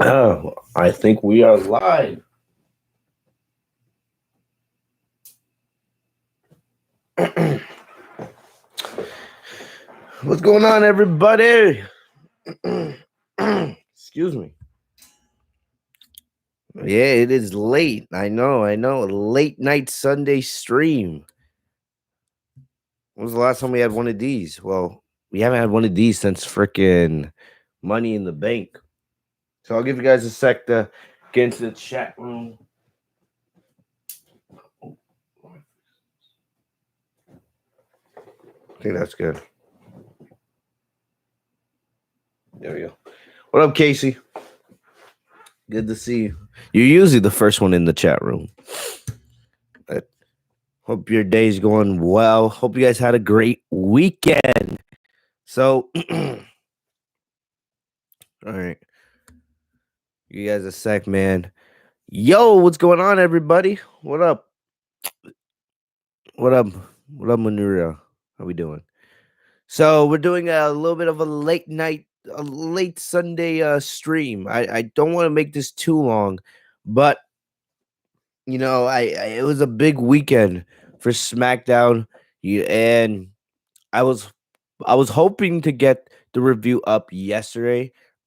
I think we are live. What's going on, everybody? Excuse me. Yeah, it is late. I know. Late night Sunday stream. When was the last time we had one of these? Well, we haven't had one of these since freaking Money in the Bank. So I'll give you guys a sec to get into the chat room. I think that's good. There we go. What up, Casey? Good to see you. You're usually the first one in the chat room. But hope your day's going well. Hope you guys had a great weekend. So, all right. You guys a sec, man. Yo, what's going on, everybody? What up? What up? What up, Manura? How we doing? So we're doing a little bit of a late night, a late Sunday stream. I don't want to make this too long, but I it was a big weekend for SmackDown. And I was hoping to get the review up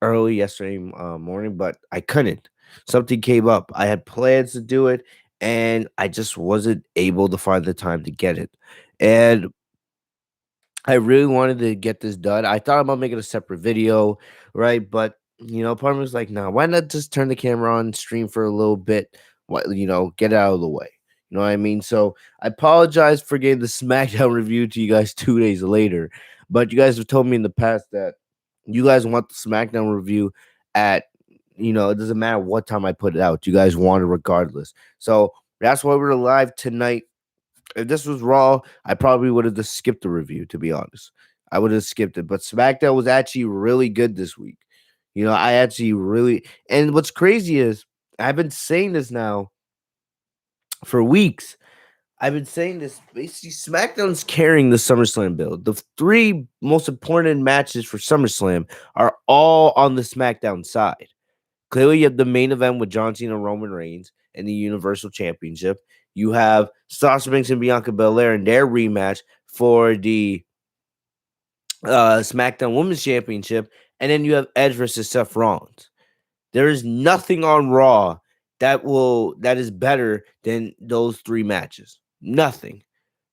early yesterday morning, but I couldn't. Something came up. I had plans to do it, and I just wasn't able to find the time to get it. And I really wanted to get this done. I thought about making a separate video, right? But part of me was like, nah, why not just turn the camera on, stream for a little bit, get it out of the way. You know what I mean? So I apologize for getting the SmackDown review to you guys 2 days later. But you guys have told me in the past that you guys want the SmackDown review at, it doesn't matter what time I put it out. You guys want it regardless. So that's why we're live tonight. If this was Raw, I probably would have just skipped the review, to be honest. I would have skipped it. But SmackDown was actually really good this week. I actually really, and what's crazy is I've been saying this now for weeks. I've been saying this. Basically, SmackDown's carrying the SummerSlam build. The three most important matches for SummerSlam are all on the SmackDown side. Clearly, you have the main event with John Cena and Roman Reigns and the Universal Championship. You have Sasha Banks and Bianca BelAir in their rematch for the SmackDown Women's Championship. And then you have Edge versus Seth Rollins. There is nothing on Raw that is better than those three matches. Nothing.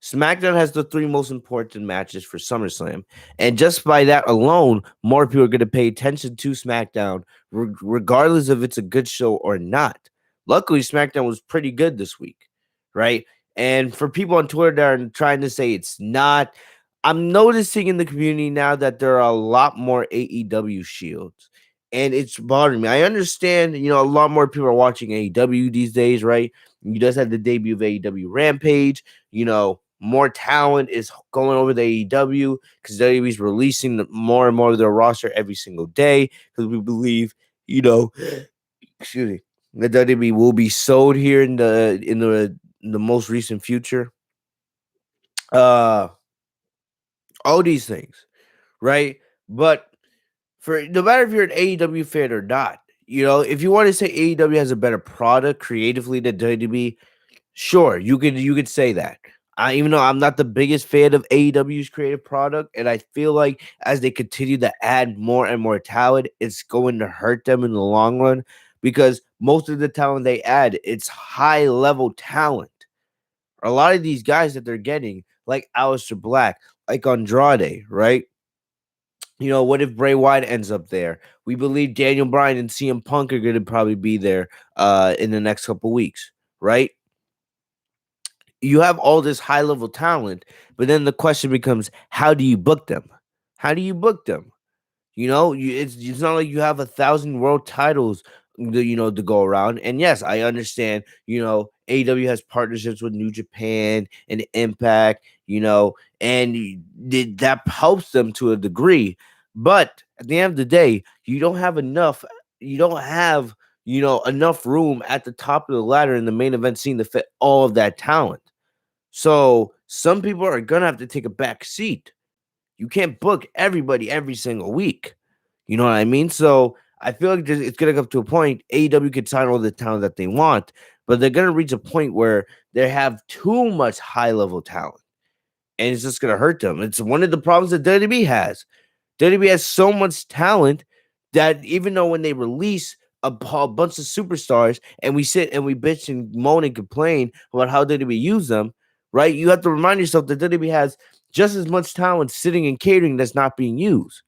SmackDown has the three most important matches for SummerSlam. And just by that alone, more people are going to pay attention to SmackDown, regardless if it's a good show or not. Luckily, SmackDown was pretty good this week, right? And for people on Twitter that are trying to say it's not, I'm noticing in the community now that there are a lot more AEW shields. And it's bothering me. I understand, a lot more people are watching AEW these days, right? You just had the debut of AEW Rampage. More talent is going over the AEW because WWE is releasing more and more of their roster every single day because we believe, excuse me, the WWE will be sold here in the most recent future. All these things, right? But for no matter if you're an AEW fan or not, if you want to say AEW has a better product creatively than WWE, sure, you could say that. Even though I'm not the biggest fan of AEW's creative product, and I feel like as they continue to add more and more talent, it's going to hurt them in the long run because most of the talent they add, it's high level talent. A lot of these guys that they're getting, like Aleister Black, like Andrade, right? What if Bray Wyatt ends up there? We believe Daniel Bryan and CM Punk are going to probably be there in the next couple weeks, right? You have all this high level talent, but then the question becomes, how do you book them? How do you book them? It's not like you have 1,000 world titles, to go around. And yes, I understand. AEW has partnerships with New Japan and Impact. And that helps them to a degree. But at the end of the day, you don't have enough. You don't have enough room at the top of the ladder in the main event scene to fit all of that talent. So some people are gonna have to take a back seat. You can't book everybody every single week. You know what I mean? So I feel like it's gonna come to a point AEW could sign all the talent that they want, but they're gonna reach a point where they have too much high level talent, and it's just gonna hurt them. It's one of the problems that WWE has. WWE has so much talent that even though when they release a bunch of superstars and we sit and we bitch and moan and complain about how WWE use them, right? You have to remind yourself that WWE has just as much talent sitting in catering that's not being used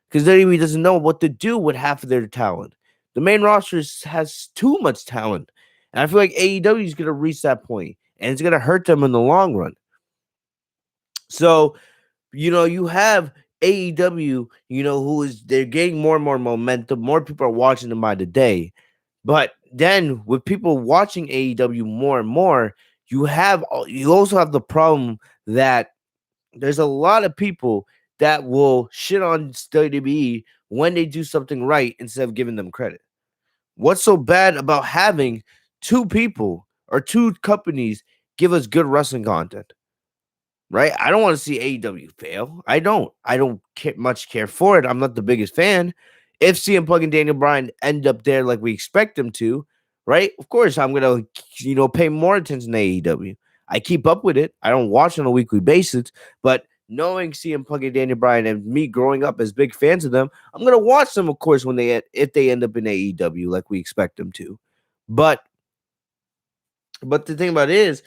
because WWE doesn't know what to do with half of their talent. The main roster has too much talent. And I feel like AEW is going to reach that point and it's going to hurt them in the long run. So, you have AEW, they're getting more and more momentum. More people are watching them by the day. But then with people watching AEW more and more, you also have the problem that there's a lot of people that will shit on WWE when they do something right instead of giving them credit. What's so bad about having two people or two companies give us good wrestling content? Right? I don't want to see AEW fail. I don't. I don't much care for it. I'm not the biggest fan. If CM Punk and Daniel Bryan end up there like we expect them to, right? Of course, I'm gonna pay more attention to AEW. I keep up with it. I don't watch on a weekly basis, but knowing CM Punk and Daniel Bryan and me growing up as big fans of them, I'm gonna watch them, of course, if they end up in AEW like we expect them to. But the thing about it is,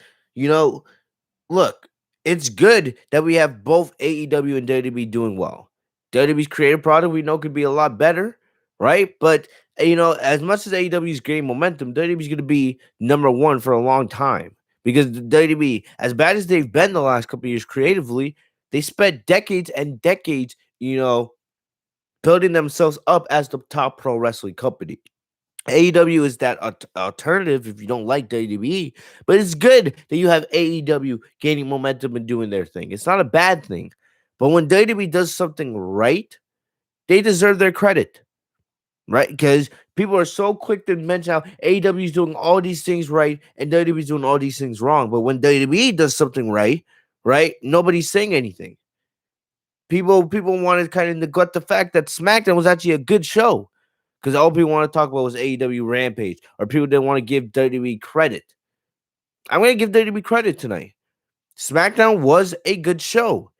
look, it's good that we have both AEW and WWE doing well. WWE's creative product we know could be a lot better, right? But as much as AEW is gaining momentum, WWE is going to be number one for a long time because the WWE, as bad as they've been the last couple of years creatively, they spent decades and decades, building themselves up as the top pro wrestling company. AEW is that alternative if you don't like WWE, but it's good that you have AEW gaining momentum and doing their thing. It's not a bad thing. But when WWE does something right, they deserve their credit, right? Because people are so quick to mention how AEW is doing all these things right and WWE is doing all these things wrong. But when WWE does something right, nobody's saying anything. People want to kind of neglect the fact that SmackDown was actually a good show. Because all people want to talk about was AEW Rampage, or people didn't want to give WWE credit. I'm going to give WWE credit tonight. SmackDown was a good show,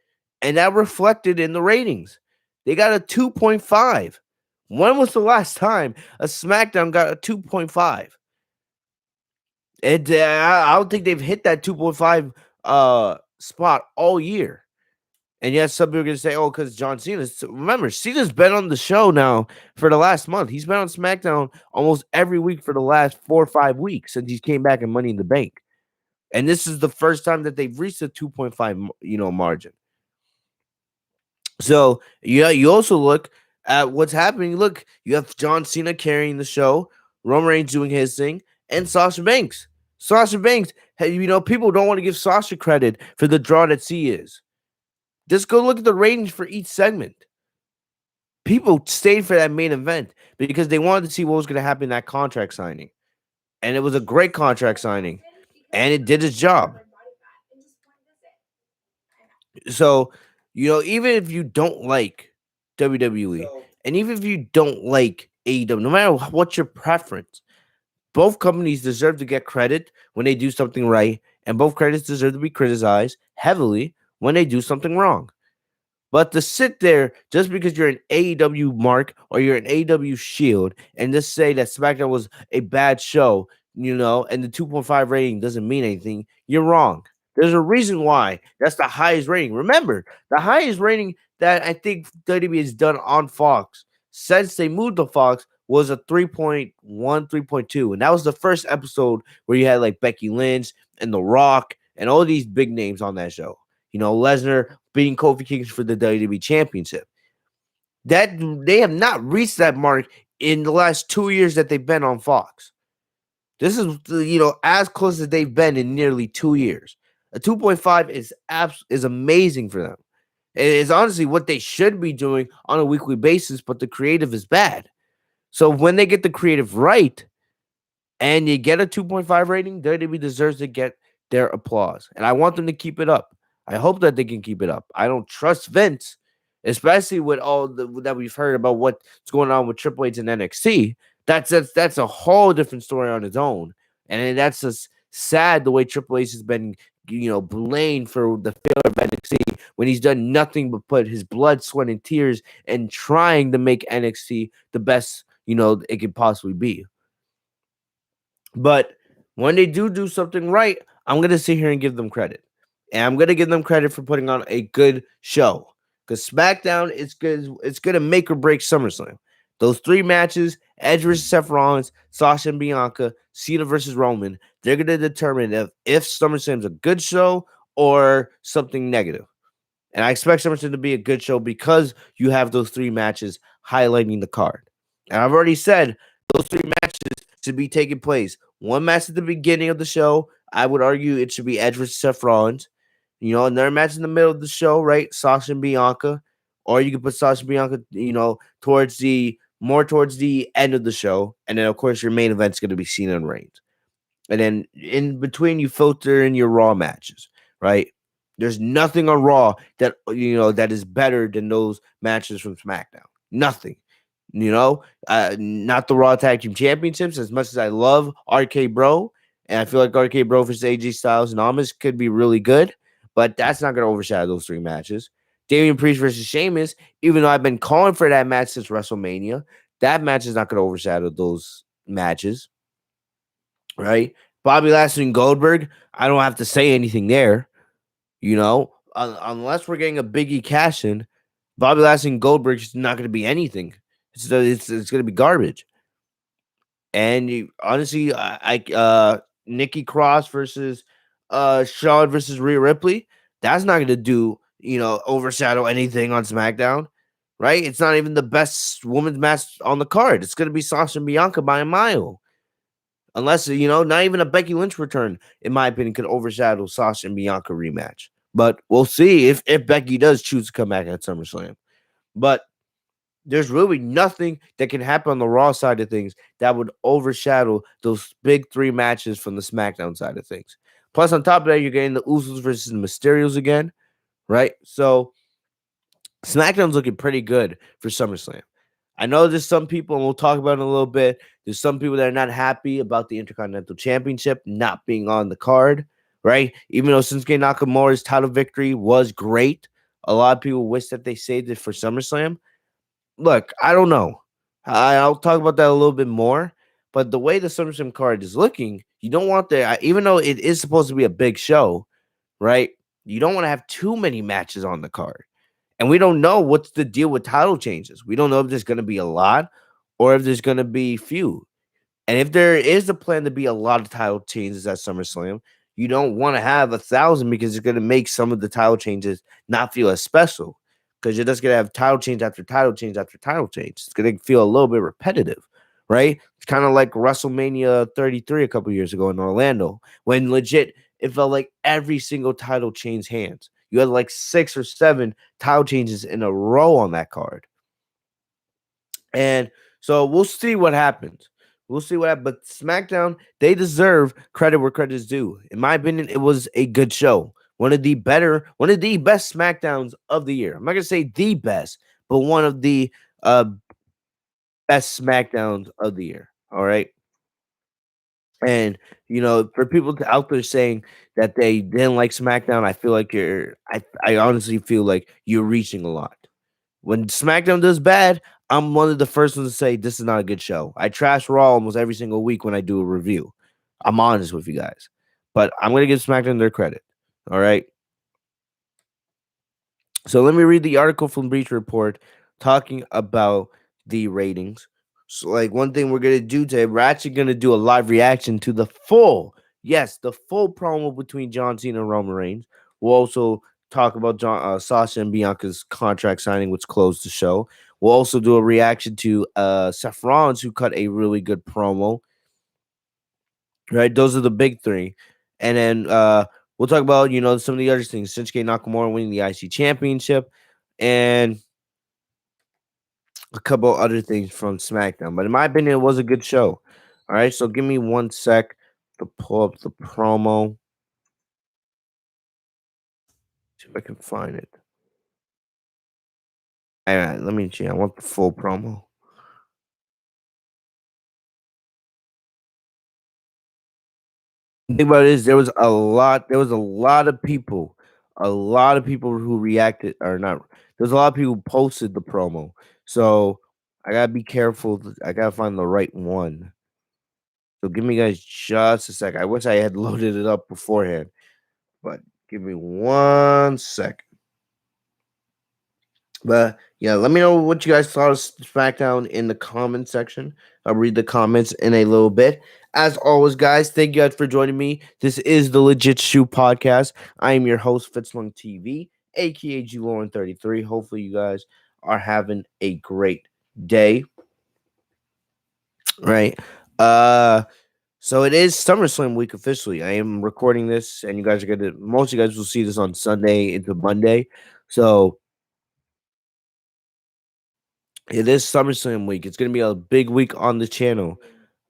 and that reflected in the ratings. They got a 2.5. When was the last time a SmackDown got a 2.5? I don't think they've hit that 2.5 spot all year. And yes, some people are going to say, oh, because John Cena. Remember, Cena's been on the show now for the last month. He's been on SmackDown almost every week for the last 4 or 5 weeks since he came back in Money in the Bank. And this is the first time that they've reached a 2.5, margin. So, you also look at what's happening. Look, you have John Cena carrying the show, Roman Reigns doing his thing, and Sasha Banks. Sasha Banks, people don't want to give Sasha credit for the draw that she is. Just go look at the ratings for each segment. People stayed for that main event because they wanted to see what was going to happen in that contract signing. And it was a great contract signing. And it did its job. So, even if you don't like WWE, and even if you don't like AEW, no matter what's your preference, both companies deserve to get credit when they do something right. And both credits deserve to be criticized heavily when they do something wrong. But to sit there just because you're an AEW mark or you're an AEW shield and just say that SmackDown was a bad show, and the 2.5 rating doesn't mean anything, you're wrong. There's a reason why that's the highest rating. Remember, the highest rating that I think WWE has done on Fox since they moved to Fox was a 3.1, 3.2. And that was the first episode where you had like Becky Lynch and The Rock and all these big names on that show. Lesnar beating Kofi Kingston for the WWE Championship. That they have not reached that mark in the last 2 years that they've been on Fox. This is as close as they've been in nearly 2 years. A 2.5 is amazing for them. It is honestly what they should be doing on a weekly basis, but the creative is bad. So when they get the creative right and you get a 2.5 rating, WWE deserves to get their applause. And I want them to keep it up. I hope that they can keep it up. I don't trust Vince, especially with that we've heard about what's going on with Triple H and NXT. That's a whole different story on its own, and then that's just sad the way Triple H has been, blamed for the failure of NXT when he's done nothing but put his blood, sweat, and tears and trying to make NXT the best it could possibly be. But when they do something right, I'm gonna sit here and give them credit, and I'm gonna give them credit for putting on a good show. Because SmackDown is good. It's gonna make or break SummerSlam. Those three matches: Edge versus Seth Rollins, Sasha and Bianca, Cena versus Roman. They're gonna determine if SummerSlam's a good show or something negative. And I expect SummerSlam to be a good show because you have those three matches highlighting the card. And I've already said those three matches should be taking place. One match at the beginning of the show. I would argue it should be Edge versus Seth Rollins. Another match in the middle of the show, right? Sasha and Bianca. Or you could put Sasha and Bianca, towards the end of the show. And then of course your main event's gonna be Cena and Reigns. And then in between you filter in your Raw matches, right? There's nothing on Raw that is better than those matches from SmackDown. Nothing. Not the Raw Tag Team Championships. As much as I love RK Bro, and I feel like RK Bro versus AJ Styles and Almas could be really good, but that's not going to overshadow those three matches. Damian Priest versus Sheamus, even though I've been calling for that match since WrestleMania, that match is not going to overshadow those matches, right? Bobby Lashley and Goldberg, I don't have to say anything there, unless we're getting a Biggie cash in. Bobby Lashley and Goldberg is not going to be anything. It's going to be garbage. And honestly, Nikki Cross versus Charlotte versus Rhea Ripley, that's not going to overshadow anything on SmackDown, right? It's not even the best women's match on the card. It's going to be Sasha and Bianca by a mile. Unless, not even a Becky Lynch return, in my opinion, could overshadow Sasha and Bianca rematch. But we'll see if Becky does choose to come back at SummerSlam. But there's really nothing that can happen on the Raw side of things that would overshadow those big three matches from the SmackDown side of things. Plus, on top of that, you're getting the Usos versus the Mysterios again, right? So SmackDown's looking pretty good for SummerSlam. I know there's some people, and we'll talk about it in a little bit. There's some people that are not happy about the Intercontinental Championship not being on the card, right? Even though Shinsuke Nakamura's title victory was great, a lot of people wish that they saved it for SummerSlam. Look, I don't know. I'll talk about that a little bit more. But the way the SummerSlam card is looking, you don't want even though it is supposed to be a big show, right? You don't want to have too many matches on the card. And we don't know what's the deal with title changes. We don't know if there's going to be a lot or if there's going to be few. And if there is a plan to be a lot of title changes at SummerSlam, you don't want to have 1,000 because it's going to make some of the title changes not feel as special. Because you're just going to have title change after title change after title change. It's going to feel a little bit repetitive, right? It's kind of like WrestleMania 33 a couple years ago in Orlando, when legit it felt like every single title changed hands. You had like 6 or 7 title changes in a row on that card. And so we'll see what happens. We'll see what happens. But SmackDown, they deserve credit where credit is due. In my opinion, it was a good show. One of the best SmackDowns of the year. I'm not gonna say the best, but one of the best SmackDowns of the year. All right. And for people out there saying that they didn't like SmackDown, I feel like I honestly feel like you're reaching a lot. When SmackDown does bad, I'm one of the first ones to say this is not a good show. I trash Raw almost every single week when I do a review. I'm honest with you guys. But I'm gonna give SmackDown their credit. All right. So let me read the article from Breach Report talking about the ratings. So, like, one thing we're gonna do today, we're actually gonna do a live reaction to the full promo between John Cena and Roman Reigns. We'll also talk about Sasha and Bianca's contract signing, which closed the show. We'll also do a reaction to Seth Rollins, who cut a really good promo. Right, those are the big three, and then we'll talk about some of the other things. Shinsuke Nakamura winning the IC championship, and a couple other things from SmackDown. But in my opinion, it was a good show. All right, so give me one sec to pull up the promo. See if I can find it. Alright, let me see. I want the full promo. The thing about it is a lot of people who reacted or not. There's a lot of people who posted the promo. So I gotta be careful. I gotta find the right one. So give me guys just a sec. I wish I had loaded it up beforehand, but give me 1 second. But yeah, let me know what you guys thought of SmackDown in the comment section. I'll read the comments in a little bit. As always, guys, thank you guys for joining me. This is the Legit Shoe Podcast. I am your host, Fitzmonk TV, aka G Lauren 33. Hopefully, you guys are having a great day. Right. Uh so it is SummerSlam week officially. I am recording this, and you guys are gonna most of you guys will see this on Sunday into Monday. So it is SummerSlam week. It's gonna be a big week on the channel.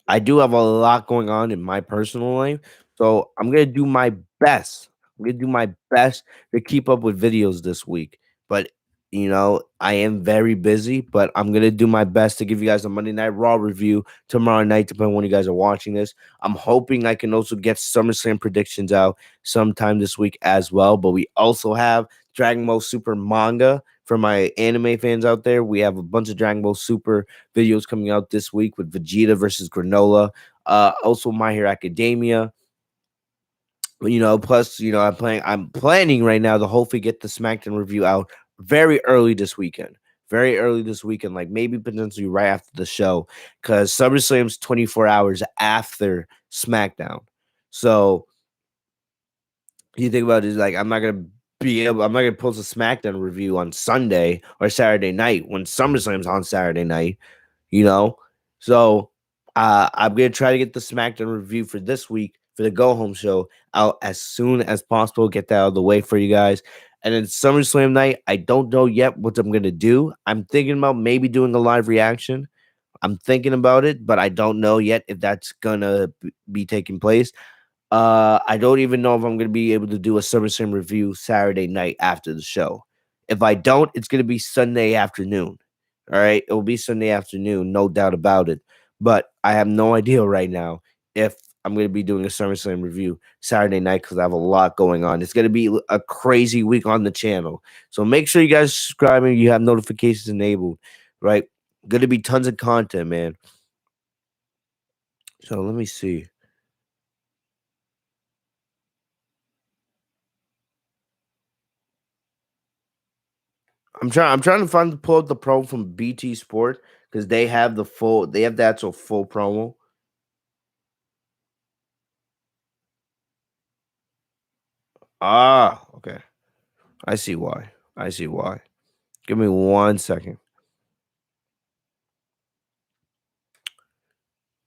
I do have a lot going on in my personal life, so I'm gonna do my best. I'm gonna do my best to keep up with videos this week. But I am very busy, but I'm gonna do my best to give you guys a Monday Night Raw review tomorrow night, depending on when you guys are watching this. I'm hoping I can also get SummerSlam predictions out sometime this week as well. But we also have Dragon Ball Super manga for my anime fans out there. We have a bunch of Dragon Ball Super videos coming out this week with Vegeta versus Granola. Also My Hero Academia. Plus, I'm planning right now to hopefully get the SmackDown review out very early this weekend. Very early this weekend, like maybe potentially right after the show, because SummerSlam's 24 hours after SmackDown. So you think about it, is like I'm not gonna post a SmackDown review on Sunday or Saturday night when SummerSlam's on Saturday night you know. So I'm gonna try to get the SmackDown review for this week for the go home show out as soon as possible. Get that out of the way for you guys. And then SummerSlam night, I don't know yet what I'm gonna do. I'm thinking about maybe doing a live reaction. I'm thinking about it, but I don't know yet if that's gonna be taking place. I don't even know if I'm gonna be able to do a SummerSlam review Saturday night after the show. If I don't, it's gonna be Sunday afternoon. All right, it will be Sunday afternoon, no doubt about it. But I have no idea right now if I'm gonna be doing a SummerSlam review Saturday night because I have a lot going on. It's gonna be a crazy week on the channel, so make sure you guys subscribe and you have notifications enabled. Right, gonna be tons of content, man. So let me see. I'm trying to pull out the promo from BT Sport because they have the actual full promo. Ah, okay. I see why. I see why. Give me 1 second.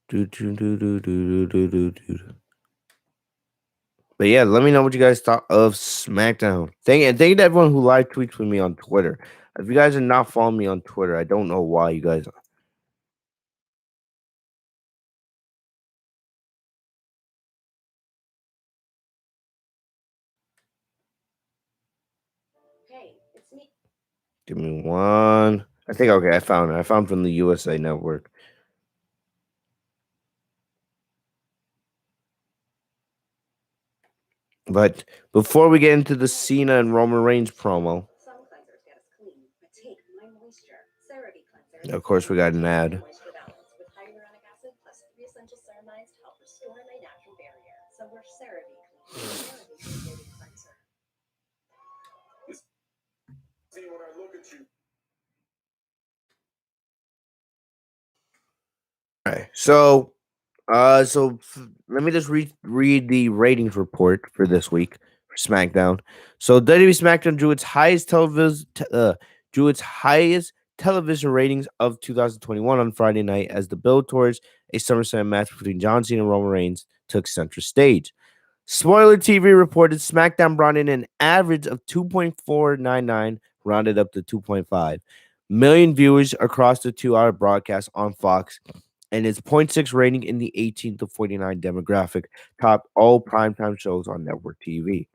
Do, do, do, do, do, do, do, do, do. But yeah, let me know what you guys thought of SmackDown. Thank you to everyone who live tweets with me on Twitter. If you guys are not following me on Twitter, I don't know why you guys are. Give me one. I think okay, I found it. I found from the USA Network. But before we get into the Cena and Roman Reigns promo, of course, we got an ad. Okay, let me just read the ratings report for this week for SmackDown. So WWE Smackdown drew its highest television ratings of 2021 on Friday night as the build towards a SummerSlam match between John Cena and Roman Reigns took center stage. Spoiler TV reported SmackDown brought in an average of 2.499, rounded up to 2.5 million viewers across the 2-hour broadcast on Fox, and its point 0.6 rating in the 18 to 49 demographic topped all primetime shows on network TV.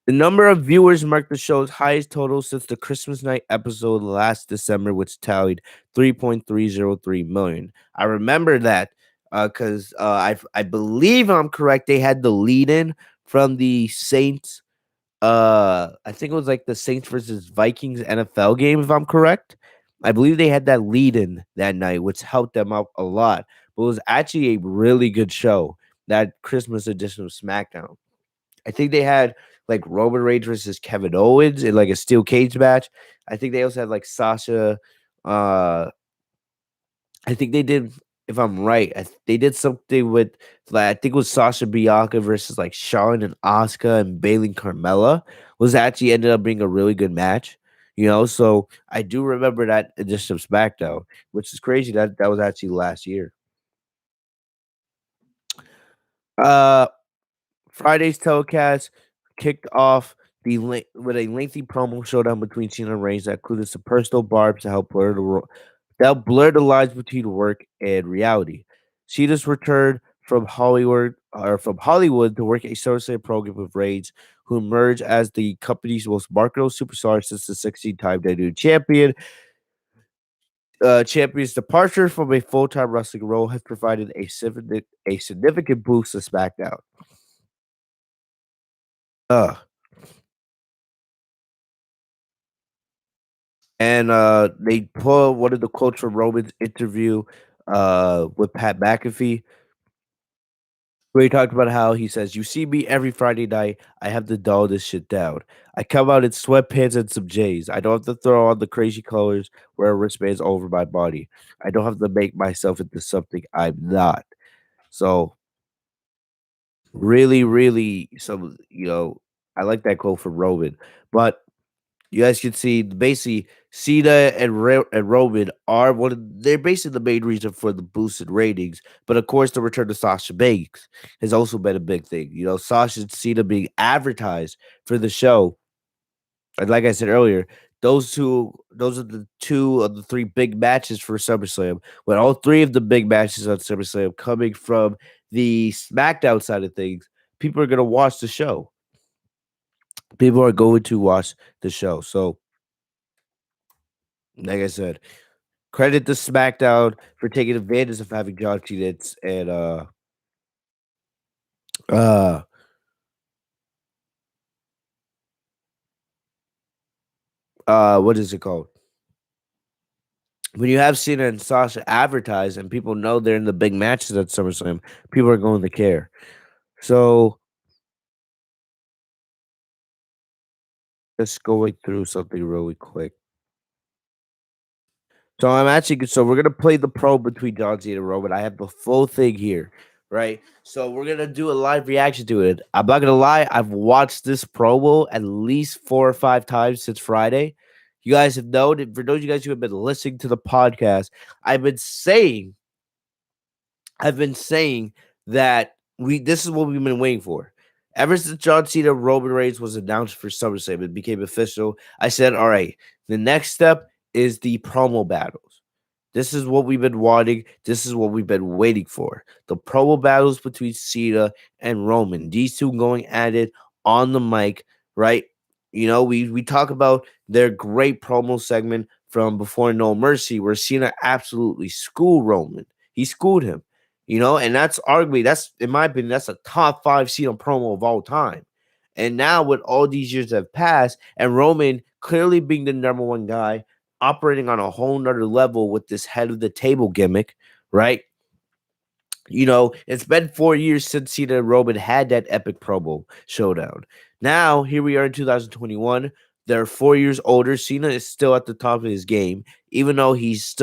The number of viewers marked the show's highest total since the Christmas night episode last December, which tallied 3.303 million. I remember that because I believe I'm correct. They had the lead in from the Saints. I think it was like the Saints versus Vikings NFL game, if I'm correct. I believe they had that lead in that night, which helped them out a lot. But it was actually a really good show, that Christmas edition of SmackDown. I think they had like Roman Reigns versus Kevin Owens in like a steel cage match. I think they also had like Sasha. Uh, I think they did, if I'm right, they did something with like I think it was Sasha Bianca versus like Shawn and Asuka and Bailey and Carmella. Was actually ended up being a really good match. So I do remember that edition of SmackDown, which is crazy that was actually last year. Uh, Friday's telecast kicked off with a lengthy promo showdown between Cena and Reigns that included some personal barbs to help blur the lines between work and reality. Cena's returned from Hollywood to work a SummerSlam program with Reigns, who emerged as the company's most marketable superstar since the 16-time WWE champion. Champion's departure from a full-time wrestling role has provided a significant boost to SmackDown. Uh, and they pull one of the quotes from Roman's interview with Pat McAfee, where he talked about how he says, "You see me every Friday night. I have to dull this shit down. I come out in sweatpants and some J's. I don't have to throw on the crazy colors, wear wristbands over my body. I don't have to make myself into something I'm not." So really, really, I like that quote from Roman, but you guys can see basically Cena and Roman they're basically the main reason for the boosted ratings. But of course, the return of Sasha Banks has also been a big thing. Sasha and Cena being advertised for the show. And like I said earlier, those are the two of the three big matches for SummerSlam. With all three of the big matches on SummerSlam coming from the SmackDown side of things, people are gonna watch the show. People are going to watch the show. So, like I said, credit to SmackDown for taking advantage of having John Cena and uh what is it called? When you have Cena and Sasha advertised and people know they're in the big matches at SummerSlam, people are going to care. So just going through something really quick. So we're gonna play the pro between John Cena and Roman. I have the full thing here, right? So we're gonna do a live reaction to it. I'm not gonna lie, I've watched this promo at least 4 or 5 times since Friday. You guys have known, for those of you guys who have been listening to the podcast, I've been saying I've been saying that this is what we've been waiting for. Ever since John Cena Roman Reigns was announced for SummerSlam, it became official. I said, all right, the next step is the promo battles. This is what we've been wanting. This is what we've been waiting for. The promo battles between Cena and Roman. These two going at it on the mic, right? We talk about their great promo segment from Before No Mercy, where Cena absolutely schooled Roman. He schooled him, and that's in my opinion, that's a top 5 Cena promo of all time. And now with all these years that have passed, and Roman clearly being the number one guy, operating on a whole nother level with this head of the table gimmick, right? It's been 4 years since Cena and Roman had that epic promo showdown. Now, here we are in 2021. They're 4 years older. Cena is still at the top of his game, even though he's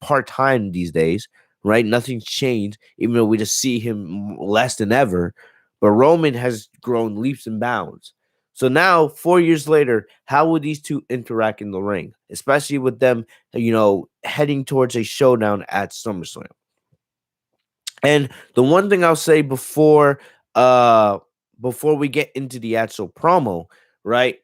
part-time these days, right? Nothing's changed, even though we just see him less than ever. But Roman has grown leaps and bounds. So now, 4 years later, how will these two interact in the ring? Especially with them, heading towards a showdown at SummerSlam. And the one thing I'll say before we get into the actual promo, right?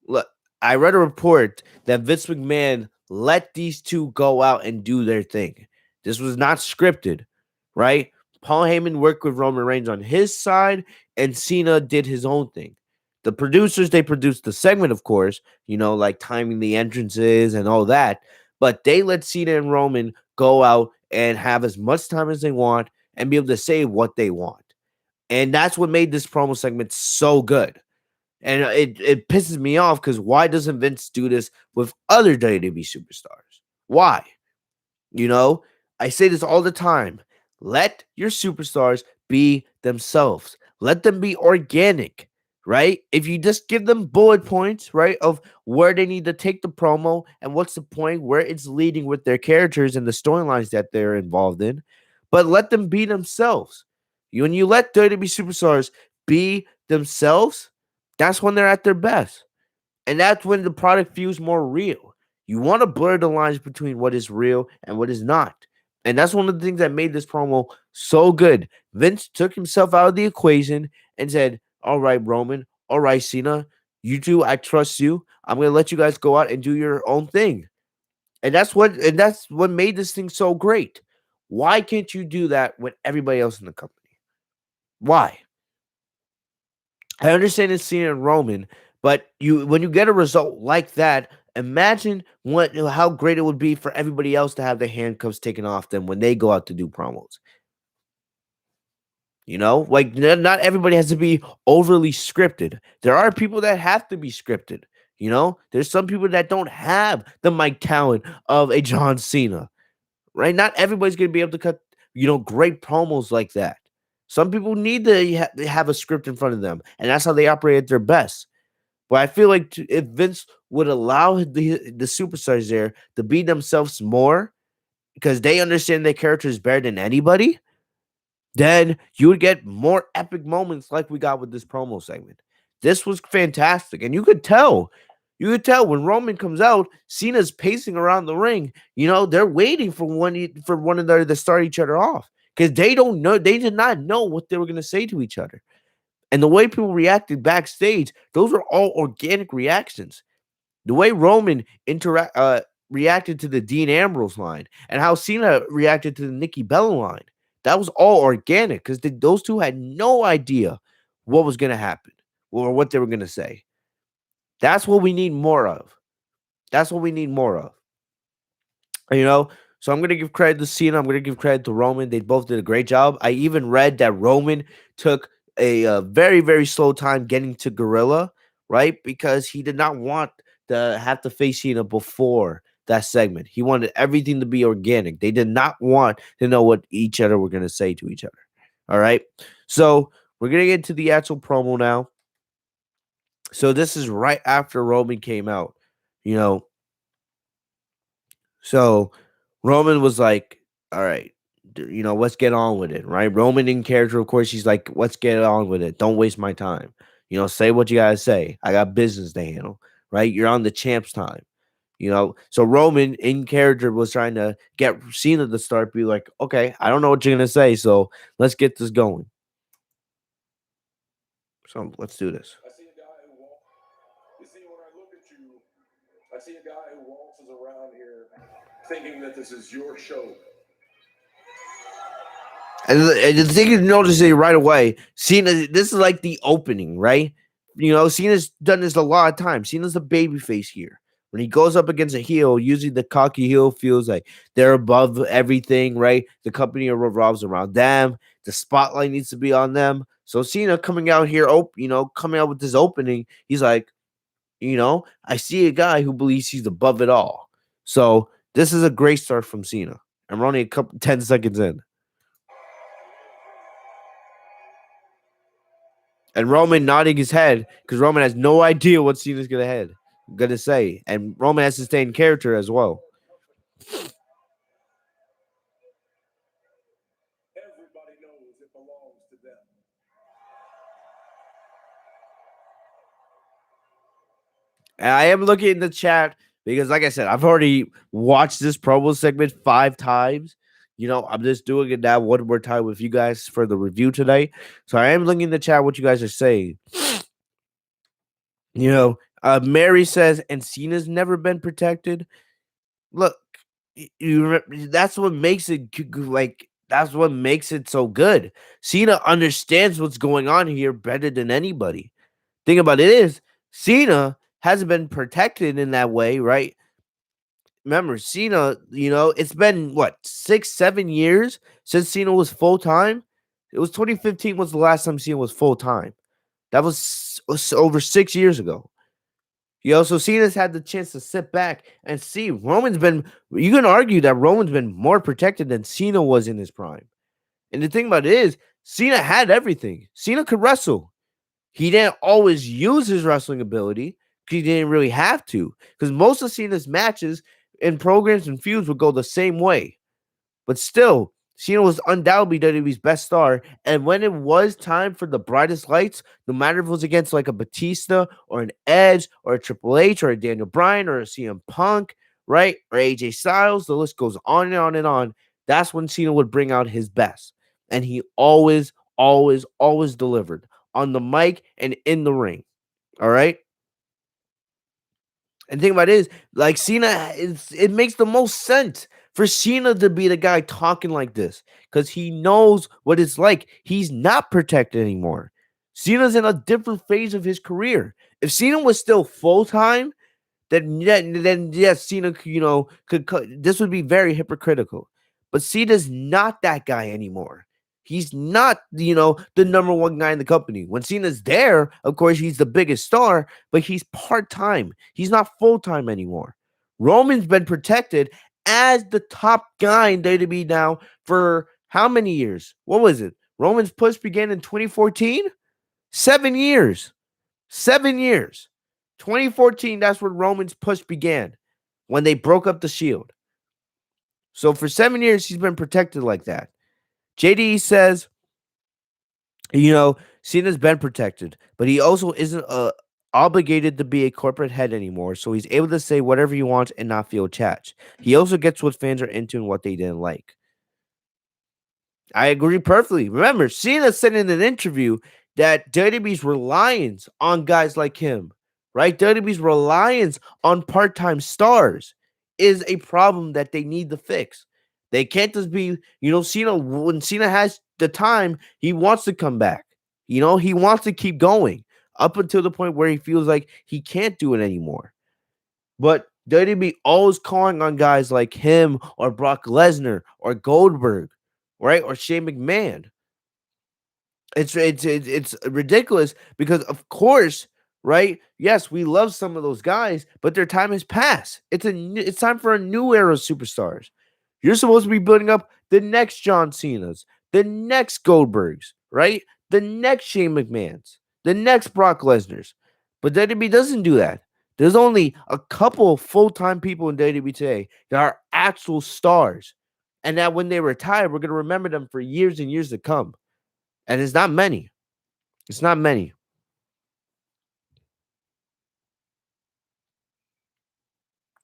Look, I read a report that Vince McMahon let these two go out and do their thing. This was not scripted, right? Paul Heyman worked with Roman Reigns on his side, and Cena did his own thing. The producers, they produced the segment, of course, like timing the entrances and all that. But they let Cena and Roman go out and have as much time as they want and be able to say what they want. And that's what made this promo segment so good. And it pisses me off because why doesn't Vince do this with other WWE superstars? Why? You know, I say this all the time. Let your superstars be themselves. Let them be organic, right? If you just give them bullet points, right, of where they need to take the promo and what's the point, where it's leading with their characters and the storylines that they're involved in, but let them be themselves. When you let WWE superstars be themselves, that's when they're at their best. And that's when the product feels more real. You want to blur the lines between what is real and what is not. And that's one of the things that made this promo so good. Vince took himself out of the equation and said, all right, Roman, all right, Cena, you two, I trust you. I'm going to let you guys go out and do your own thing. And that's what made this thing so great. Why can't you do that with everybody else in the company? Why? I understand it's Cena and Roman, but when you get a result like that, imagine how great it would be for everybody else to have their handcuffs taken off them when they go out to do promos. Like not everybody has to be overly scripted. There are people that have to be scripted. There's some people that don't have the mic talent of a John Cena, right? Not everybody's going to be able to cut, great promos like that. Some people need to have a script in front of them, and that's how they operate at their best. But I feel like if Vince would allow the superstars there to be themselves more, because they understand their characters better than anybody, then you would get more epic moments like we got with this promo segment. This was fantastic, and you could tell. You could tell when Roman comes out, Cena's pacing around the ring. They're waiting for one another to start each other off because they don't know. They did not know what they were going to say to each other. And the way people reacted backstage, those are all organic reactions. The way Roman reacted to the Dean Ambrose line and how Cena reacted to the Nikki Bella line, that was all organic because those two had no idea what was going to happen or what they were going to say. That's what we need more of. That's what we need more of. So I'm going to give credit to Cena. I'm going to give credit to Roman. They both did a great job. I even read that Roman took a very, very slow time getting to Gorilla, right? Because he did not want to have to face Cena before that segment. He wanted everything to be organic. They did not want to know what each other were going to say to each other. All right. So we're going to get to the actual promo now. So this is right after Roman came out, So Roman was like, all right, let's get on with it, right? Roman in character, of course, he's like, let's get on with it. Don't waste my time. Say what you got to say. I got business to handle, right? You're on the champ's time, So Roman in character was trying to get Cena to start, be like, okay, I don't know what you're going to say, so let's get this going. So let's do this. I see a guy who you see, when I look at you, I see a guy who waltzes around here thinking that this is your show. And the thing you notice it right away, Cena, this is like the opening, right? Cena's done this a lot of times. Cena's the babyface here. When he goes up against a heel, usually the cocky heel feels like they're above everything, right? The company revolves around them. The spotlight needs to be on them. So Cena coming out here, coming out with this opening, he's like, I see a guy who believes he's above it all. So this is a great start from Cena. And we're only a couple 10 seconds in. And Roman nodding his head because Roman has no idea what Cena's gonna say, and Roman has to stay in character as well. Everybody knows it belongs to them. And I am looking in the chat because, like I said, I've already watched this promo segment 5 times. I'm just doing it now one more time with you guys for the review today. So I am looking in the chat what you guys are saying. Mary says, and Cena's never been protected. Look, that's what makes it that's what makes it so good. Cena understands what's going on here better than anybody. Thing about it is, Cena hasn't been protected in that way, right? Remember, Cena, it's been what, 6, 7 years since Cena was full time? It was 2015 was the last time Cena was full time. That was over 6 years ago. So Cena's had the chance to sit back and see. You can argue that Roman's been more protected than Cena was in his prime. And the thing about it is, Cena had everything. Cena could wrestle. He didn't always use his wrestling ability because he didn't really have to. Because most of Cena's matches and programs and feuds would go the same way. But still, Cena was undoubtedly WWE's best star. And when it was time for the brightest lights, no matter if it was against like a Batista or an Edge or a Triple H or a Daniel Bryan or a CM Punk, right? Or AJ Styles, the list goes on and on and on. That's when Cena would bring out his best. And he always, always, always delivered on the mic and in the ring. All right. And the thing about it is, like Cena, it makes the most sense for Cena to be the guy talking like this because he knows what it's like. He's not protected anymore. Cena's in a different phase of his career. If Cena was still full time, then yes, Cena, this would be very hypocritical. But Cena's not that guy anymore. He's not, the number one guy in the company. When Cena's there, of course, he's the biggest star, but he's part time. He's not full time anymore. Roman's been protected as the top guy in WWE now for how many years? What was it? Roman's push began in 2014? 7 years. 7 years. 2014, that's when Roman's push began, when they broke up the Shield. So for 7 years, he's been protected like that. JDE says, Cena's been protected, but he also isn't obligated to be a corporate head anymore, so he's able to say whatever he wants and not feel attached. He also gets what fans are into and what they didn't like. I agree perfectly. Remember, Cena said in an interview that WWE's reliance on guys like him, right? WWE's reliance on part-time stars is a problem that they need to fix. They can't just be, Cena, when Cena has the time, he wants to come back. He wants to keep going up until the point where he feels like he can't do it anymore. But WWE always calling on guys like him or Brock Lesnar or Goldberg, right? Or Shane McMahon. It's ridiculous because of course, right? Yes, we love some of those guys, but their time has passed. It's time for a new era of superstars. You're supposed to be building up the next John Cena's, the next Goldbergs, right? The next Shane McMahon's, the next Brock Lesnar's. But WWE doesn't do that. There's only a couple full-time people in WWE today that are actual stars. And that when they retire, we're going to remember them for years and years to come. And it's not many. It's not many.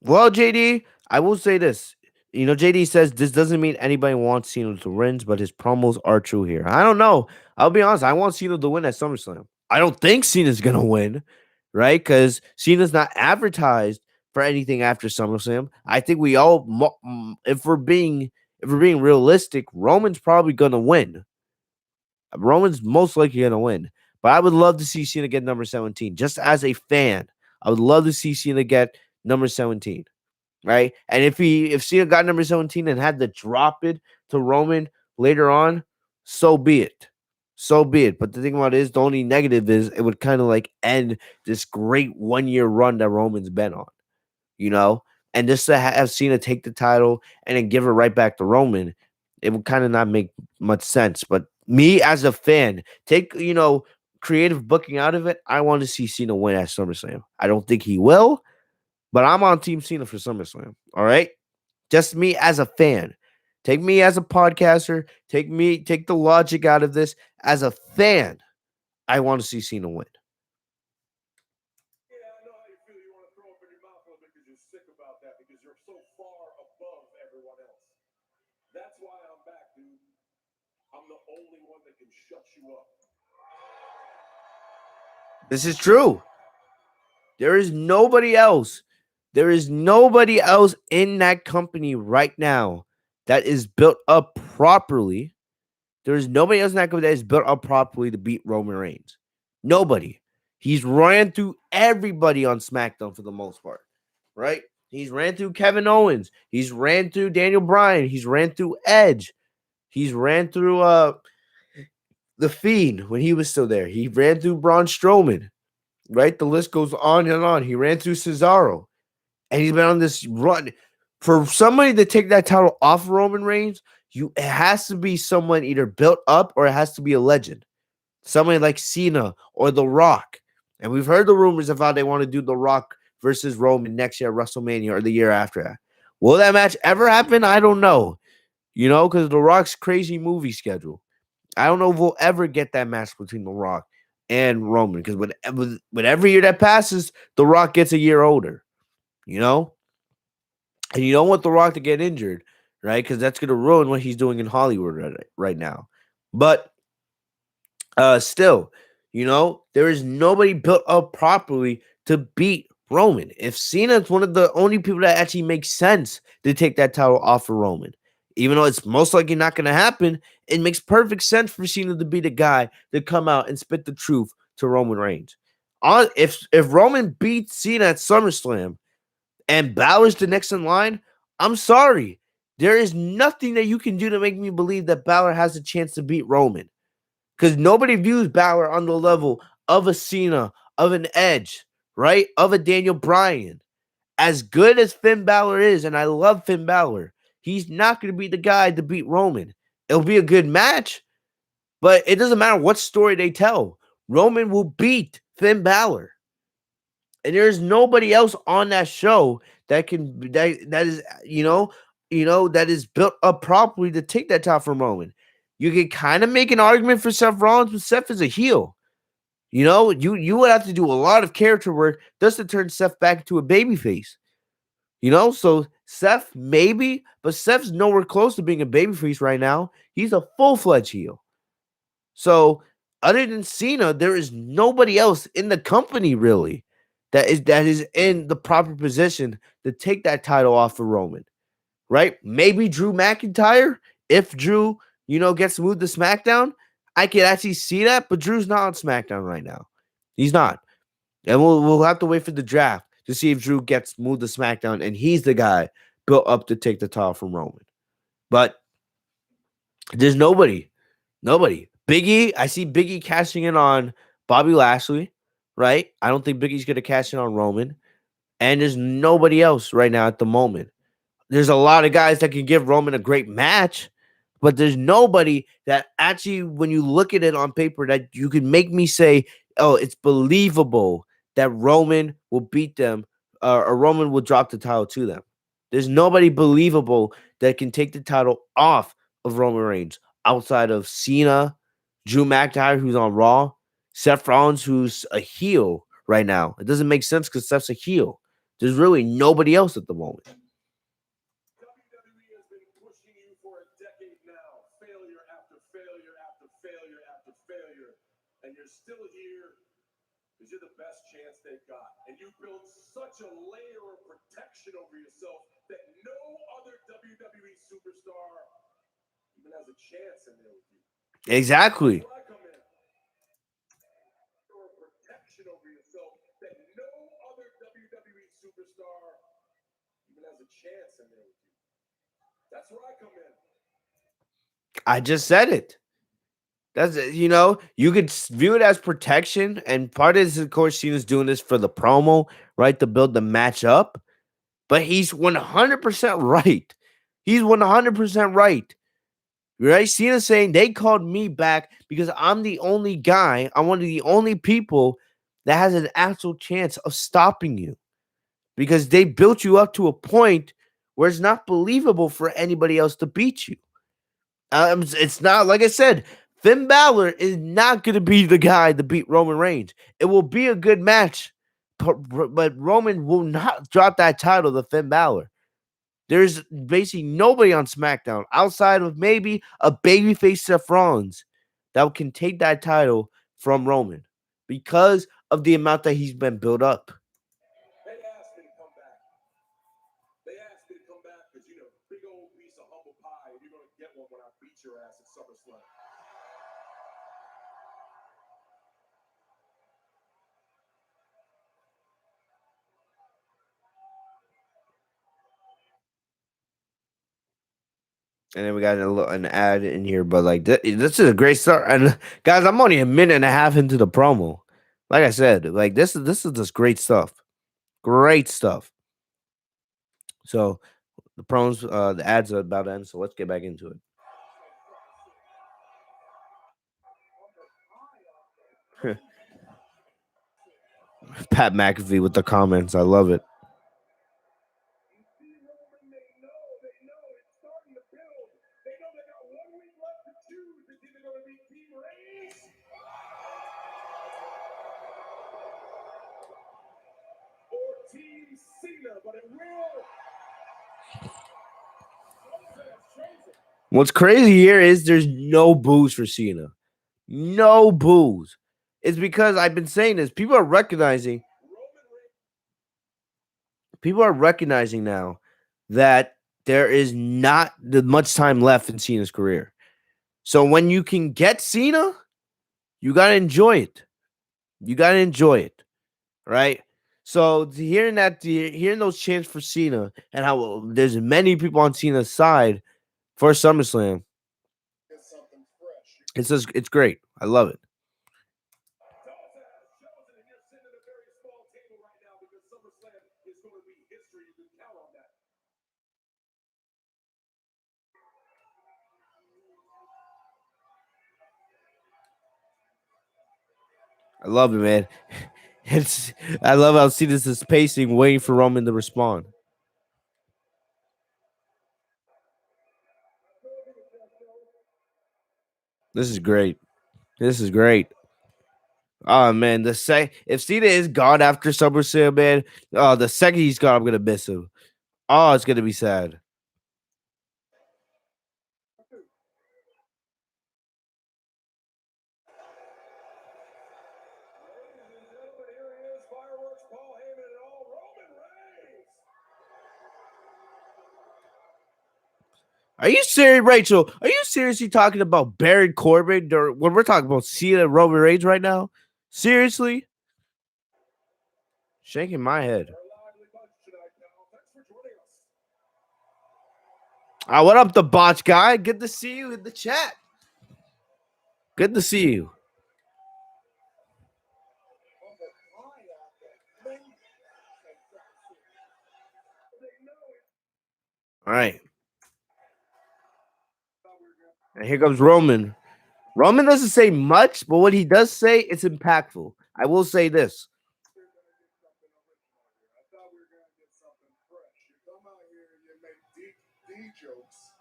Well, JD, I will say this. JD says this doesn't mean anybody wants Cena to win, but his promos are true here. I don't know. I'll be honest. I want Cena to win at SummerSlam. I don't think Cena's going to win, right? Because Cena's not advertised for anything after SummerSlam. I think we all, if we're being realistic, Roman's probably going to win. Roman's most likely going to win. But I would love to see Cena get number 17. Just as a fan, I would love to see Cena get number 17. Right? And if Cena got number 17 and had to drop it to Roman later on, so be it. So be it. But the thing about it is, the only negative is it would kind of like end this great 1-year run that Roman's been on. And just to have Cena take the title and then give it right back to Roman, it would kind of not make much sense. But me as a fan, take, creative booking out of it, I want to see Cena win at SummerSlam. I don't think he will, but I'm on Team Cena for SummerSlam. All right? Just me as a fan. Take me as a podcaster. Take the logic out of this. As a fan, I want to see Cena win. Yeah, I know how you feel. You want to throw up in your mouth a little bit because you're sick about that because you're so far above everyone else. That's why I'm back, dude. I'm the only one that can shut you up. This is true. There is nobody else. There is nobody else in that company right now that is built up properly. There is nobody else in that company that is built up properly to beat Roman Reigns. Nobody. He's ran through everybody on SmackDown for the most part, right? He's ran through Kevin Owens. He's ran through Daniel Bryan. He's ran through Edge. He's ran through the Fiend when he was still there. He ran through Braun Strowman, right? The list goes on and on. He ran through Cesaro, and he's been on this run. For somebody to take that title off of Roman Reigns, it has to be someone either built up or it has to be a legend. Somebody like Cena or The Rock. And we've heard the rumors of how they want to do The Rock versus Roman next year at WrestleMania or the year after that. Will that match ever happen? I don't know. Because The Rock's crazy movie schedule. I don't know if we'll ever get that match between The Rock and Roman. Because with every year that passes, The Rock gets a year older. You know? And you don't want The Rock to get injured, right? Because that's going to ruin what he's doing in Hollywood right now. But still, there is nobody built up properly to beat Roman. If Cena's one of the only people that actually makes sense to take that title off of Roman, even though it's most likely not going to happen, it makes perfect sense for Cena to be the guy to come out and spit the truth to Roman Reigns. If Roman beats Cena at SummerSlam and Balor's the next in line, I'm sorry. There is nothing that you can do to make me believe that Balor has a chance to beat Roman. Because nobody views Balor on the level of a Cena, of an Edge, right? Of a Daniel Bryan. As good as Finn Balor is, and I love Finn Balor, he's not going to be the guy to beat Roman. It'll be a good match, but it doesn't matter what story they tell. Roman will beat Finn Balor. And there's nobody else on that show that is that is built up properly to take that top from Roman. You can kind of make an argument for Seth Rollins, but Seth is a heel. You would have to do a lot of character work just to turn Seth back into a babyface. So Seth maybe, but Seth's nowhere close to being a babyface right now. He's a full-fledged heel. So other than Cena, there is nobody else in the company really that is in the proper position to take that title off of Roman. Right? Maybe Drew McIntyre. If Drew, gets moved to SmackDown, I could actually see that, but Drew's not on SmackDown right now. He's not. And we'll have to wait for the draft to see if Drew gets moved to SmackDown and he's the guy built up to take the title from Roman. But there's nobody. Nobody. Biggie, I see Biggie cashing in on Bobby Lashley, right? I don't think Biggie's going to cash in on Roman. And there's nobody else right now at the moment. There's a lot of guys that can give Roman a great match, but there's nobody that actually, when you look at it on paper, that you can make me say, oh, it's believable that Roman will beat them or Roman will drop the title to them. There's nobody believable that can take the title off of Roman Reigns outside of Cena, Drew McIntyre, who's on Raw, Seth Rollins, who's a heel right now. It doesn't make sense because Seth's a heel. There's really nobody else at the moment. WWE has been pushing you for a decade now. Failure after failure after failure after failure. And you're still here because you're the best chance they've got. And you built such a layer of protection over yourself that no other WWE superstar even has a chance in there with you. Exactly. Protection over yourself that no other WWE superstar even has a chance in there with you. That's where I come in. I just said it. That's you could view it as protection, and part of this, of course, Cena's doing this for the promo, right, to build the match up. But he's 100% right. He's 100% right. Right? Cena's saying they called me back because I'm the only guy, I'm one of the only people that has an actual chance of stopping you. Because they built you up to a point where it's not believable for anybody else to beat you. It's not, like I said, Finn Balor is not going to be the guy to beat Roman Reigns. It will be a good match, but Roman will not drop that title to Finn Balor. There's basically nobody on SmackDown outside of maybe a babyface Seth Rollins that can take that title from Roman because of the amount that he's been built up. They asked me to come back. They asked me to come back because, big old piece of humble pie, and you're going to get one when I beat your ass at SummerSlam. And then we got an ad in here, but like this is a great start. And guys, I'm only a minute and a half into the promo. Like I said, like this is just great stuff. Great stuff. So the promos, the ads are about to end. So let's get back into it. Pat McAfee with the comments. I love it. You see Roman, they know it's starting to build. They know they got 1 week left to choose. It's either going to be Team Reigns or Team Cena, but it will. What's crazy here is there's no booze for Cena. No booze. It's because I've been saying this. People are recognizing now that there is not much time left in Cena's career. So when you can get Cena, you gotta enjoy it. You gotta enjoy it, right? So hearing those chants for Cena and how there's many people on Cena's side for SummerSlam, it's great. I love it. I love it, man. It's I love how Cena's is pacing, waiting for Roman to respond. This is great. This is great. Oh man, if Cena is gone after SummerSlam, man, the second he's gone, I'm gonna miss him. Oh, it's gonna be sad. Are you serious, Rachel? Are you seriously talking about Baron Corbin when we're talking about Cena and Roman Reigns right now? Seriously? Shaking my head. What up, the botch guy? Good to see you in the chat. Good to see you. All right. And here comes Roman. Roman doesn't say much, but what he does say, it's impactful. I will say this. Jokes,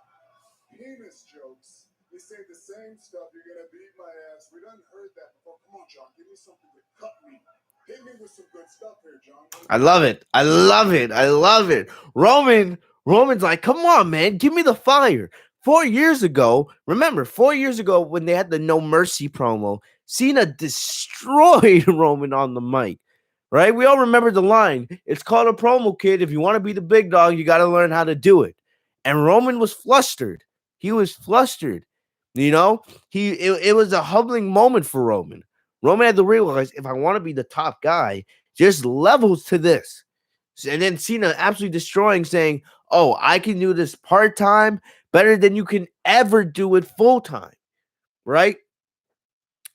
penis jokes. You say the same stuff, you're gonna beat my ass. We done heard that before. Come on, John, give me something to cut me. Hit me with some good stuff here, John. I love it. I love it. I love it. Roman's like, come on, man, give me the fire. 4 years ago, remember, 4 years ago when they had the No Mercy promo, Cena destroyed Roman on the mic. Right? We all remember the line. It's called a promo, kid. If you want to be the big dog, you got to learn how to do it. And Roman was flustered. He was flustered. You know, it was a humbling moment for Roman. Roman had to realize if I want to be the top guy, there's levels to this. And then Cena absolutely destroying, saying, "Oh, I can do this part time better than you can ever do it full time." Right?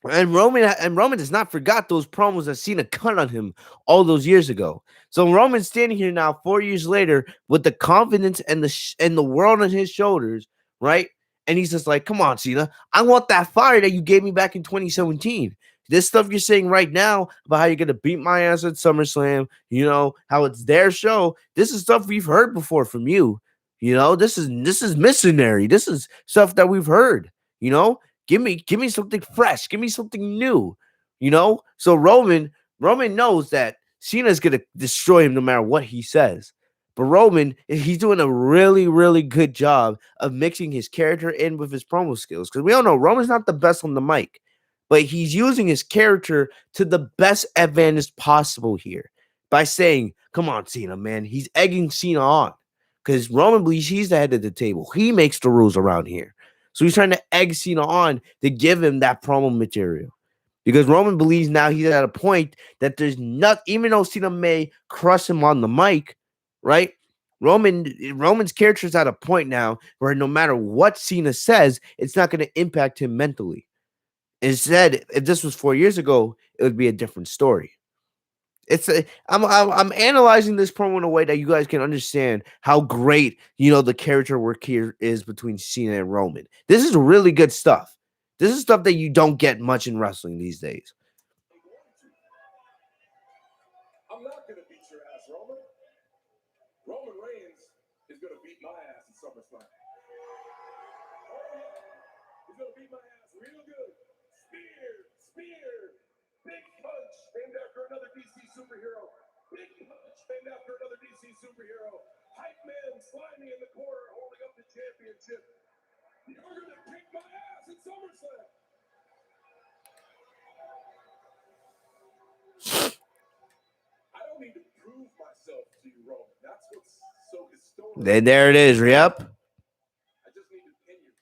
And Roman does not forgot those promos that Cena cut on him all those years ago. So Roman's standing here now, 4 years later, with the confidence and the world on his shoulders, right? And he's just like, "Come on, Cena, I want that fire that you gave me back in 2017. This stuff you're saying right now about how you're gonna beat my ass at SummerSlam, you know, how it's their show. This is stuff we've heard before from you. You know, this is missionary. This is stuff that we've heard. You know, give me something fresh. Give me something new. You know? So Roman knows that Cena's gonna destroy him no matter what he says. But Roman, he's doing a really, really good job of mixing his character in with his promo skills. Because we all know Roman's not the best on the mic, but he's using his character to the best advantage possible here by saying, "Come on, Cena, man." He's egging Cena on because Roman believes he's the head of the table. He makes the rules around here. So he's trying to egg Cena on to give him that promo material. Because Roman believes now he's at a point that there's not, even though Cena may crush him on the mic, right? Roman's character is at a point now where no matter what Cena says, it's not going to impact him mentally. Instead, if this was 4 years ago, it would be a different story. I'm analyzing this promo in a way that you guys can understand how great the character work here is between Cena and Roman. This is really good stuff. This is stuff that you don't get much in wrestling these days. I'm not going to beat your ass, Roman. Roman Reigns is going to beat my ass at SummerSlam. Oh, yeah. He's going to beat my ass real good. Spear. Big punch named after another DC superhero. Big punch named after another DC superhero. Hype man slimy in the corner holding up the championship. You're going to kick my ass at SummerSlam. I don't need to prove myself to you, Roman. That's what's so historic. And there it is. Yep. I just need to pin you.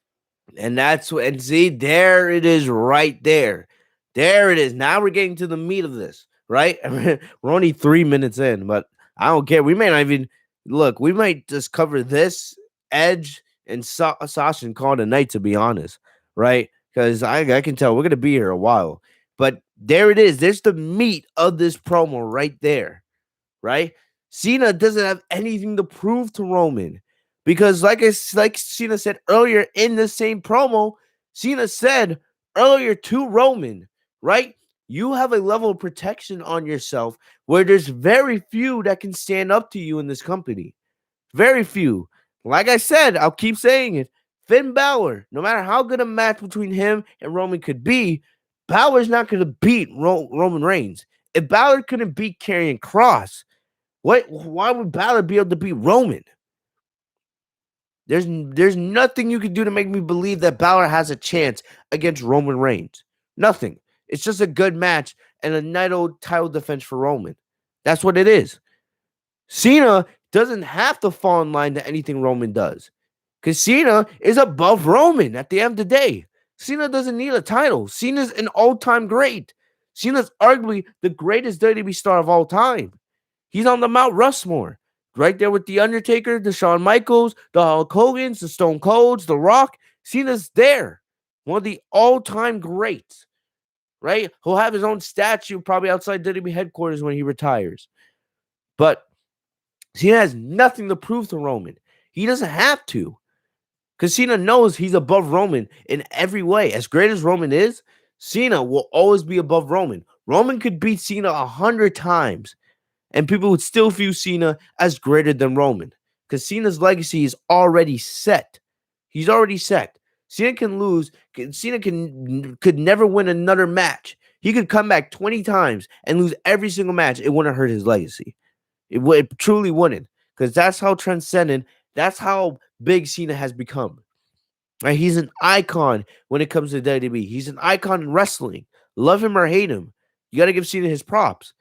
And that's what, and see, there it is right there. There it is. Now we're getting to the meat of this, right? We're only 3 minutes in, but I don't care. We may not even look. We might just cover this Edge and Sasha and call it a night, to be honest, right? Because I can tell we're gonna be here a while. But there it is. There's the meat of this promo right there, right? Cena doesn't have anything to prove to Roman because, like Cena said earlier in the same promo, Cena said earlier to Roman, right? You have a level of protection on yourself where there's very few that can stand up to you in this company. Very few. Like I said, I'll keep saying it. Finn Balor, no matter how good a match between him and Roman could be, Balor's not going to beat Roman Reigns. If Balor couldn't beat Karrion Kross, why would Balor be able to beat Roman? There's nothing you can do to make me believe that Balor has a chance against Roman Reigns. Nothing. It's just a good match and a title defense for Roman. That's what it is. Cena doesn't have to fall in line to anything Roman does. Because Cena is above Roman at the end of the day. Cena doesn't need a title. Cena's an all-time great. Cena's arguably the greatest WWE star of all time. He's on the Mount Rushmore. Right there with The Undertaker, the Shawn Michaels, the Hulk Hogan's, the Stone Colds, The Rock. Cena's there. One of the all-time greats. Right? He'll have his own statue probably outside WWE headquarters when he retires. But Cena has nothing to prove to Roman. He doesn't have to. Because Cena knows he's above Roman in every way. As great as Roman is, Cena will always be above Roman. Roman could beat Cena 100 times. And people would still view Cena as greater than Roman. Because Cena's legacy is already set. He's already set. Cena can lose. Cena could never win another match. He could come back 20 times and lose every single match. It wouldn't hurt his legacy. It truly wouldn't. Because that's how transcendent, that's how big Cena has become. Right? He's an icon when it comes to WWE. He's an icon in wrestling. Love him or hate him. You got to give Cena his props.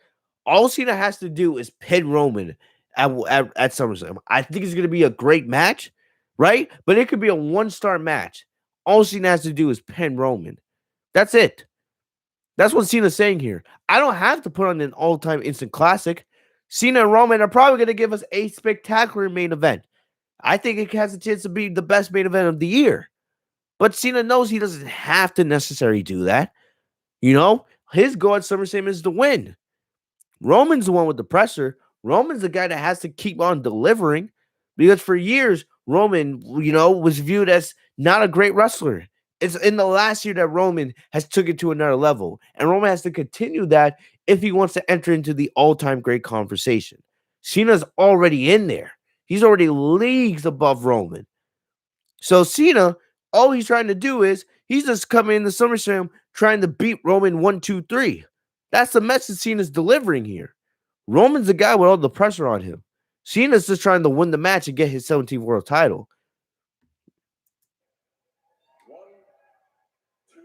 All Cena has to do is pin Roman at SummerSlam. I think it's going to be a great match, right? But it could be a one-star match. All Cena has to do is pin Roman. That's it. That's what Cena's saying here. I don't have to put on an all-time instant classic. Cena and Roman are probably going to give us a spectacular main event. I think it has a chance to be the best main event of the year. But Cena knows he doesn't have to necessarily do that. His goal at SummerSlam is to win. Roman's the one with the pressure. Roman's the guy that has to keep on delivering because for years, Roman, was viewed as not a great wrestler. It's in the last year that Roman has took it to another level. And Roman has to continue that if he wants to enter into the all-time great conversation. Cena's already in there. He's already leagues above Roman. So Cena, all he's trying to do is he's just coming in the SummerSlam trying to beat Roman 1, 2, 3. That's the message Cena's delivering here. Roman's the guy with all the pressure on him. Cena's just trying to win the match and get his 17th world title. 1, 2, 3.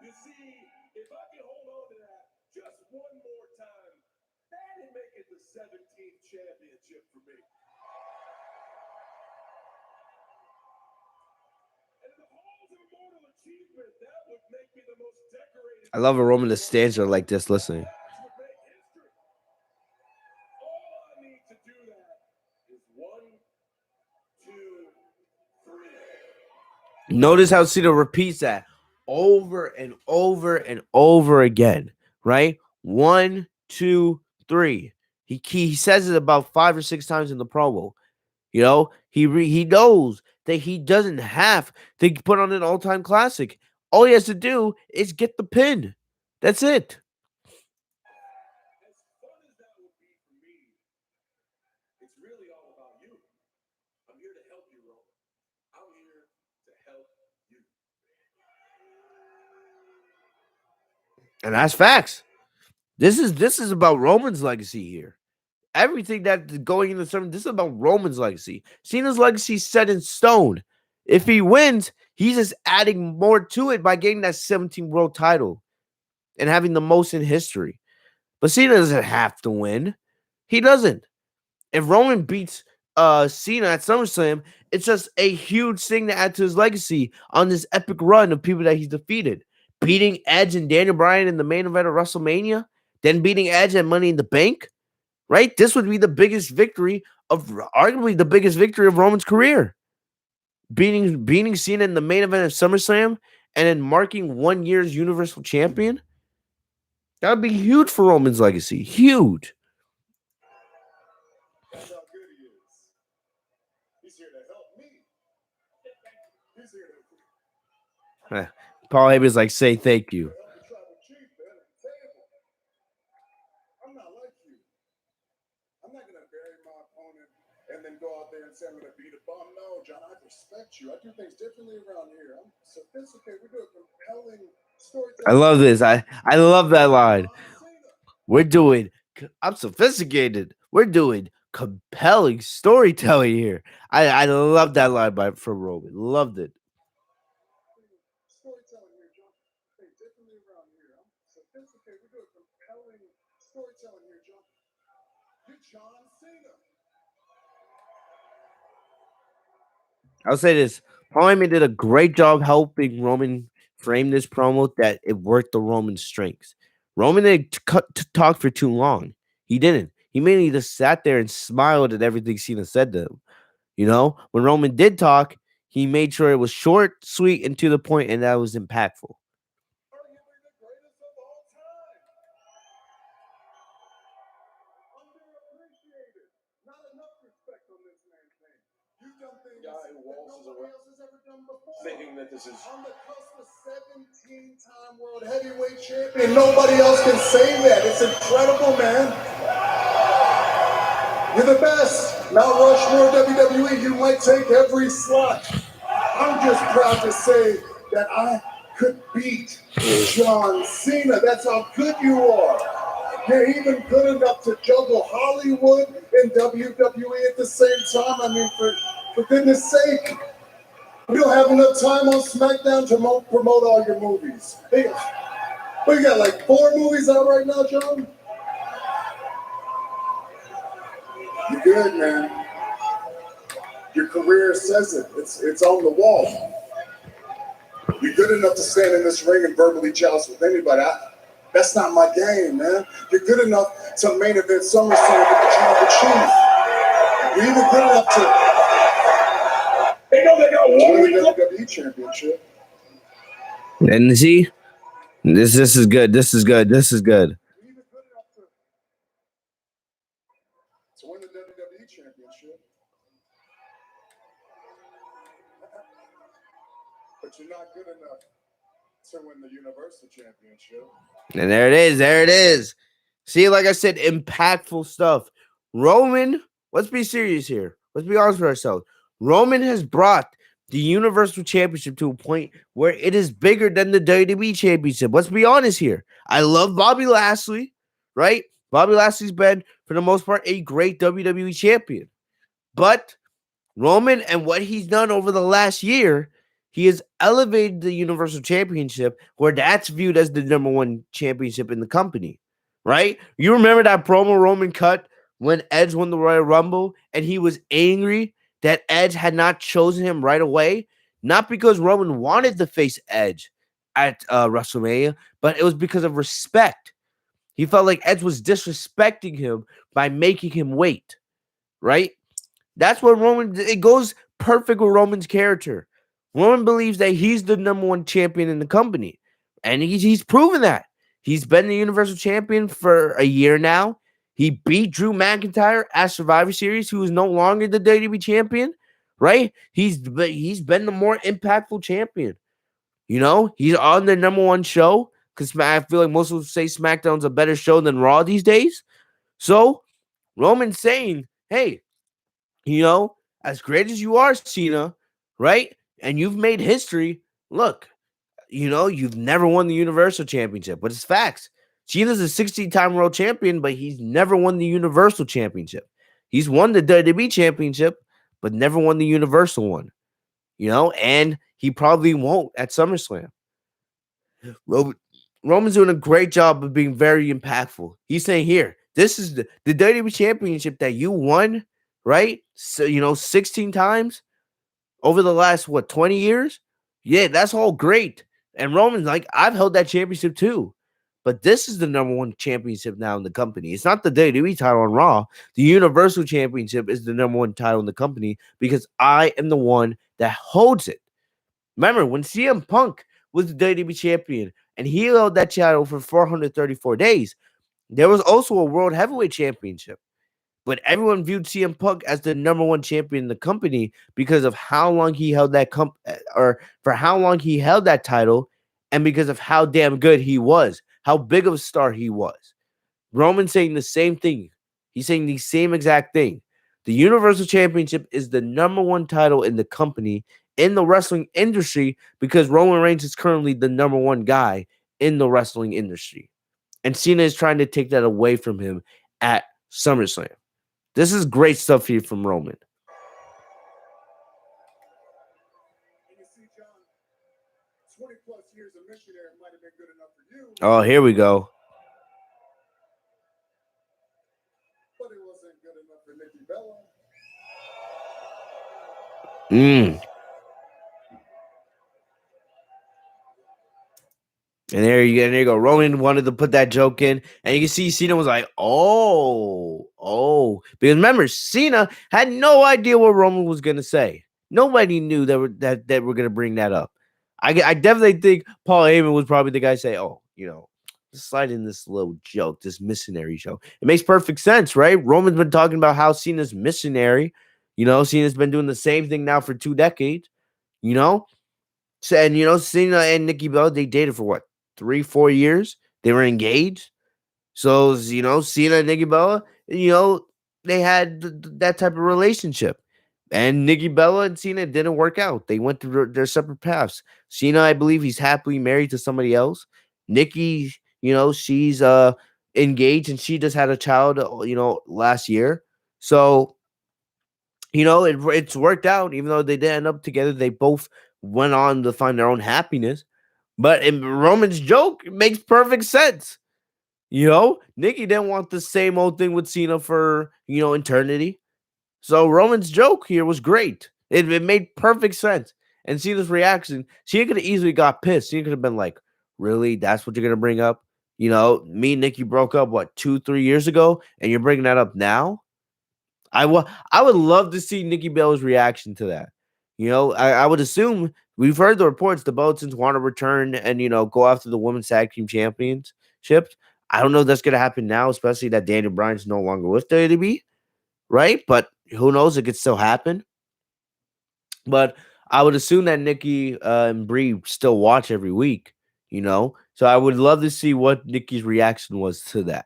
You see, if I can hold on to that just one more time, that'd make it the 17th championship for me. And in the halls of immortal achievement, that would make me the most decorated. I love a Roman that stands there like this listening. All I to do that is 1, 2, 3. Notice how Cena repeats that over and over and over again, right? 1, 2, 3. He says it about 5 or 6 times in the promo. You know, he knows that he doesn't have to put on an all-time classic. All he has to do is get the pin. That's it. As fun as that would be for me, it's really all about you. I'm here to help you, Roman. I'm here to help you. And that's facts. This is about Roman's legacy here. Everything that's going into the sermon, this is about Roman's legacy. Cena's legacy is set in stone. If he wins, he's just adding more to it by getting that 17 world title and having the most in history. But Cena doesn't have to win. He doesn't. If Roman beats Cena at SummerSlam, it's just a huge thing to add to his legacy on this epic run of people that he's defeated. Beating Edge and Daniel Bryan in the main event of WrestleMania, then beating Edge at Money in the Bank, right? This would be the biggest victory of arguably the biggest victory of Roman's career. Beating Cena in the main event of SummerSlam and then marking 1 year's Universal Champion. That would be huge for Roman's legacy. Huge. That's how good he is. He's here to help me. He's here to Paul Heyman's like, say thank you. help the tribal chief man at the table. I'm not like you. I'm not gonna bury my opponent and then go out there and say I'm gonna beat a bum. No, John, I respect you. I do things differently around here. I'm sophisticated. We do a compelling storytelling. I love this. I love that line. Cena. We're doing, I'm sophisticated. We're doing compelling storytelling here. I love that line from Roman. Loved it. Storytelling here, John. Things differently around here. I'm sophisticated. We do a compelling storytelling here, John. You're John Cena. I'll say this. Paul Heyman did a great job helping Roman frame this promo that it worked the Roman strengths. Roman didn't talk for too long. He didn't. He mainly just sat there and smiled at everything Cena said to him. You know, when Roman did talk, he made sure it was short, sweet, and to the point, and that was impactful. Arguably the greatest of all time. Underappreciated. Not enough respect on this man's name. You've done things that nobody else has ever done before. Thinking that this is On the cusp of 17-time world heavyweight champion. Nobody else can say that. It's incredible, man. You're the best. Mount Rushmore WWE, you might take every slot. I'm just proud to say that I could beat John Cena. That's how good you are. You're even good enough to juggle Hollywood and WWE at the same time. I mean, for goodness sake, you don't have enough time on SmackDown to promote all your movies. Hey, what, you got like 4 movies out right now, John? You're good, man. Your career says it. It's on the wall. You're good enough to stand in this ring and verbally joust with anybody. That's not my game, man. You're good enough to main event SummerSlam with the Tribal Chief. You're even good enough to they know they got one win week the left. WWE Championship. And see, this is good. This is good. This is good. You're even good enough to win the WWE Championship. But you're not good enough to win the Universal Championship. And there it is. There it is. See, like I said, impactful stuff. Roman, let's be serious here. Let's be honest with ourselves. Roman has brought the Universal Championship to a point where it is bigger than the WWE Championship. Let's be honest here. I love Bobby Lashley, right? Bobby Lashley's been, for the most part, a great WWE champion. But Roman and what he's done over the last year, he has elevated the Universal Championship where that's viewed as the #1 championship in the company, right? You remember that promo Roman cut when Edge won the Royal Rumble and he was angry that Edge had not chosen him right away? Not because Roman wanted to face Edge at WrestleMania, but it was because of respect. He felt like Edge was disrespecting him by making him wait. right? That's what it goes perfect with Roman's character. Roman believes that he's the number one champion in the company. And he's proven that. He's been the Universal Champion for a year now. He beat Drew McIntyre at Survivor Series, who is no longer the WWE champion, right? He's been the more impactful champion. He's on the number one show because I feel like most would say SmackDown's a better show than Raw these days. So Roman's saying, hey, as great as you are, Cena, right? And you've made history. Look, you've never won the Universal Championship, but it's facts. Cena's a 16-time world champion, but he's never won the Universal Championship. He's won the WWE Championship, but never won the Universal one, and he probably won't at SummerSlam. Roman's doing a great job of being very impactful. He's saying, here, this is the WWE Championship that you won, right? So, 16 times over the last, 20 years? Yeah, that's all great. And Roman's like, I've held that championship too. But this is the number one championship now in the company. It's not the WWE title on Raw. The Universal Championship is the number one title in the company because I am the one that holds it. Remember, when CM Punk was the WWE champion and he held that title for 434 days, there was also a World Heavyweight Championship. But everyone viewed CM Punk as the number one champion in the company because of how long he held that or for how long he held that title, and because of how damn good he was, how big of a star he was. Roman's saying the same thing. He's saying the same exact thing. The Universal Championship is the number one title in the company, in the wrestling industry, because Roman Reigns is currently the number one guy in the wrestling industry. And Cena is trying to take that away from him at SummerSlam. This is great stuff here from Roman. And you see, John, 20 plus years of missionary might have been good enough for you. Oh, here we go. But it wasn't good enough for Nikki Bella. And there you go. Roman wanted to put that joke in, and you can see Cena was like, oh. Because remember, Cena had no idea what Roman was gonna say. Nobody knew that we're gonna bring that up. I definitely think Paul Heyman was probably the guy say, oh, slide in this little joke, this missionary show. It makes perfect sense, right? Roman's been talking about how Cena's missionary. Cena's been doing the same thing now for 2 decades. So, and Cena and Nikki Bella, they dated for what, 3-4 years? They were engaged. So Cena and Nikki Bella, they had that type of relationship. And Nikki Bella and Cena didn't work out. They went through their separate paths. Cena, I believe he's happily married to somebody else. Nikki, she's engaged and she just had a child, last year. So, it's worked out. Even though they didn't end up together, they both went on to find their own happiness. But in Roman's joke, it makes perfect sense. Nikki didn't want the same old thing with Cena for, eternity. So Roman's joke here was great. It made perfect sense. And Cena's reaction, she could have easily got pissed. She could have been like, really? That's what you're going to bring up? Me and Nikki broke up, 2-3 years ago? And you're bringing that up now? I would love to see Nikki Bella's reaction to that. I would assume we've heard the reports the Bellatons want to return and go after the women's tag team championships. I don't know if that's gonna happen now, especially that Daniel Bryan's no longer with WWE, right? But who knows? It could still happen. But I would assume that Nikki and Brie still watch every week, So I would love to see what Nikki's reaction was to that.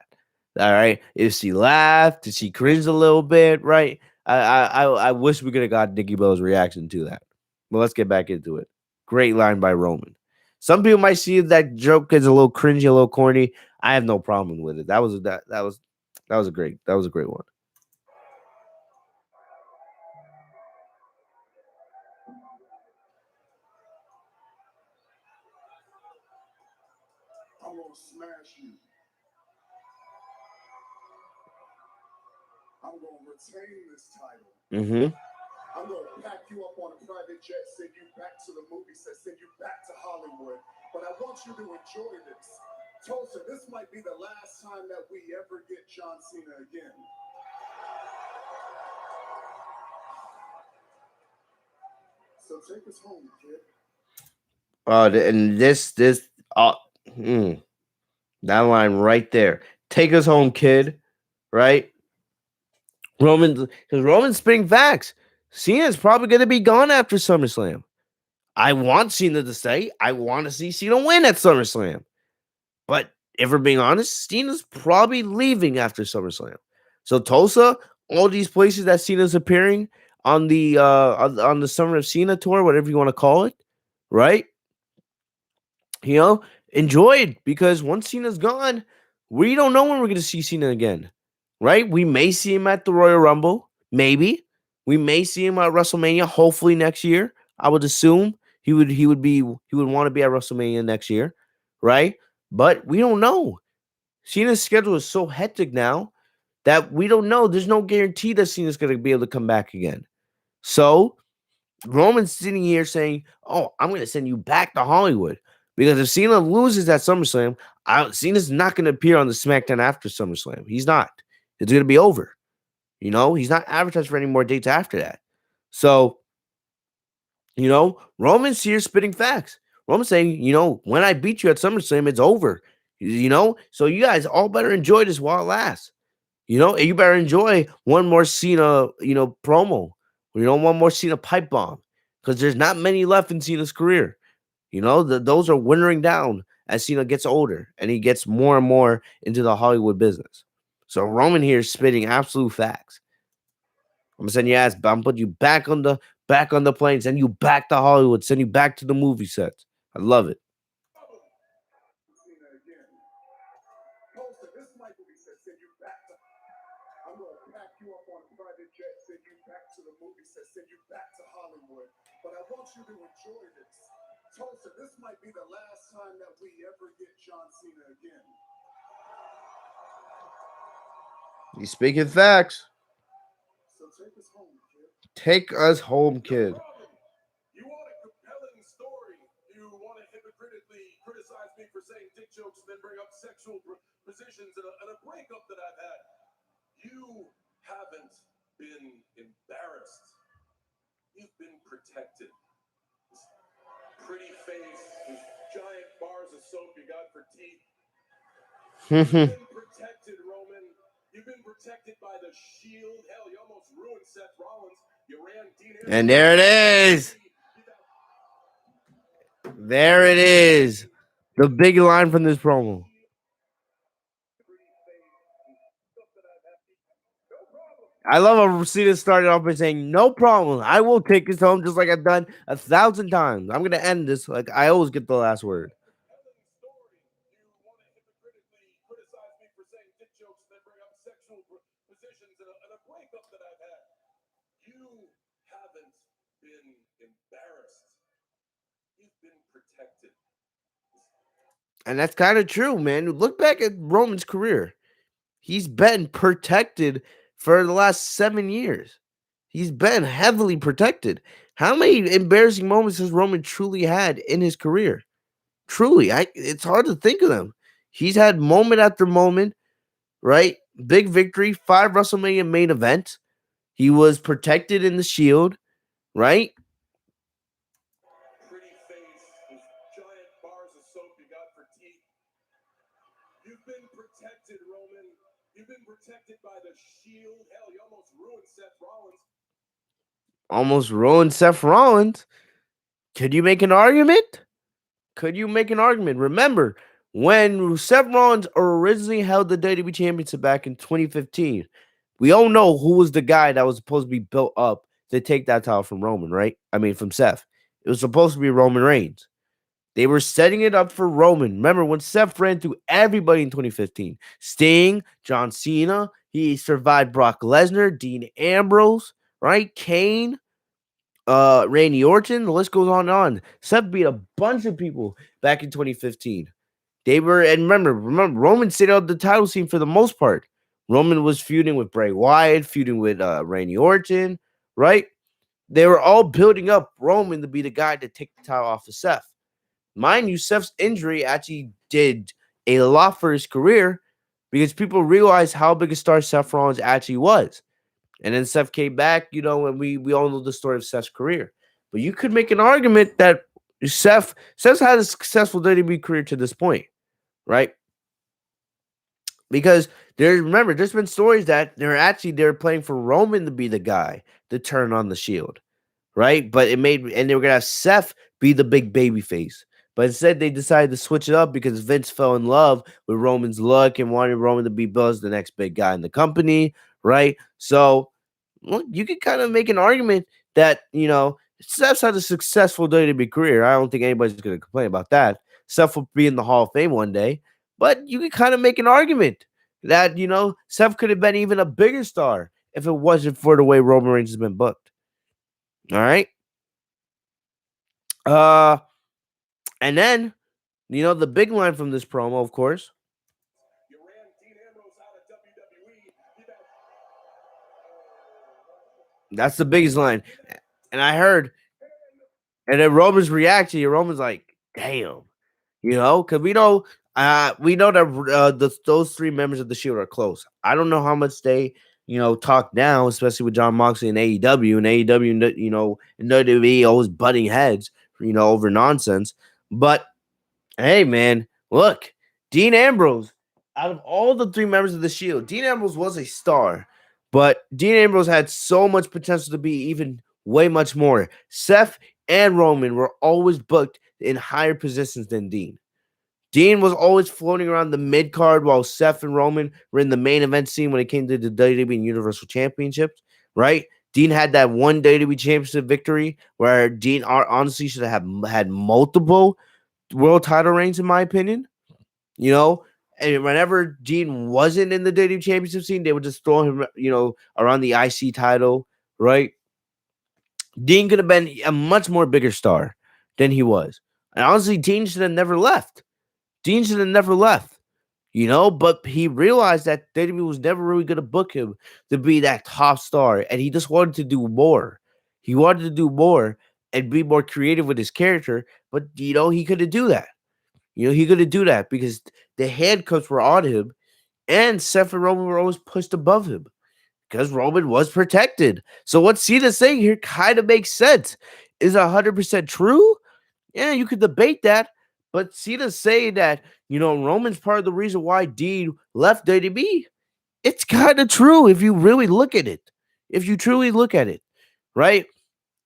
All right. If she laughed, did she cringe a little bit? Right. I wish we could have got Nikki Bella's reaction to that. But let's get back into it. Great line by Roman. Some people might see that joke as a little cringy, a little corny. I have no problem with it. That was a great one. I'm gonna smash you. I'm gonna retain this title. Mm-hmm. I'm gonna pack you up on a private jet, send you back to the movie set, send you back to Hollywood. But I want you to enjoy this. Tulsa, this might be the last time that we ever get John Cena again. So take us home, kid. And uh, mm, that line right there. Take us home, kid. Right? Because Roman's spitting facts. Cena's probably going to be gone after SummerSlam. I want Cena to stay. I want to see Cena win at SummerSlam. But if we're being honest, Cena's probably leaving after SummerSlam. So Tulsa, all these places that Cena's appearing on the Summer of Cena tour, whatever you want to call it, right? You know, enjoy it because once Cena's gone, we don't know when we're going to see Cena again, right? We may see him at the Royal Rumble, maybe. We may see him at WrestleMania, hopefully next year. I would assume he would want to be at WrestleMania next year, right? But we don't know. Cena's schedule is so hectic now that we don't know. There's no guarantee that Cena's going to be able to come back again. So Roman's sitting here saying, "Oh, I'm going to send you back to Hollywood." Because if Cena loses at SummerSlam, Cena's not going to appear on the SmackDown after SummerSlam. He's not. It's going to be over. He's not advertised for any more dates after that. So, Roman's here spitting facts. Roman's saying, when I beat you at SummerSlam, it's over. So you guys all better enjoy this while it lasts. And you better enjoy one more Cena, promo. One more Cena pipe bomb. Because there's not many left in Cena's career. Those are wintering down as Cena gets older and he gets more and more into the Hollywood business. So Roman here is spitting absolute facts. I'm gonna send you ass, but I'm putting you back on the plane, send you back to Hollywood, send you back to the movie sets. I love it. Cena again. Tulsa, this might be said, send you back to. I'm going to pack you up on a private jet, send you back to the movie set, send you back to Hollywood. But I want you to enjoy this. Tulsa, this might be the last time that we ever get John Cena again. He's speaking facts. So take us home, kid. Take us home, kid. You want a compelling story. You want to hypocritically criticize me for saying dick jokes and then bring up sexual positions and a breakup that I've had. You haven't been embarrassed. You've been protected. This pretty face, these giant bars of soap you got for teeth. You've been protected, Roman. You've been protected by the Shield. Hell, you almost ruined Seth Rollins. You ran Dean Ambrose. And there it is. There it is. The big line from this promo. I love how Cena started off by saying, "No problem. I will take this home just like I've done 1,000 times. I'm going to end this like I always get the last word." And that's kind of true, man. Look back at Roman's career. He's been protected for the last 7 years. He's been heavily protected. How many embarrassing moments has Roman truly had in his career? Truly, it's hard to think of them. He's had moment after moment, right? Big victory, 5 WrestleMania main events. He was protected in the Shield, right? Pretty face, those giant bars of soap you got for teeth. You've been protected, Roman. You've been protected by the Shield. Hell, you almost ruined Seth Rollins. Almost ruined Seth Rollins. Could you make an argument? Remember, when Seth Rollins originally held the WWE Championship back in 2015, we all know who was the guy that was supposed to be built up to take that title from Roman, right? I mean, from Seth. It was supposed to be Roman Reigns. They were setting it up for Roman. Remember when Seth ran through everybody in 2015? Sting, John Cena. He survived Brock Lesnar, Dean Ambrose, right? Kane, Randy Orton. The list goes on and on. Seth beat a bunch of people back in 2015. They were, and remember, Roman stayed out the title scene for the most part. Roman was feuding with Bray Wyatt, feuding with Randy Orton, right? They were all building up Roman to be the guy to take the title off of Seth. Mind you, Seth's injury actually did a lot for his career because people realized how big a star Seth Rollins actually was. And then Seth came back, and we all know the story of Seth's career. But you could make an argument that Seth's had a successful WWE career to this point, right? Because there's been stories that they're playing for Roman to be the guy to turn on the Shield, right? But they were gonna have Seth be the big baby face. But instead, they decided to switch it up because Vince fell in love with Roman's look and wanted Roman to be Bill's the next big guy in the company, right? So, look, you could kind of make an argument that Seth's had a successful WWE career. I don't think anybody's going to complain about that. Seth will be in the Hall of Fame one day, but you could kind of make an argument that Seth could have been even a bigger star if it wasn't for the way Roman Reigns has been booked. All right. And then, the big line from this promo, of course. You ran Dean Ambrose out of WWE. That's the biggest line. And I heard, and then Roman's reaction, Roman's like, damn, because we know that those three members of the Shield are close. I don't know how much they, talk now, especially with Jon Moxley and AEW, and AEW, and WWE always butting heads, over nonsense. But hey, man, look, Dean Ambrose, out of all the three members of the Shield, Dean Ambrose was a star, but Dean Ambrose had so much potential to be even way much more. Seth and Roman were always booked in higher positions than Dean. Dean was always floating around the mid card while Seth and Roman were in the main event scene when it came to the WWE and Universal Championships, right? Dean had that one WWE Championship victory where Dean honestly should have had multiple world title reigns, in my opinion. And whenever Dean wasn't in the WWE Championship scene, they would just throw him, around the IC title, right? Dean could have been a much more bigger star than he was. And honestly, Dean should have never left. But he realized that WWE was never really going to book him to be that top star. And he just wanted to do more. He wanted to do more and be more creative with his character. But, he couldn't do that. He couldn't do that because the handcuffs were on him and Seth and Roman were always pushed above him because Roman was protected. So what Cena's saying here kind of makes sense. Is 100% true? Yeah, you could debate that. But Cena's saying that, Roman's part of the reason why Dean left WWE. It's kind of true if you really look at it. If you truly look at it, right?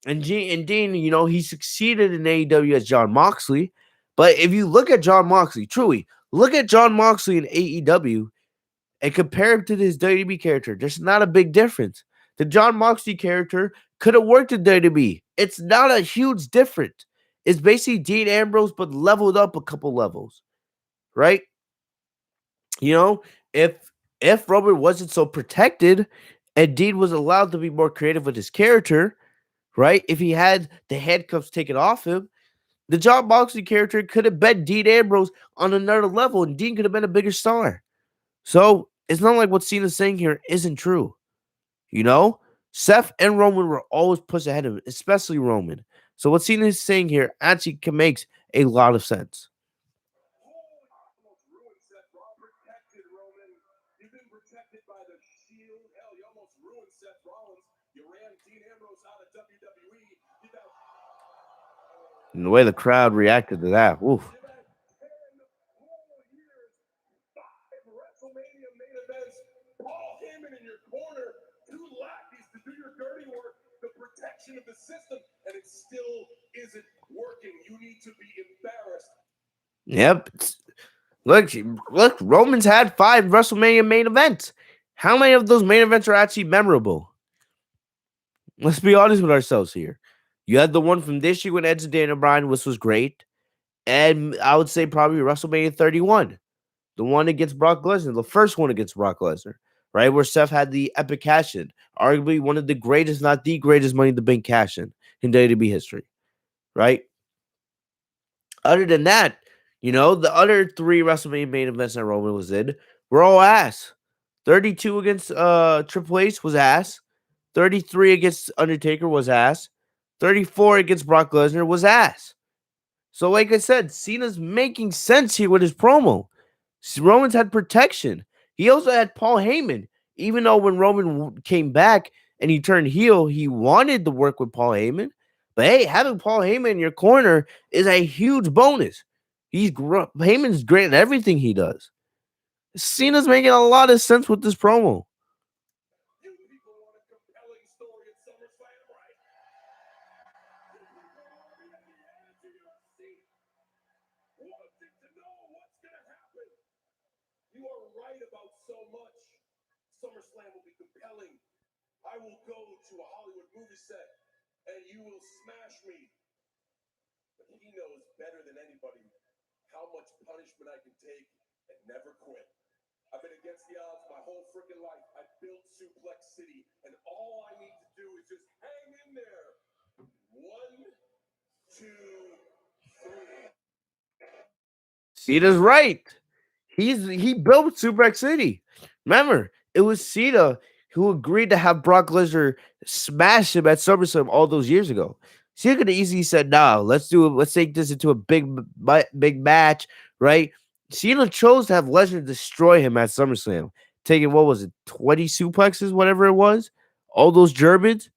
And Dean, he succeeded in AEW as Jon Moxley. But if you look at Jon Moxley, truly, look at Jon Moxley in AEW and compare him to his WWE character. There's not a big difference. The Jon Moxley character could have worked in WWE. It's not a huge difference. It's basically Dean Ambrose, but leveled up a couple levels, right? If Roman wasn't so protected and Dean was allowed to be more creative with his character, right? If he had the handcuffs taken off him, the Jon Moxley character could have been Dean Ambrose on another level, and Dean could have been a bigger star. So it's not like what Cena's saying here isn't true. Seth and Roman were always pushed ahead of him, especially Roman. So what Cena is saying here actually makes a lot of sense. Almost ruined Seth Rollins. Protected Roman. You've been protected by the Shield. Hell, you almost ruined Seth Rollins. You ran Dean Ambrose out of WWE. And the way the crowd reacted to that, oof. You've had 10 whole years, 5 WrestleMania main events, Paul Heyman in your corner, 2 lackeys to do your dirty work, the protection of the system, and it still isn't working. You need to be embarrassed. Yep. Look, Roman's had 5 WrestleMania main events. How many of those main events are actually memorable? Let's be honest with ourselves here. You had the one from this year with Edge and Daniel Bryan, which was great. And I would say probably WrestleMania 31. The one against Brock Lesnar, the first one against Brock Lesnar, right? Where Seth had the epic cash-in. Arguably one of the greatest, not the greatest Money in the Bank cash-in in WWE history, right? Other than that, the other 3 WrestleMania main events that Roman was in were all ass. 32 against Triple H was ass. 33 against Undertaker was ass. 34 against Brock Lesnar was ass. So like I said, Cena's making sense here with his promo. Roman's had protection. He also had Paul Heyman. Even though when Roman came back and he turned heel, he wanted to work with Paul Heyman. But hey, having Paul Heyman in your corner is a huge bonus. Heyman's great at everything he does. Cena's making a lot of sense with this promo. You people want a compelling story at SummerSlam, right? You people want me at the edge of your seat, wanting to know what's going to happen. You are right about so much. SummerSlam will be compelling. I will go to a Hollywood movie set, and you will smash me. But he knows better than anybody how much punishment I can take and never quit. I've been against the odds my whole freaking life. I built Suplex City, and all I need to do is just hang in there. 1, 2, 3. Cena's right. He built Suplex City. Remember, it was Cena who agreed to have Brock Lesnar smash him at SummerSlam all those years ago. Cena could have easily said, "No, let's do it. Let's take this into a big match." Right? Cena chose to have Lesnar destroy him at SummerSlam, taking what was it, 20 suplexes, whatever it was, all those Germans.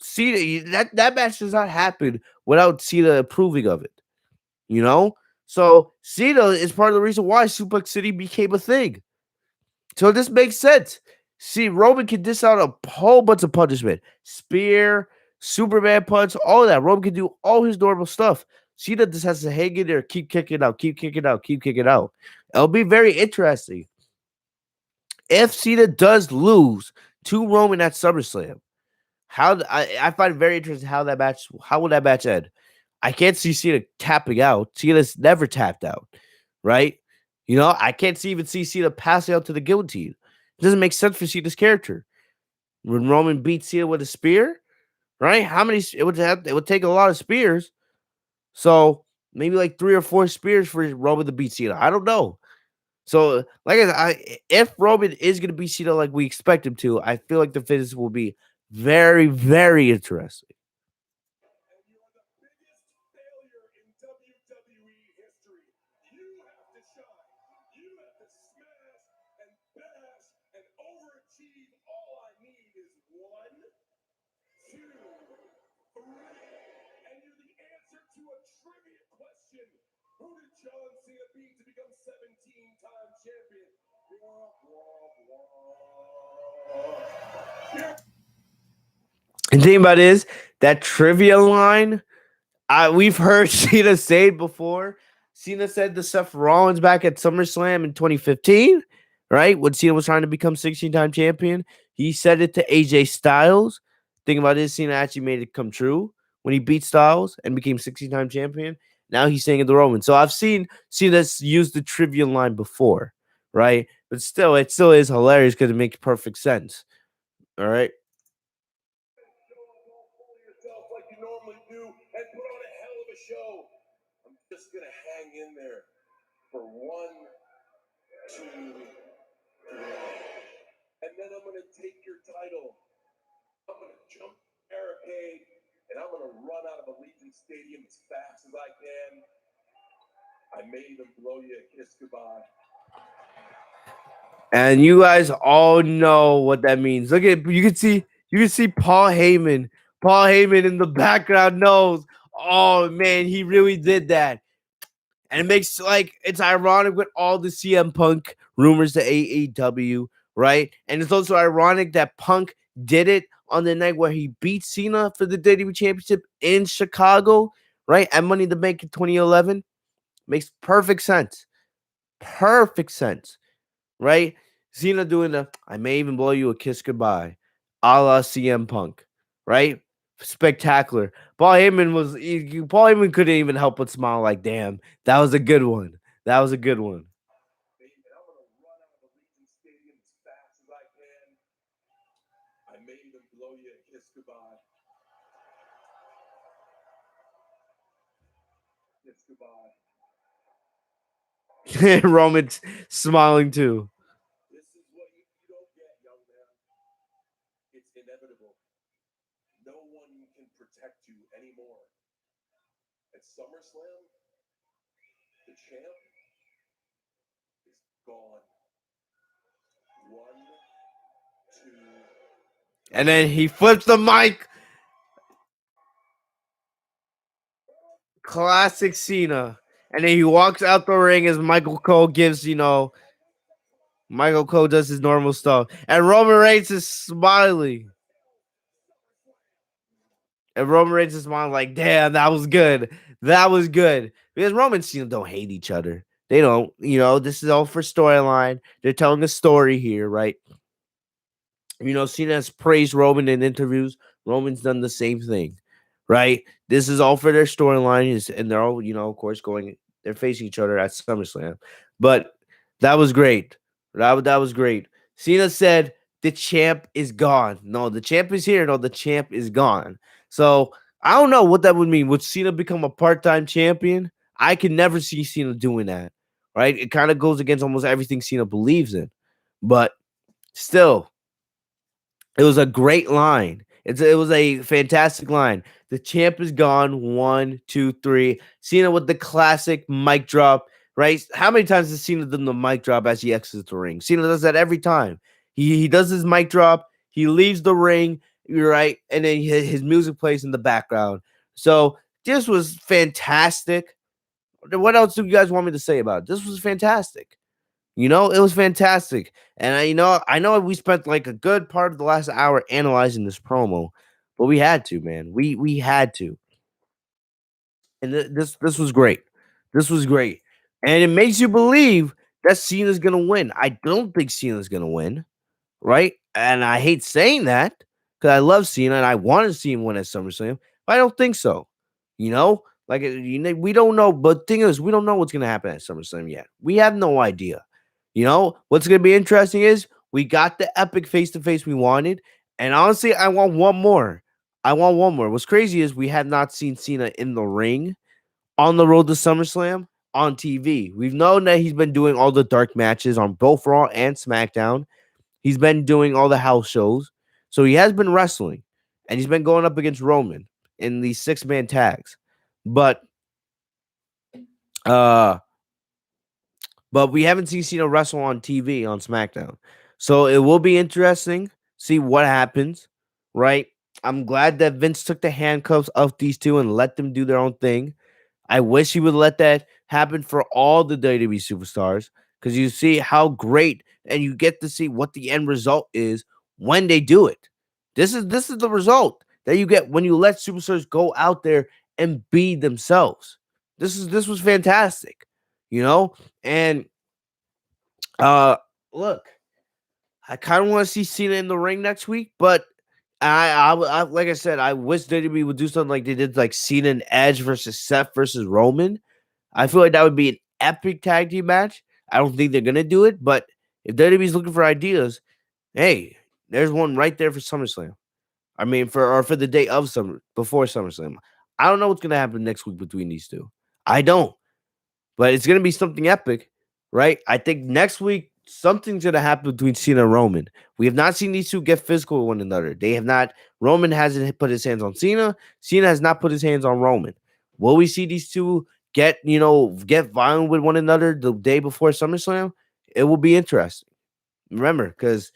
Cena, that match does not happen without Cena approving of it. You know, so Cena is part of the reason why Suplex City became a thing. So this makes sense. See, Roman can dish out a whole bunch of punishment. Spear, Superman punch, all of that. Roman can do all his normal stuff. Cena just has to hang in there, keep kicking out, keep kicking out, keep kicking out. It'll be very interesting. If Cena does lose to Roman at SummerSlam, I find it very interesting how will that match end? I can't see Cena tapping out. Cena's never tapped out, right? I can't even see Cena passing out to the guillotine. It doesn't make sense for Cena's character. When Roman beats Cena with a spear, right? How many? It would take a lot of spears. So maybe like 3 or 4 spears for Roman to beat Cena. I don't know. So, like I said, if Roman is going to beat Cena like we expect him to, I feel like the finish will be very, very interesting. And you are the biggest failure in WWE history. You have to shine. You have to smash and bash and overachieve. All I need is 1, 2, 3. And you're the answer to a trivia question. Who did John Cena beat to become 17-time champion? Blah, blah, blah. And the thing about it is that trivia line, we've heard Cena say it before. Cena said to Seth Rollins back at SummerSlam in 2015, right? When Cena was trying to become 16-time champion. He said it to AJ Styles. Think about it, Cena actually made it come true when he beat Styles and became 16-time champion. Now he's saying it to Roman. So I've seen Cena use the trivia line before, right? But still, it still is hilarious because it makes perfect sense. All right. Yourself like you normally do and put on a hell of a show. I'm just gonna hang in there for 1, 2, 3. And then I'm gonna take your title. I'm gonna jump the barricade and I'm gonna run out of Allegiant Stadium as fast as I can. I may even blow you a kiss goodbye. And you guys all know what that means. Look at you can see Paul Heyman. Paul Heyman in the background knows. Oh man, he really did that. And it makes it's ironic with all the CM Punk rumors to AEW, right? And it's also ironic that Punk did it on the night where he beat Cena for the WWE Championship in Chicago, right? At Money in the Bank in 2011. Makes perfect sense. Perfect sense, right? Cena doing the I may even blow you a kiss goodbye, a la CM Punk, right? Spectacular. Paul Heyman couldn't even help but smile like, damn, that was a good one. That was a good one. And I'm gonna run out of Allegiant Stadium as fast as I can. I may even blow you a kiss goodbye. Kiss goodbye. Roman's smiling too. This is what you don't get, young man. It's inevitable. No one can protect you anymore. At SummerSlam, the champ is gone. 1, 2. And then he flips the mic. Classic Cena. And then he walks out the ring as Michael Cole gives, Michael Cole does his normal stuff. And Roman Reigns is smiling. And Roman Reigns is smiling like, damn, that was good. That was good. Because Roman and Cena don't hate each other. They don't. This is all for storyline. They're telling a story here, right? Cena has praised Roman in interviews. Roman's done the same thing, right? This is all for their storyline, and they're all, of course, they're facing each other at SummerSlam. But that was great. That was great. Cena said the champ is gone. No, the champ is here. No, the champ is gone. So I don't know what that would mean. Would Cena become a part-time champion? I can never see Cena doing that, right? It kind of goes against almost everything Cena believes in. But still, it was a great line. It was a fantastic line. The champ is gone. 1, 2, 3. Cena with the classic mic drop, right? How many times has Cena done the mic drop as he exits the ring? Cena does that every time. He does his mic drop. He leaves the ring, right? And then his music plays in the background. So this was fantastic. What else do you guys want me to say about it? This was fantastic. It was fantastic. And I know we spent like a good part of the last hour analyzing this promo, but we had to, man. We had to. And this was great. This was great. And it makes you believe that Cena's gonna win. I don't think Cena's gonna win, right? And I hate saying that because I love Cena and I want to see him win at SummerSlam, but I don't think so. Like we don't know. But the thing is, we don't know what's gonna happen at SummerSlam yet. We have no idea. What's gonna be interesting is we got the epic face to face we wanted, and honestly, I want one more. I want one more. What's crazy is we have not seen Cena in the ring on the road to SummerSlam on TV. We've known that he's been doing all the dark matches on both Raw and SmackDown. He's been doing all the house shows. So he has been wrestling. And he's been going up against Roman in these 6-man tags. But uh we haven't seen Cena wrestle on TV on SmackDown. So it will be interesting. See what happens. Right? I'm glad that Vince took the handcuffs of these two and let them do their own thing. I wish he would let that happen for all the WWE superstars because you see how great and you get to see what the end result is when they do it. This is the result that you get when you let superstars go out there and be themselves. This was fantastic, And look, I kind of want to see Cena in the ring next week, but I like I said, I wish WWE would do something like they did, like Cena and Edge versus Seth versus Roman. I feel like that would be an epic tag team match. I don't think they're gonna do it, but if WWE's looking for ideas, hey, there's one right there for SummerSlam. I mean, for the day of before SummerSlam. I don't know what's gonna happen next week between these two. I don't, but it's gonna be something epic, right? I think next week something's gonna happen between Cena and Roman. We have not seen these two get physical with one another. They have not. Roman hasn't put his hands on Cena. Cena has not put his hands on Roman. Will we see these two get violent with one another the day before SummerSlam? It will be interesting. Remember, because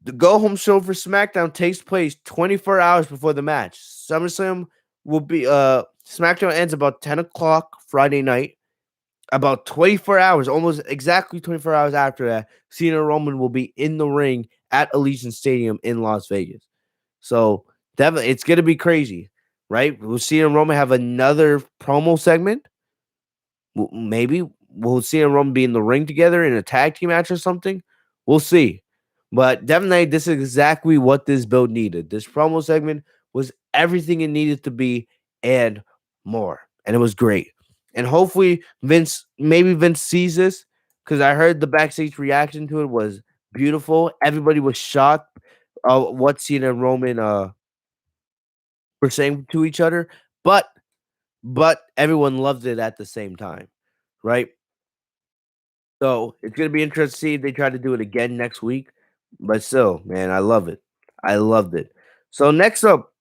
the go home show for SmackDown takes place 24 hours before the match. SummerSlam will be SmackDown ends about 10 o'clock Friday night. About 24 hours, almost exactly 24 hours after that, Cena and Roman will be in the ring at Allegiant Stadium in Las Vegas. So definitely, it's gonna be crazy, right? We'll Cena and Roman have another promo segment. Maybe we'll Cena and Roman be in the ring together in a tag team match or something. We'll see. But definitely, this is exactly what this build needed. This promo segment was everything it needed to be and more. And it was great. And hopefully maybe Vince sees this because I heard the backstage reaction to it was beautiful. Everybody was shocked what Cena and Roman were saying to each other, but everyone loved it at the same time, right? So it's gonna be interesting to see if they try to do it again next week. But still, man, I love it. I loved it. So next up,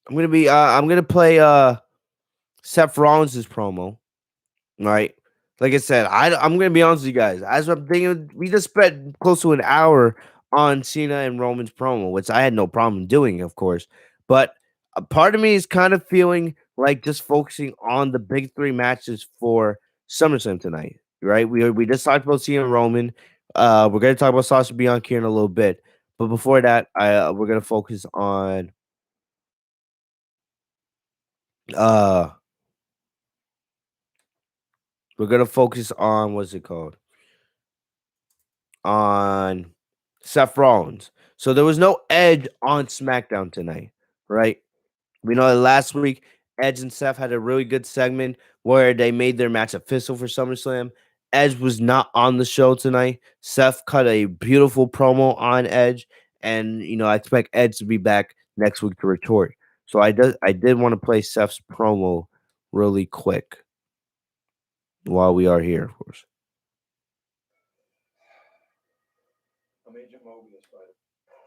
I'm gonna play Seth Rollins' promo, right? Like I said, I'm gonna be honest with you guys. As I'm thinking, we just spent close to an hour on Cena and Roman's promo, which I had no problem doing, of course. But a part of me is kind of feeling like just focusing on the big three matches for SummerSlam tonight, right? We just talked about Cena and Roman. We're gonna talk about Sasha Bianca here in a little bit, but before that, we're gonna focus on uh what's it called on Seth Rollins. So there was no Edge on SmackDown tonight, right? We know that last week Edge and Seth had a really good segment where they made their match official for SummerSlam. Edge was not on the show tonight. Seth cut a beautiful promo on Edge, and I expect Edge to be back next week to retort. So I did want to play Seth's promo really quick while we are here, of course.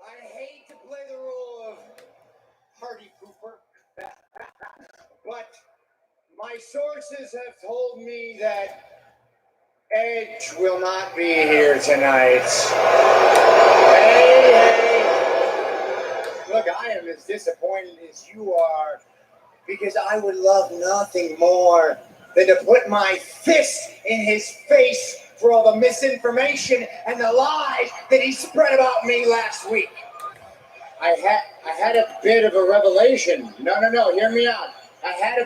I hate to play the role of party pooper, but my sources have told me that Edge will not be here tonight. Hey, look, I am as disappointed as you are because I would love nothing more than to put my fist in his face for all the misinformation and the lies that he spread about me last week. I had a bit of a revelation. No, hear me out. I had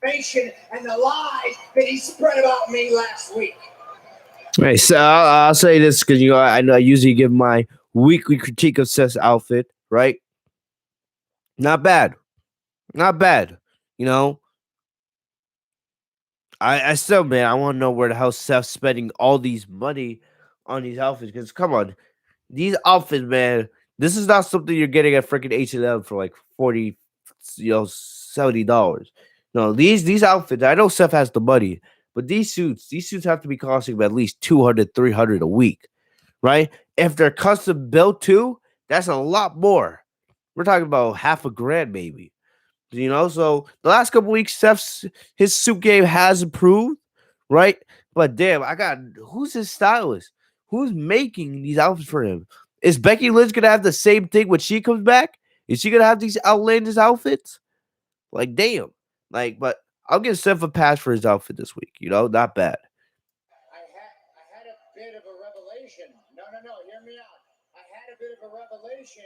revelation and the lies that he spread about me last week. Right, so I'll say this because I know I usually give my weekly critique of Seth's outfit, right? Not bad, not bad. You know, I still, man, I want to know where the hell Seth's spending all these money on these outfits. Because come on, these outfits, man, this is not something you're getting at freaking H&M for like 40, $70. No, these outfits. I know Seth has the money, but these suits have to be costing at least 200, 300 a week, right? If they're custom built too, that's a lot more. We're talking about half a grand, maybe. So the last couple weeks, his suit game has improved, right? But damn, who's his stylist? Who's making these outfits for him? Is Becky Lynch gonna have the same thing when she comes back? Is she gonna have these outlandish outfits? Like damn, but I'll give Seth a pass for his outfit this week. Not bad. I had a bit of a revelation. No, hear me out. I had a bit of a revelation.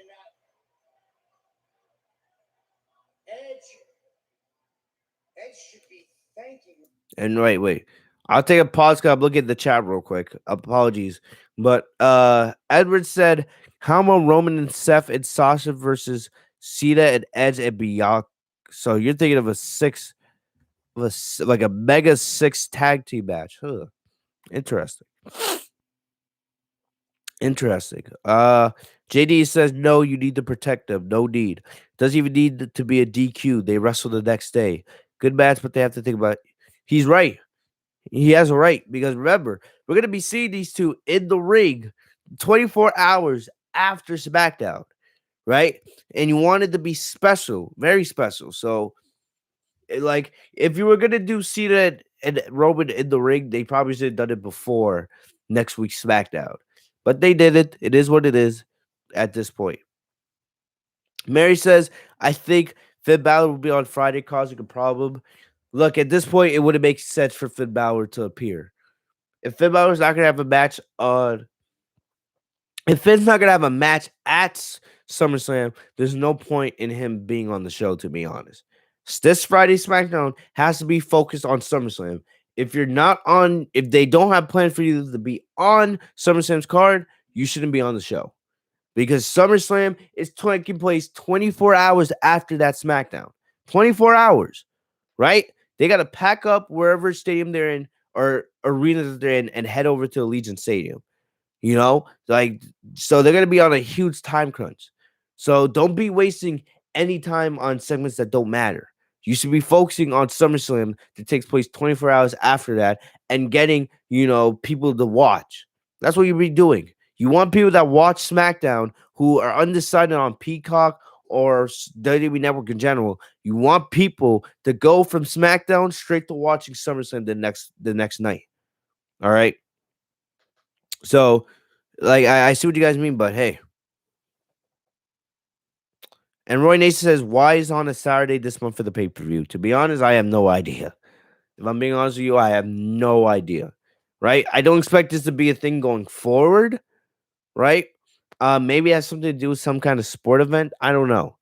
Edge should be thanking me. And wait. I'll take a pause. I'm looking at the chat real quick. Apologies. But Edward said, how about Roman and Seth and Sasha versus Cena and Edge and Bianca? So you're thinking of like a mega six tag team match. Huh. Interesting. Interesting. JD says no, you need to protect them. No need. Doesn't even need to be a DQ. They wrestle the next day. Good match, but they have to think about it. He's right. He has a right because remember, we're gonna be seeing these two in the ring 24 hours after SmackDown, right? And you want it to be special, very special. So, like, if you were gonna do Cena and Roman in the ring, they probably should have done it before next week's SmackDown. But they did it. It is what it is at this point. Mary says, I think Finn Balor will be on Friday, causing a problem. Look, at this point, it wouldn't make sense for Finn Balor to appear. If Finn Balor's not gonna have a match on, if Finn's not gonna have a match at SummerSlam, there's no point in him being on the show. To be honest, this Friday SmackDown has to be focused on SummerSlam. If they don't have plans for you to be on SummerSlam's card, you shouldn't be on the show because SummerSlam is taking place 24 hours after that SmackDown. 24 hours, right? They got to pack up wherever stadium they're in or arena that they're in and head over to Allegiant Stadium. Like, so they're going to be on a huge time crunch. So don't be wasting any time on segments that don't matter. You should be focusing on SummerSlam that takes place 24 hours after that and getting, people to watch. That's what you be doing. You want people that watch SmackDown who are undecided on Peacock or WWE Network in general. You want people to go from SmackDown straight to watching SummerSlam the next night. All right. So, like, I see what you guys mean, but hey. And Roy Nation says, why is on a Saturday this month for the pay-per-view? To be honest, I have no idea. If I'm being honest with you, I have no idea. Right? I don't expect this to be a thing going forward. Right? Maybe it has something to do with some kind of sport event. I don't know.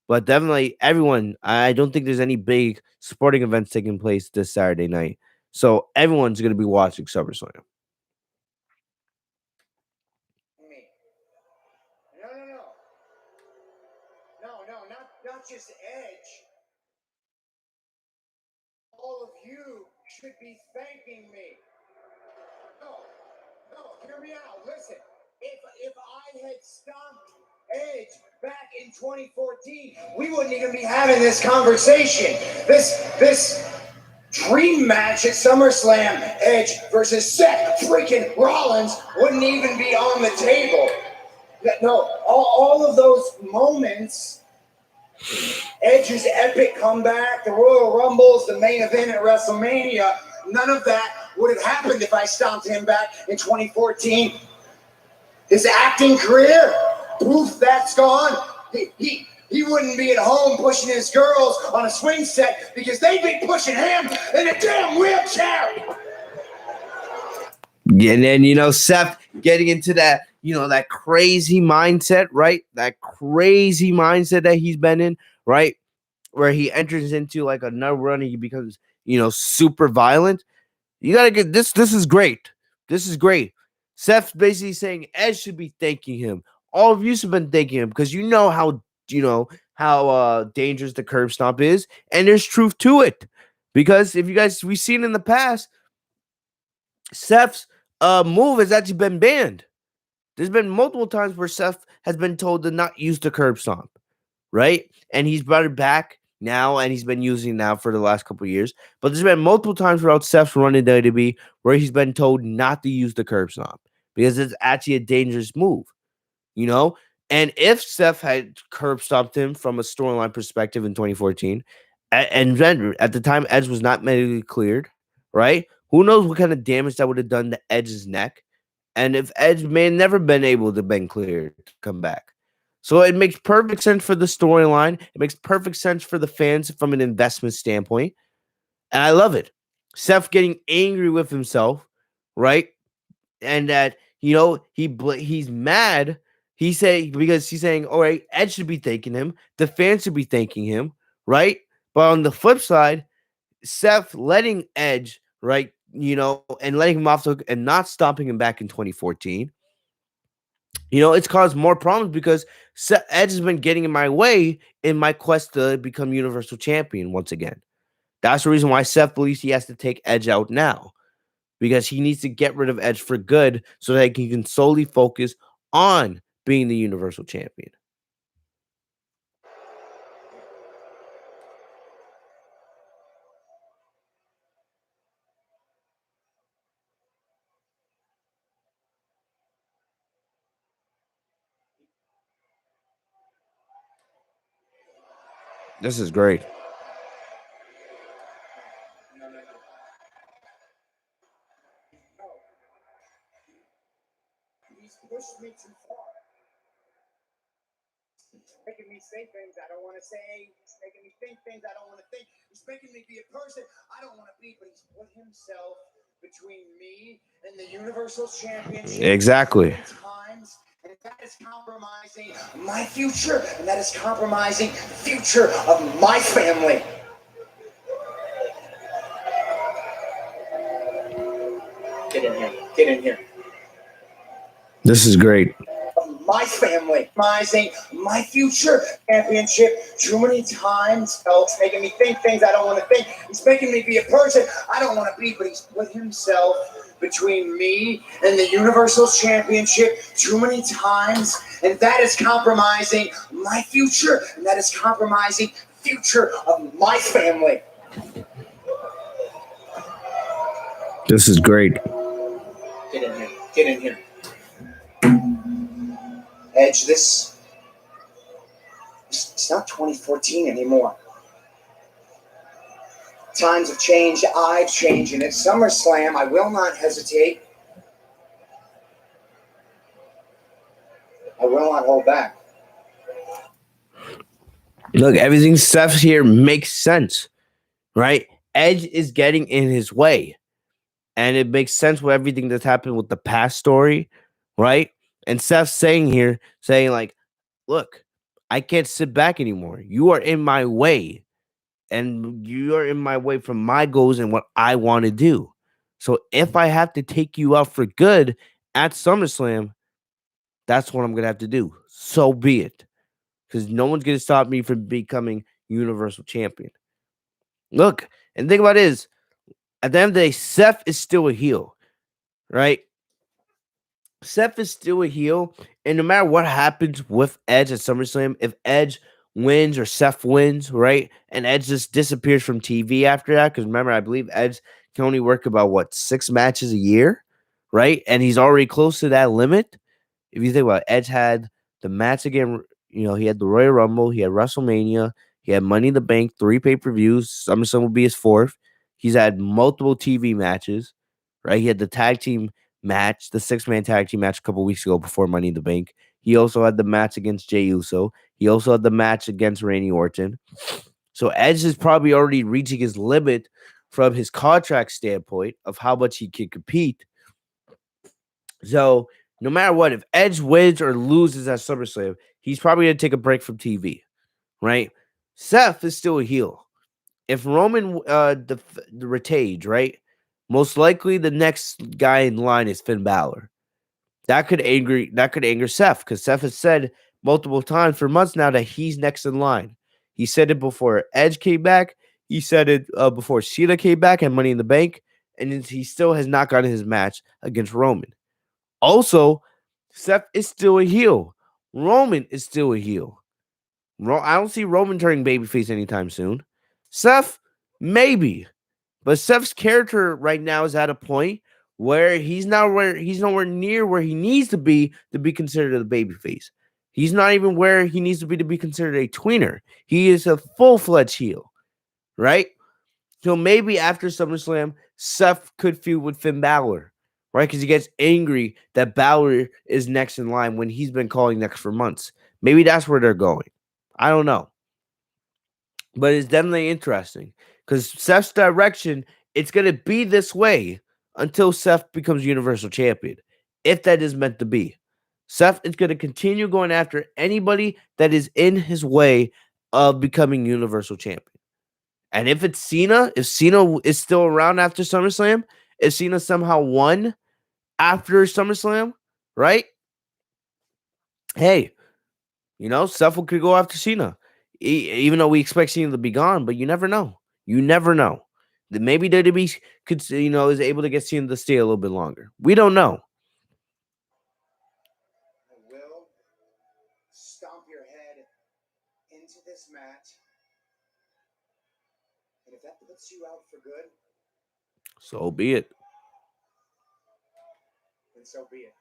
But definitely everyone, I don't think there's any big sporting events taking place this Saturday night. So everyone's going to be watching SummerSlam. Me. No. No, not just Edge. All of you should be thanking me. No, hear me out. Listen, if I had stopped Edge back in 2014, we wouldn't even be having this conversation. This dream match at SummerSlam, Edge versus Seth freaking Rollins, wouldn't even be on the table. No, all of those moments, Edge's epic comeback, the Royal Rumbles, the main event at WrestleMania, none of that would have happened if I stopped him back in 2014. His acting career, poof, that's gone. He wouldn't be at home pushing his girls on a swing set because they'd be pushing him in a damn wheelchair. Yeah, and then, Seth getting into that, that crazy mindset, right? That crazy mindset that he's been in, right? Where he enters into like another run and he becomes, super violent. You got to get this. This is great. This is great. Seth's basically saying Edge should be thanking him. All of you have been thanking him because how dangerous the curb stomp is. And there's truth to it. Because if you guys, we've seen in the past, Seth's move has actually been banned. There's been multiple times where Seth has been told to not use the curb stomp, right? And he's brought it back now, and he's been using it now for the last couple of years. But there's been multiple times throughout Seth's run in WWE where he's been told not to use the curb stomp because it's actually a dangerous move, And if Seth had curb stomped him from a storyline perspective in 2014, and then at the time Edge was not medically cleared, right? Who knows what kind of damage that would have done to Edge's neck? And if Edge may have never been able to been cleared to come back. So it makes perfect sense for the storyline. It makes perfect sense for the fans from an investment standpoint. And I love it. Seth getting angry with himself, right? And that, he's mad. Because he's saying, all right, Edge should be thanking him. The fans should be thanking him, right? But on the flip side, Seth letting Edge, right, and letting him off the hook and not stopping him back in 2014, it's caused more problems because Edge has been getting in my way in my quest to become Universal Champion once again. That's the reason why Seth believes he has to take Edge out now because he needs to get rid of Edge for good so that he can solely focus on being the Universal Champion. This is great. He's pushed me too far. He's making me say things I don't want to say. He's making me think things I don't want to think. He's making me be a person I don't want to be, but he's put himself between me and the Universal Championship. Exactly. Times, and that is compromising my future, and that is compromising the future of my family. Get in here. Get in here. This is great. My family, compromising my future championship too many times. It's making me think things I don't want to think. He's making me be a person I don't want to be, but he's put himself between me and the Universal Championship too many times, and that is compromising my future, and that is compromising the future of my family. This is great. Get in here. Get in here. Edge, it's not 2014 anymore. Times have changed, I've changed, and at SummerSlam, I will not hesitate. I will not hold back. Look, everything Seth here makes sense, right? Edge is getting in his way. And it makes sense with everything that's happened with the past story, right? And Seth's saying, like, look, I can't sit back anymore. You are in my way. And you are in my way from my goals and what I want to do. So if I have to take you out for good at SummerSlam, that's what I'm going to have to do. So be it. Because no one's going to stop me from becoming Universal Champion. Look, and the thing about it is, at the end of the day, Seth is still a heel, right? Seth is still a heel, and no matter what happens with Edge at SummerSlam, if Edge wins or Seth wins, right, and Edge just disappears from TV after that, because remember, I believe Edge can only work about 6 matches a year, right, and he's already close to that limit. If you think about it, Edge had the match again, he had the Royal Rumble, he had WrestleMania, he had Money in the Bank, 3 pay-per-views. SummerSlam will be his 4th. He's had multiple TV matches, right? He had the tag team match, the 6-man tag team match a couple weeks ago before Money in the Bank. He also had the match against Jey Uso. He also had the match against Randy Orton. So Edge is probably already reaching his limit from his contract standpoint of how much he can compete. So no matter what, if Edge wins or loses at SummerSlam, he's probably going to take a break from TV, right? Seth is still a heel. If Roman retains, right, most likely the next guy in line is Finn Balor. That could anger Seth, because Seth has said multiple times for months now that he's next in line. He said it before Edge came back. He said it before Cena came back and Money in the Bank, and he still has not gotten his match against Roman. Also, Seth is still a heel. Roman is still a heel. I don't see Roman turning babyface anytime soon. Seth, maybe. But Seth's character right now is at a point where he's nowhere near where he needs to be considered a babyface. He's not even where he needs to be considered a tweener. He is a full-fledged heel, right? So maybe after SummerSlam, Seth could feud with Finn Balor, right? Because he gets angry that Balor is next in line when he's been calling next for months. Maybe that's where they're going. I don't know. But it's definitely interesting because Seth's direction, it's going to be this way until Seth becomes Universal Champion, if that is meant to be. Seth is going to continue going after anybody that is in his way of becoming Universal Champion. And if it's Cena, if Cena is still around after SummerSlam, if Cena somehow won after SummerSlam, right? Hey, Seth could go after Cena. Even though we expect Cena to be gone, but you never know. You never know. That maybe WWE could, is able to get Cena to stay a little bit longer. We don't know. I will stomp your head into this mat. And if that puts you out for good, so be it. Then so be it.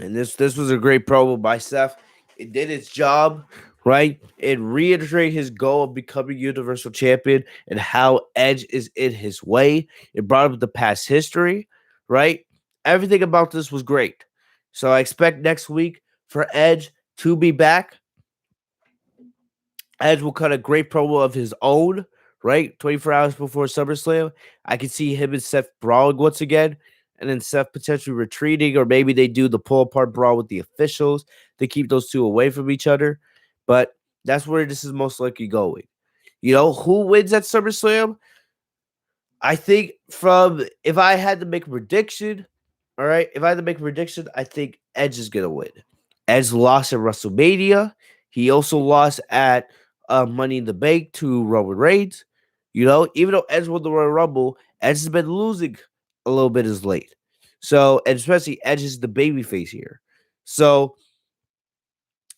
And this was a great promo by Seth. It did its job, right? It reiterated his goal of becoming Universal Champion and how Edge is in his way. It brought up the past history, right? Everything about this was great. So I expect next week for Edge to be back. Edge will cut a great promo of his own, right? 24 hours before SummerSlam. I can see him and Seth brawling once again, and then Seth potentially retreating, or maybe they do the pull apart brawl with the officials to keep those two away from each other. But that's where this is most likely going. Who wins at SummerSlam? I think if I had to make a prediction, all right, I think Edge is going to win. Edge lost at WrestleMania. He also lost at Money in the Bank to Roman Reigns. Even though Edge won the Royal Rumble, Edge has been losing a little bit as late. So, and especially Edge is the babyface here. So,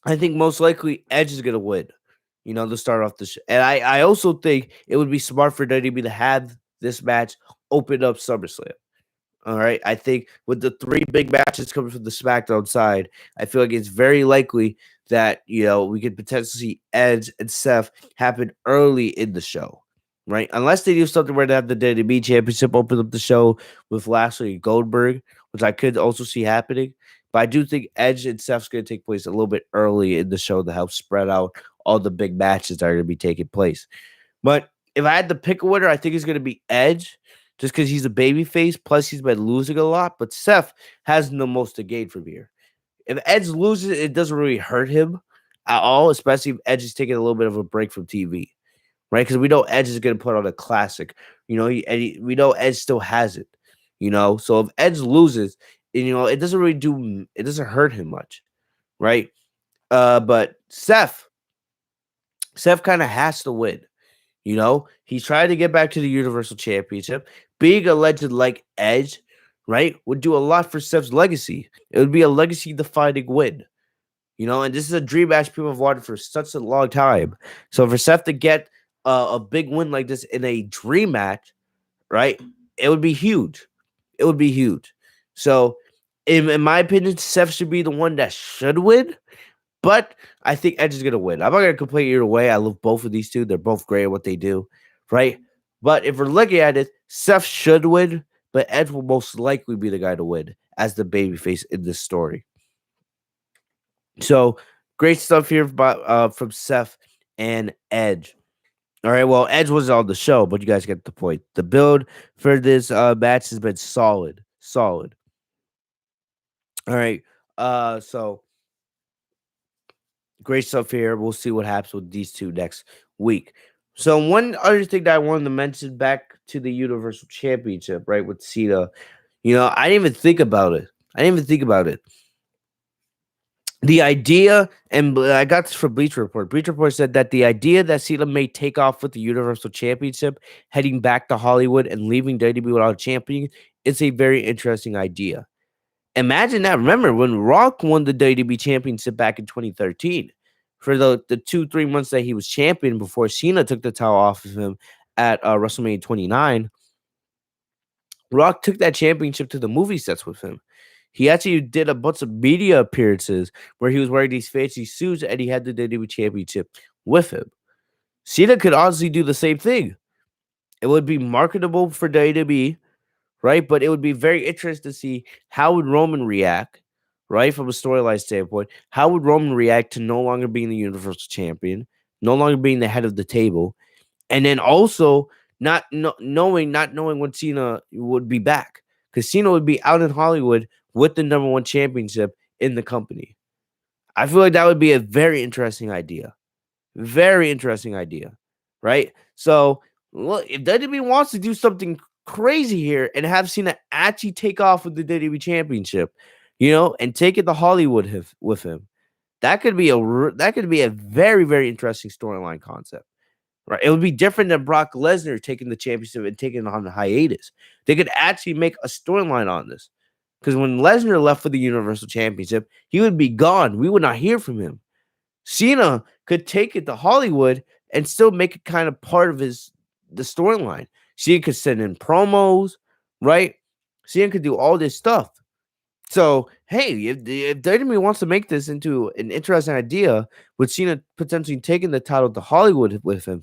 I think most likely Edge is going to win, to start off the show. And I also think it would be smart for WWE to have this match open up SummerSlam. All right. I think with the 3 big matches coming from the SmackDown side, I feel like it's very likely that, we could potentially see Edge and Seth happen early in the show. right? Unless they do something where they have the WWE Championship open up the show with Lashley and Goldberg, which I could also see happening. But I do think Edge and Seth's going to take place a little bit early in the show to help spread out all the big matches that are going to be taking place. But if I had to pick a winner, I think it's going to be Edge, just because he's a babyface. Plus, he's been losing a lot. But Seth has the most to gain from here. If Edge loses, it doesn't really hurt him at all, especially if Edge is taking a little bit of a break from TV, right? Because we know Edge is going to put on a classic. We know Edge still has it. So if Edge loses, it doesn't really it doesn't hurt him much, right? But Seth kind of has to win. He's trying to get back to the Universal Championship. Being a legend like Edge, right, would do a lot for Seth's legacy. It would be a legacy-defining win. And this is a dream match people have wanted for such a long time. So for Seth to get a big win like this in a dream match, right, it would be huge. It would be huge. So, in my opinion, Seth should be the one that should win. But I think Edge is going to win. I'm not going to complain either way. I love both of these two. They're both great at what they do, right? But if we're looking at it, Seth should win, but Edge will most likely be the guy to win as the babyface in this story. So, great stuff here from Seth and Edge. All right, well, Edge was on the show, but you guys get the point. The build for this match has been solid. Solid. All right, so great stuff here. We'll see what happens with these two next week. So one other thing that I wanted to mention back to the Universal Championship, right, with Cena, I didn't even think about it. The idea, and I got this from Bleacher Report. Bleacher Report said that the idea that Cena may take off with the Universal Championship, heading back to Hollywood and leaving WWE without a champion, is a very interesting idea. Imagine that. Remember when Rock won the WWE Championship back in 2013? For the 2-3 months that he was champion before Cena took the title off of him at WrestleMania 29, Rock took that championship to the movie sets with him. He actually did a bunch of media appearances where he was wearing these fancy suits and he had the WWE Championship with him. Cena could honestly do the same thing. It would be marketable for WWE, right? But it would be very interesting to see how would Roman react, right? From a storyline standpoint, how would Roman react to no longer being the Universal Champion, no longer being the head of the table, and then also not knowing when Cena would be back, because Cena would be out in Hollywood with the number one championship in the company. I feel like that would be a very interesting idea. Very interesting idea, right? So, look, if WWE wants to do something crazy here and have Cena actually take off with the WWE Championship, and take it to Hollywood with him, that could be a very, very interesting storyline concept. Right, it would be different than Brock Lesnar taking the championship and taking it on the hiatus. They could actually make a storyline on this, because when Lesnar left for the Universal Championship, he would be gone. We would not hear from him. Cena could take it to Hollywood and still make it kind of part of the storyline. Cena could send in promos, right? Cena could do all this stuff. So, hey, if WWE wants to make this into an interesting idea, with Cena potentially taking the title to Hollywood with him,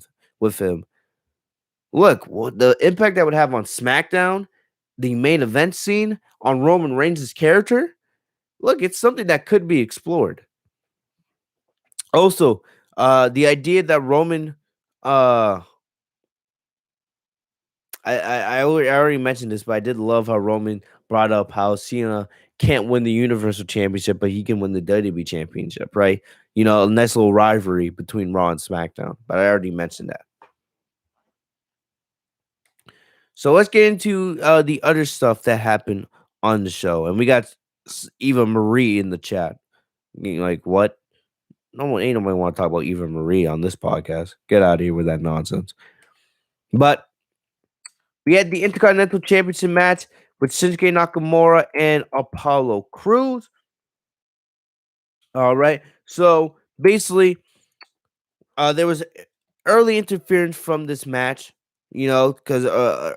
look, the impact that would have on SmackDown, the main event scene, on Roman Reigns' character, look, it's something that could be explored. Also, the idea that Roman, I already mentioned this, but I did love how Roman brought up how Cena can't win the Universal Championship, but he can win the WWE Championship, right? A nice little rivalry between Raw and SmackDown, but I already mentioned that. So let's get into the other stuff that happened on the show. And we got Eva Marie in the chat. Like, what? Ain't nobody want to talk about Eva Marie on this podcast. Get out of here with that nonsense. But we had the Intercontinental Championship match with Shinsuke Nakamura and Apollo Crews. All right. So basically, there was early interference from this match, because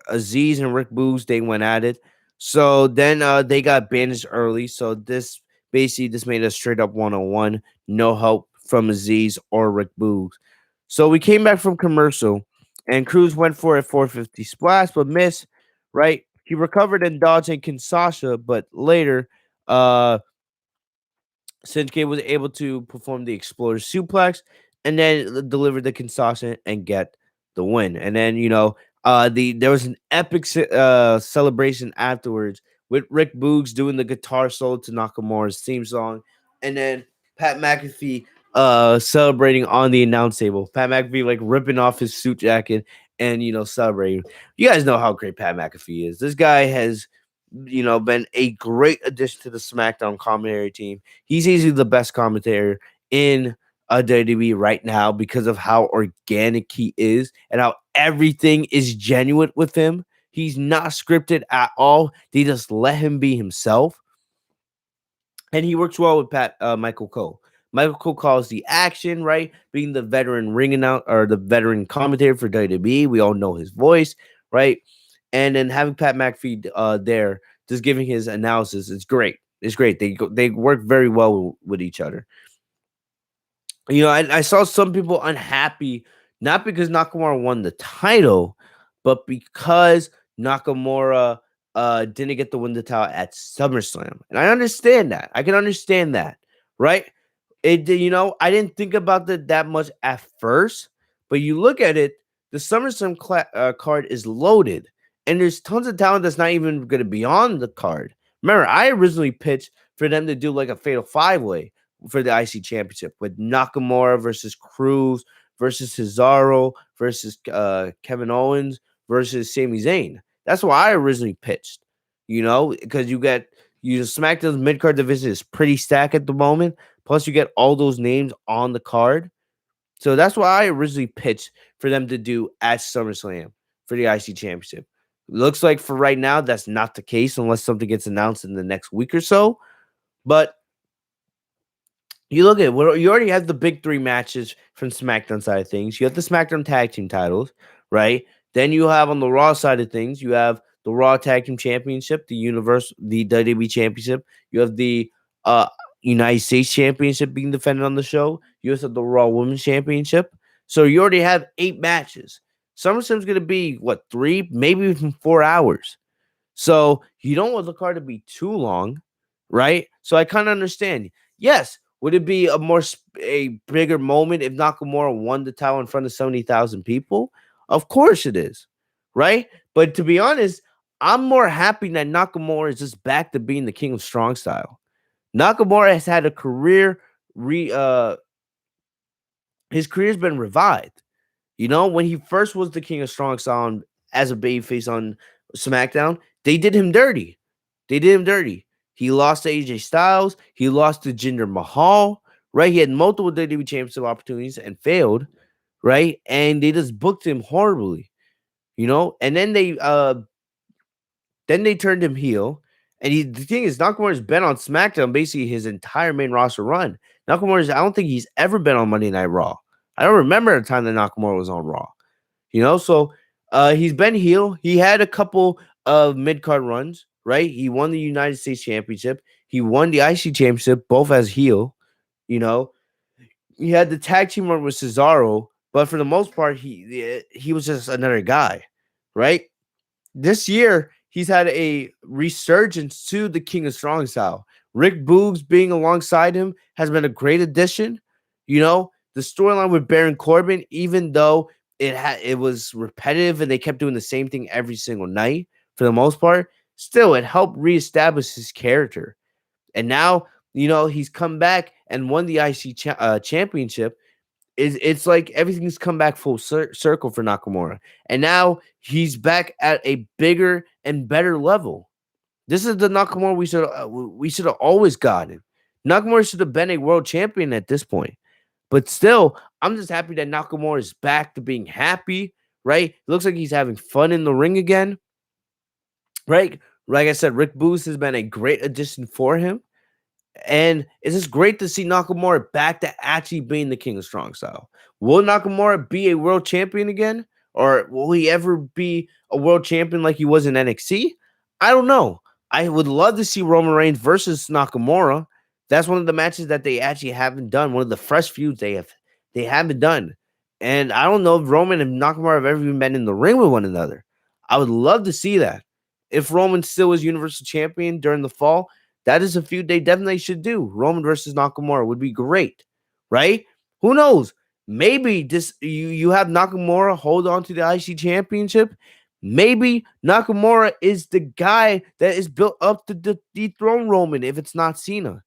Aziz and Rick Boogs, they went at it. So then they got banished early. So this made a straight up 1-on-1. No help from Aziz or Rick Boogs. So we came back from commercial, And Cruz went for a 450 splash, but missed. Right, he recovered and dodged and Sasha, but later, uh, Shinsuke was able to perform the Exploder suplex and then deliver the Kinshasa and get the win. And then there was an epic celebration afterwards with Rick Boogs doing the guitar solo to Nakamura's theme song, and then Pat McAfee celebrating on the announce table. Pat McAfee like ripping off his suit jacket and celebrating. You guys know how great Pat McAfee is. This guy has been a great addition to the SmackDown commentary team. He's easily the best commentator in WWE right now because of how organic he is and how everything is genuine with him. He's not scripted at all. They just let him be himself, and he works well with Michael Cole. Michael Cole calls the action, right? Being the veteran ring out or the veteran commentator for WWE, we all know his voice, right? And then having Pat McAfee there, just giving his analysis, it's great. It's great. They work very well with each other. I saw some people unhappy, not because Nakamura won the title, but because Nakamura didn't get to win the title at SummerSlam. And I understand that. I can understand that, right? I didn't think about that much at first, but you look at it, the SummerSlam card is loaded, and there's tons of talent that's not even going to be on the card. Remember, I originally pitched for them to do like a fatal 5-way for the IC championship with Nakamura versus Cruz versus Cesaro versus Kevin Owens versus Sami Zayn. That's why I originally pitched, because SmackDown's mid card division is pretty stacked at the moment. Plus, you get all those names on the card. So that's why I originally pitched for them to do at SummerSlam for the IC championship. Looks like for right now, that's not the case unless something gets announced in the next week or so. But you look at it, you already have the big 3 matches from SmackDown side of things. You have the SmackDown tag team titles, right? Then you have on the Raw side of things, you have the Raw Tag Team Championship, the WWE Championship. You have the United States Championship being defended on the show. You also have the Raw Women's Championship. So you already have 8 matches. SummerSlam's going to be, 3, maybe even 4 hours. So you don't want the card to be too long, right? So I kind of understand. Yes, would it be a bigger moment if Nakamura won the title in front of 70,000 people? Of course it is, right? But to be honest, I'm more happy that Nakamura is just back to being the king of strong style. Nakamura has had a career his career's been revived. When he first was the king of strong style as a babyface on SmackDown, they did him dirty. He lost to AJ Styles. He lost to Jinder Mahal, right? He had multiple WWE Championship opportunities and failed, right? And they just booked him horribly, And then they turned him heel. And the thing is, Nakamura's been on SmackDown basically his entire main roster run. I don't think he's ever been on Monday Night Raw. I don't remember a time that Nakamura was on Raw. So he's been heel. He had a couple of mid-card runs, right? He won the United States Championship. He won the IC Championship, both as heel. He had the tag team run with Cesaro, but for the most part, he was just another guy, right? This year, he's had a resurgence to the King of Strong Style. Rick Boogs being alongside him has been a great addition. The storyline with Baron Corbin, even though it was repetitive and they kept doing the same thing every single night for the most part, still it helped reestablish his character. And now, he's come back and won the IC championship. It's like everything's come back full circle for Nakamura. And now he's back at a bigger and better level. This is the Nakamura we should have always gotten. Nakamura should have been a world champion at this point. But still, I'm just happy that Nakamura is back to being happy, right? It looks like he's having fun in the ring again, right? Like I said, Rick Boogs has been a great addition for him. And it's just great to see Nakamura back to actually being the king of strong style. Will Nakamura be a world champion again? Or will he ever be a world champion like he was in NXT? I don't know. I would love to see Roman Reigns versus Nakamura. That's one of the matches that they actually haven't done. One of the fresh feuds they haven't done. And I don't know if Roman and Nakamura have ever even been in the ring with one another. I would love to see that. If Roman still is Universal Champion during the fall, that is a feud they definitely should do. Roman versus Nakamura would be great, right? Who knows? Maybe this you have Nakamura hold on to the IC Championship. Maybe Nakamura is the guy that is built up to dethrone Roman if it's not Cena.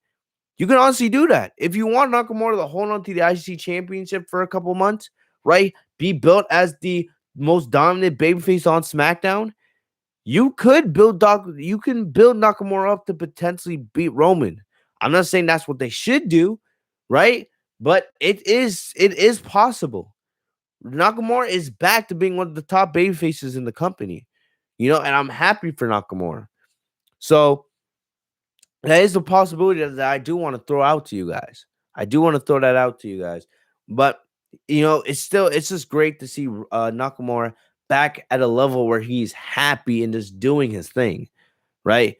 You can honestly do that. If you want Nakamura to hold on to the IC Championship for a couple months, right? Be built as the most dominant babyface on SmackDown. You could build You can build Nakamura up to potentially beat Roman. I'm not saying that's what they should do, right? But it is possible. Nakamura is back to being one of the top babyfaces in the company, and I'm happy for Nakamura. So that is a possibility that I do want to throw out to you guys. I do want to throw that out to you guys. But it's just great to see Nakamura back at a level where he's happy and just doing his thing, right?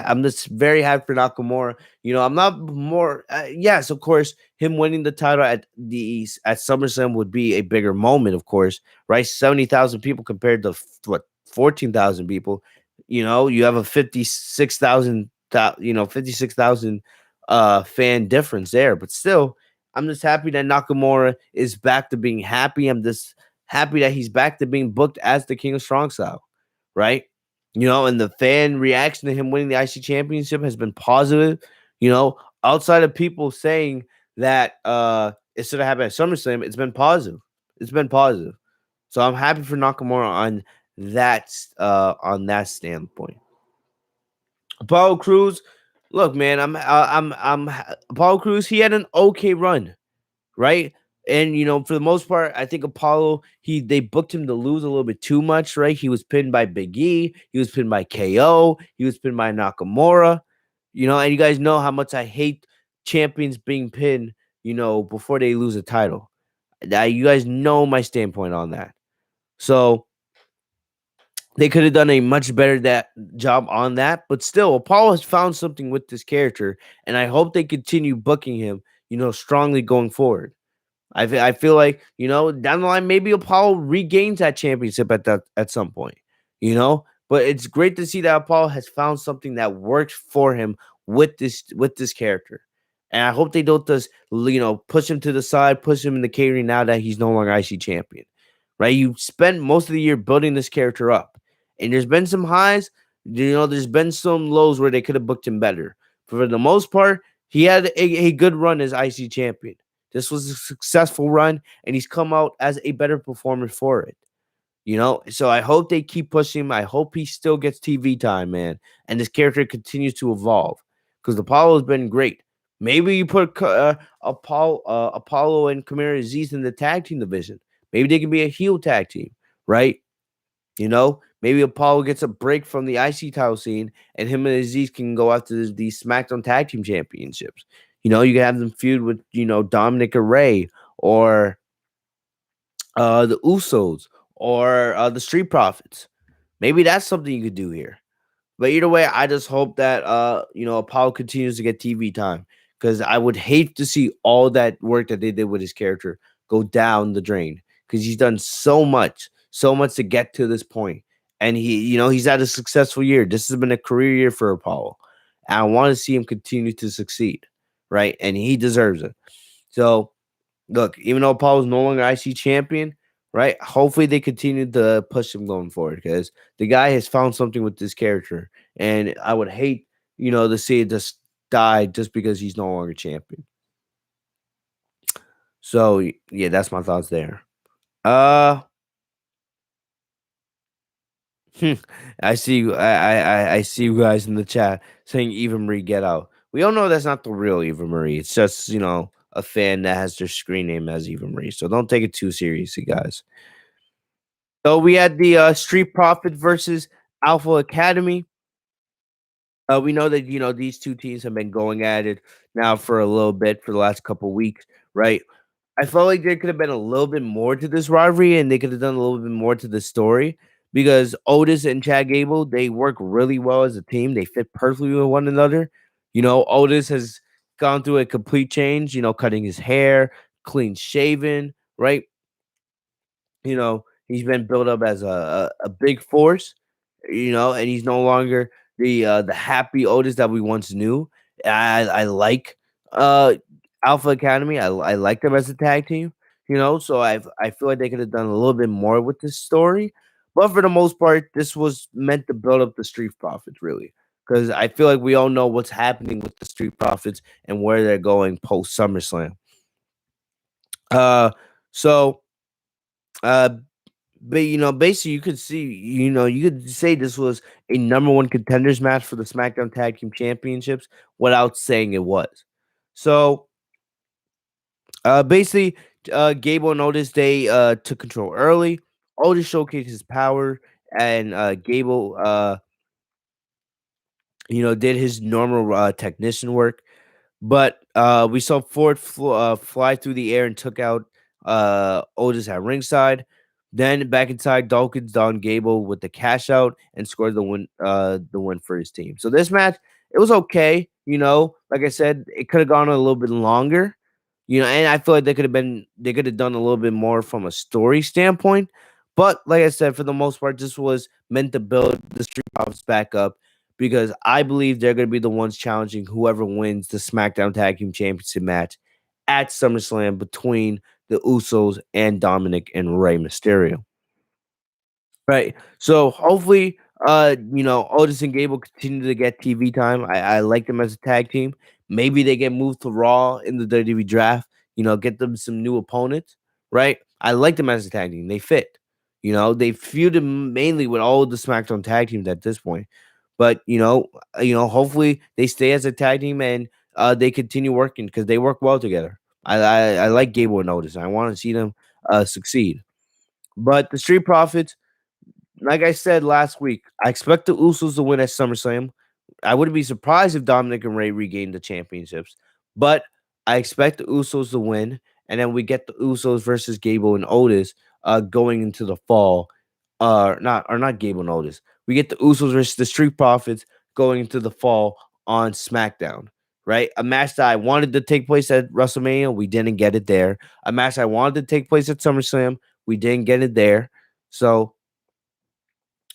I'm just very happy for Nakamura. I'm not more. Yes, of course, him winning the title at SummerSlam would be a bigger moment, of course, right? 70,000 people compared to what 14,000 people. You have a 56,000 fan difference there, but still, I'm just happy that Nakamura is back to being happy. I'm just happy that he's back to being booked as the King of Strong Style, right? And the fan reaction to him winning the IC championship has been positive. Outside of people saying that it should have happened at SummerSlam, it's been positive. It's been positive. So I'm happy for Nakamura on that standpoint. Apollo Cruz, look, man, Apollo Cruz. He had an okay run, right? And for the most part, I think Apollo they booked him to lose a little bit too much, right? He was pinned by Big E, he was pinned by KO, he was pinned by Nakamura, and you guys know how much I hate champions being pinned, before they lose a title. You guys know my standpoint on that. So they could have done a much better job on that, but still, Apollo has found something with this character, and I hope they continue booking him, strongly going forward. I feel like down the line maybe Apollo regains that championship at some point, But it's great to see that Apollo has found something that works for him with this character, and I hope they don't just push him to the side, push him in the catering now that he's no longer IC champion, right? You spent most of the year building this character up, and there's been some highs, there's been some lows where they could have booked him better. For the most part, he had a good run as IC champion. This was a successful run, and he's come out as a better performer for it. So I hope they keep pushing him. I hope he still gets TV time, man, and this character continues to evolve because Apollo has been great. Maybe you put Apollo and Kamara Aziz in the tag team division. Maybe they can be a heel tag team, right? Maybe Apollo gets a break from the IC title scene, and him and Aziz can go after the SmackDown Tag Team Championships. You can have them feud with Dominic and Ray, or the Usos, or the Street Profits. Maybe that's something you could do here. But either way, I just hope that Apollo continues to get TV time, because I would hate to see all that work that they did with his character go down the drain, because he's done so much to get to this point. And he's had a successful year. This has been a career year for Apollo. And I want to see him continue to succeed, right? And he deserves it. So, look, even though Apollo's no longer IC champion, right? Hopefully they continue to push him going forward, because the guy has found something with this character. And I would hate, to see it just die just because he's no longer champion. So, yeah, that's my thoughts there. I see. I see you guys in the chat saying Eva Marie get out. We all know that's not the real Eva Marie. It's just a fan that has their screen name as Eva Marie. So don't take it too seriously, guys. So we had the Street Profit versus Alpha Academy. We know that these two teams have been going at it now for a little bit, for the last couple weeks, right? I felt like there could have been a little bit more to this rivalry, and they could have done a little bit more to the story, because Otis and Chad Gable, they work really well as a team. They fit perfectly with one another. Otis has gone through a complete change, cutting his hair, clean shaven, right? He's been built up as a big force, and he's no longer the happy Otis that we once knew. I like uh Alpha Academy. I like them as a tag team, so I feel like they could have done a little bit more with this story. But for the most part, this was meant to build up the Street Profits, really. Because I feel like we all know what's happening with the Street Profits and where they're going post SummerSlam. Uh so uh But basically, you could see, you could say this was a number one contenders match for the SmackDown Tag Team Championships without saying it was. So, basically, Gable and Otis they took control early. Otis showcased his power, and Gable, did his normal technician work. But we saw Ford fly through the air and took out Otis at ringside. Then back inside, Dawkins Don Gable with the cash out and scored the win for his team. So this match, it was okay. Like I said, it could have gone a little bit longer. And I feel like they could have done a little bit more from a story standpoint. But like I said, for the most part, this was meant to build the Street Profits back up because I believe they're going to be the ones challenging whoever wins the SmackDown Tag Team Championship match at SummerSlam between the Usos and Dominic and Rey Mysterio. Right. So hopefully, Otis and Gable continue to get TV time. I like them as a tag team. Maybe they get moved to Raw in the WWE draft. Get them some new opponents. Right. I like them as a tag team. They fit. They feuded mainly with all of the SmackDown tag teams at this point. But hopefully they stay as a tag team and they continue working because they work well together. I like Gable and Otis. I want to see them succeed. But the Street Profits, like I said last week, I expect the Usos to win at SummerSlam. I wouldn't be surprised if Dominic and Ray regain the championships, but I expect the Usos to win, and then we get the Usos versus Gable and Otis going into the fall. Not Gable and Otis. We get the Usos versus the Street Profits going into the fall on SmackDown. Right, a match that I wanted to take place at WrestleMania, we didn't get it there. A match I wanted to take place at SummerSlam, we didn't get it there. So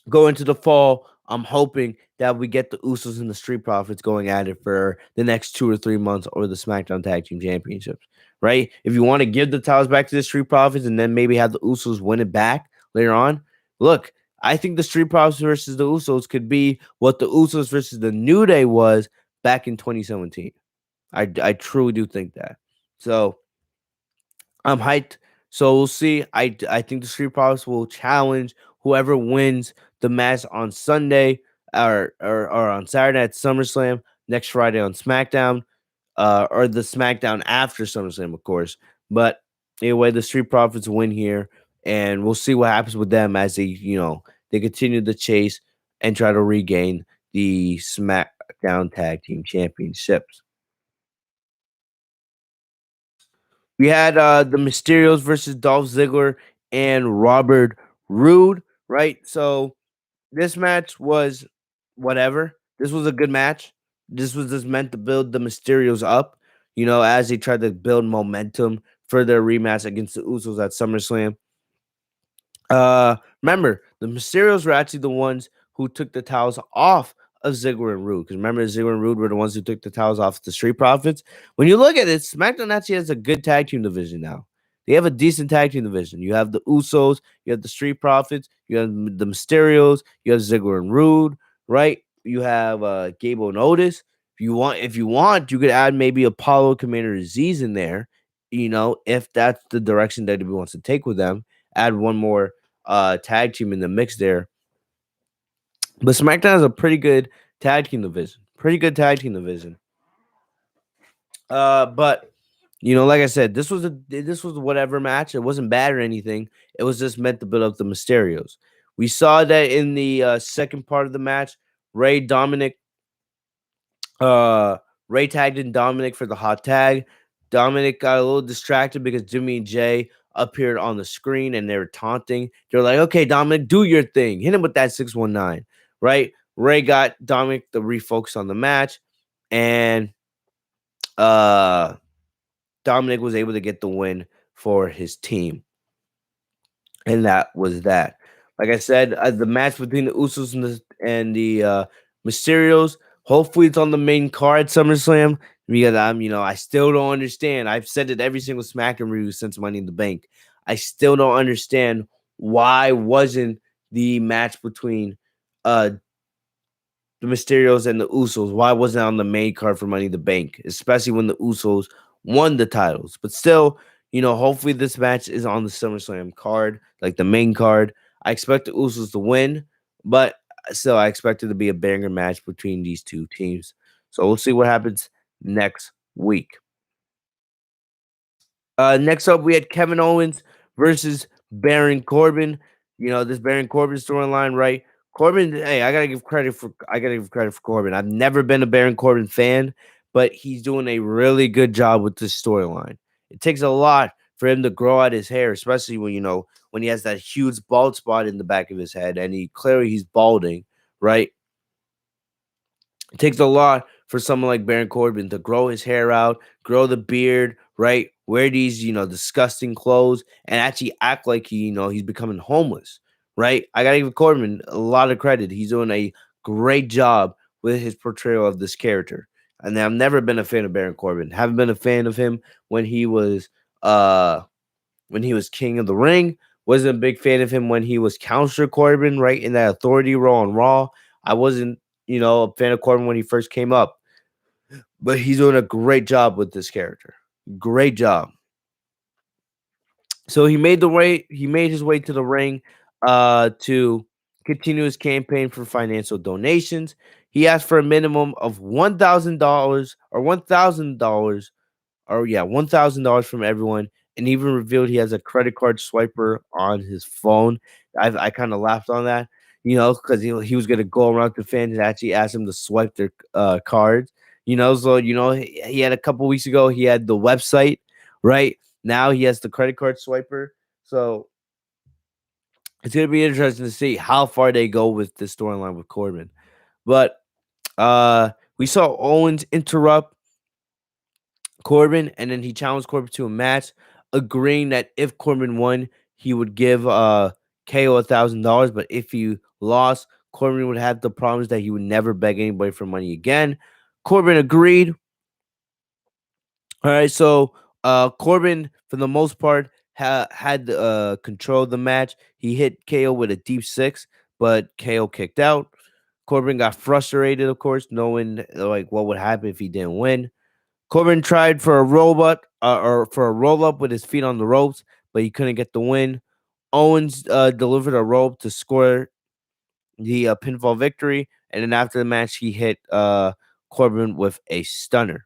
go into the fall, I'm hoping that we get the Usos and the Street Profits going at it for the next 2 or 3 months over the SmackDown Tag Team Championships, right? If you want to give the titles back to the Street Profits and then maybe have the Usos win it back later on, look, I think the Street Profits versus the Usos could be what the Usos versus the New Day was back in 2017. I truly do think that. So I'm hyped. So we'll see. I think the Street Profits will challenge whoever wins the match on Sunday or on Saturday at SummerSlam, next Friday on SmackDown, or the SmackDown after SummerSlam, of course. But anyway, the Street Profits win here, and we'll see what happens with them as they continue the chase and try to regain the SmackDown Tag Team Championships. We had the Mysterios versus Dolph Ziggler and Robert Roode, right? So this match was whatever. This was a good match. This was just meant to build the Mysterios up, as they tried to build momentum for their rematch against the Usos at SummerSlam. Remember, the Mysterios were actually the ones who took the towels off of Ziggler and Rude. Because remember, Ziggler and Rude were the ones who took the towels off the Street Profits. When you look at it, SmackDown actually has a good tag team division now. They have a decent tag team division. You have the Usos, you have the Street Profits, you have the Mysterios, you have Ziggler and Rude, right? You have Gable and Otis. If you want, you could add maybe Apollo Commander Aziz in there. If that's the direction that WWE wants to take with them, add one more tag team in the mix there. But SmackDown has a pretty good tag team division. Pretty good tag team division. But like I said, this was whatever match. It wasn't bad or anything. It was just meant to build up the Mysterios. We saw that in the second part of the match. Ray Dominic, Ray tagged in Dominic for the hot tag. Dominic got a little distracted because Jimmy and Jay appeared on the screen and they were taunting. They're like, okay, Dominic, do your thing. Hit him with that 619, right? Ray got Dominic to refocus on the match, and Dominic was able to get the win for his team. and that was that. Like I said, the match between the Usos and the Mysterios. Hopefully, it's on the main card SummerSlam because I still don't understand. I've said it every single SmackDown review since Money in the Bank. I still don't understand why wasn't the match between uh the Mysterios and the Usos. Why wasn't it on the main card for Money in the Bank, especially when the Usos won the titles? But still, hopefully this match is on the SummerSlam card, like the main card. I expect the Usos to win, but still, I expect it to be a banger match between these two teams. So we'll see what happens next week. Next up, we had Kevin Owens versus Baron Corbin. This Baron Corbin storyline, right? Corbin, hey, I gotta give credit for Corbin. I've never been a Baron Corbin fan, but he's doing a really good job with this storyline. It takes a lot for him to grow out his hair, especially when he has that huge bald spot in the back of his head, and he's balding, right? It takes a lot for someone like Baron Corbin to grow his hair out, grow the beard, right? Wear these, disgusting clothes and actually act like he's becoming homeless, right? I gotta give Corbin a lot of credit. He's doing a great job with his portrayal of this character. And I've never been a fan of Baron Corbin. Haven't been a fan of him uh when he was King of the Ring. Wasn't a big fan of him when he was Counselor Corbin, right? In that authority role on Raw. I wasn't, a fan of Corbin when he first came up. But he's doing a great job with this character. Great job. So he made his way to the ring to continue his campaign for financial donations. He asked for a minimum of $1,000 or $1,000 from everyone, and even revealed he has a credit card swiper on his phone. I kind of laughed on that, because he was gonna go around to fans and actually ask them to swipe their cards. So he had a couple weeks ago he had the website, right? Now he has the credit card swiper. So it's gonna be interesting to see how far they go with this storyline with Corbin. But we saw Owens interrupt Corbin, and then he challenged Corbin to a match, agreeing that if Corbin won, he would give KO $1,000. But if he lost, Corbin would have the promise that he would never beg anybody for money again. Corbin agreed. All right, so Corbin, for the most part, had control of the match. He hit KO with a deep six, but KO kicked out. Corbin got frustrated, of course, knowing like what would happen if he didn't win. Corbin tried for a robot or for a roll up with his feet on the ropes, but he couldn't get the win. Owens delivered a rope to score the pinfall victory, and then after the match, he hit Corbin with a stunner.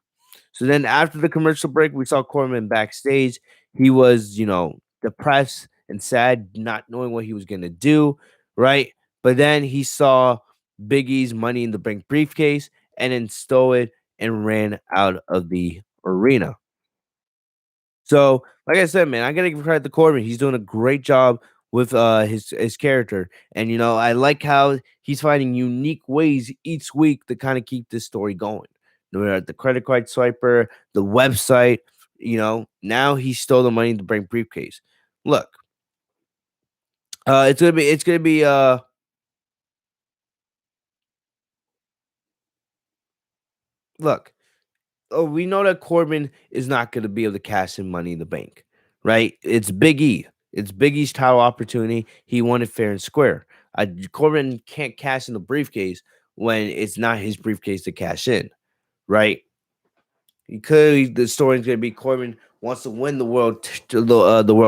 So then after the commercial break, we saw Corbin backstage. He was, depressed and sad, not knowing what he was gonna do, right? But then he saw Big E's Money in the Bank briefcase and then stole it and ran out of the arena. So, like I said, man, I gotta give credit to Corbin. He's doing a great job with his character, and I like how he's finding unique ways each week to kind of keep this story going. The credit card swiper, the website, now he stole the money to bring briefcase. Look, it's gonna be look. Oh, we know that Corbin is not going to be able to cash in Money in the Bank, right? It's Big E. It's Big E's title opportunity. He won it fair and square. Corbin can't cash in the briefcase when it's not his briefcase to cash in, right? Clearly, the story's going to be Corbin wants to win the world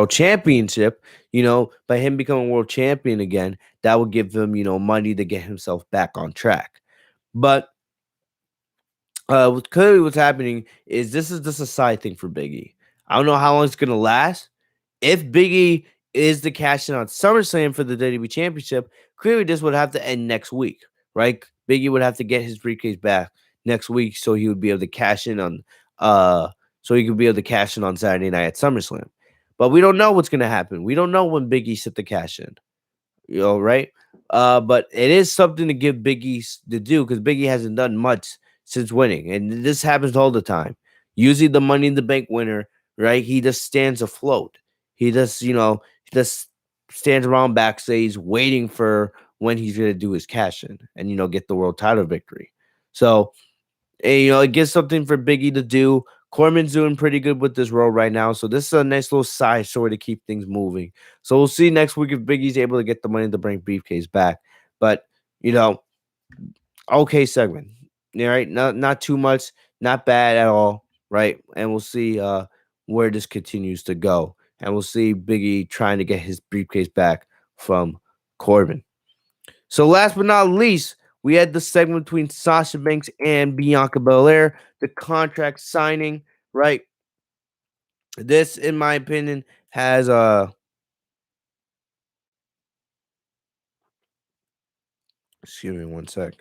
championship. By him becoming world champion again, that would give him money to get himself back on track. But clearly what's happening is this is just a side thing for Biggie. I don't know how long it's gonna last. If Biggie is the cash in on SummerSlam for the WWE Championship, clearly this would have to end next week, right? Biggie would have to get his briefcase back next week so he would be able to cash in on so he could be able to cash in on Saturday night at SummerSlam. But we don't know what's gonna happen. We don't know when Biggie set the cash in. Right? But it is something to give Biggie to do because Biggie hasn't done much since winning, and this happens all the time. Usually, the Money in the Bank winner, right? He just stands afloat. He just stands around backstage waiting for when he's going to do his cash in and, get the world title victory. So, it gives something for Biggie to do. Corbin's doing pretty good with this role right now. So this is a nice little side story to keep things moving. So we'll see next week if Biggie's able to get the money to bring briefcase back. But, okay segment. Yeah, right. Not too much, not bad at all. Right. And we'll see where this continues to go. And we'll see Biggie trying to get his briefcase back from Corbin. So last but not least, we had the segment between Sasha Banks and Bianca Belair, the contract signing, right? This, in my opinion, has excuse me one sec.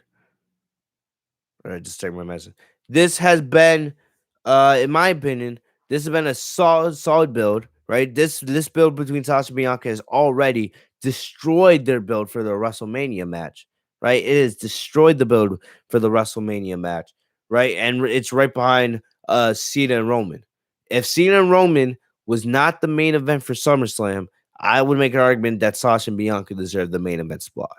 All right, just check my message. This has been, in my opinion, this has been a solid build, right? This build between Sasha and Bianca has already destroyed their build for the WrestleMania match, right? It has destroyed the build for the WrestleMania match, right? And it's right behind Cena and Roman. If Cena and Roman was not the main event for SummerSlam, I would make an argument that Sasha and Bianca deserve the main event spot.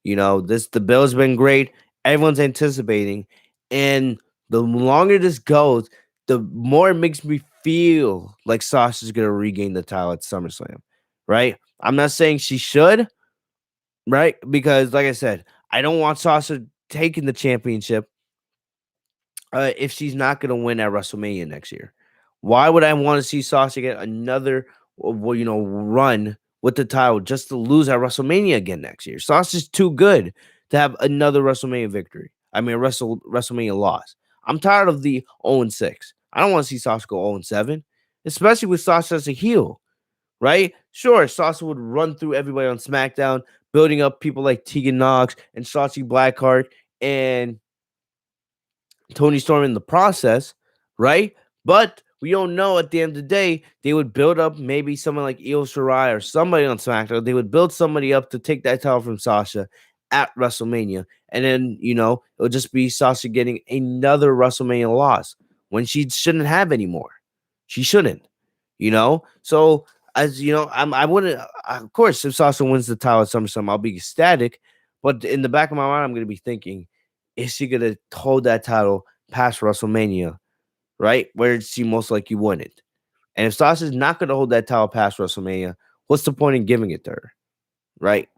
The build's been great. Everyone's anticipating. And the longer this goes, the more it makes me feel like Sasha's going to regain the title at SummerSlam, right? I'm not saying she should, right? Because, like I said, I don't want Sasha taking the championship if she's not going to win at WrestleMania next year. Why would I want to see Sasha get another, run with the title just to lose at WrestleMania again next year? Sasha's too good to have another WrestleMania victory. I mean, WrestleMania loss. I'm tired of the 0-6. I don't want to see Sasha go 0-7, especially with Sasha as a heel, right? Sure, Sasha would run through everybody on SmackDown, building up people like Tegan Knox and Shotzi Blackheart and Tony Storm in the process, right? But we don't know at the end of the day, they would build up maybe someone like Io Shirai or somebody on SmackDown. They would build somebody up to take that title from Sasha at WrestleMania. And then, it would just be Sasha getting another WrestleMania loss when she shouldn't have anymore. She shouldn't, So, as you know, I wouldn't, of course, if Sasha wins the title at SummerSlam, I'll be ecstatic. But in the back of my mind, I'm going to be thinking, is she going to hold that title past WrestleMania, right? Where she most likely wouldn't. And if Sasha's not going to hold that title past WrestleMania, what's the point in giving it to her, right?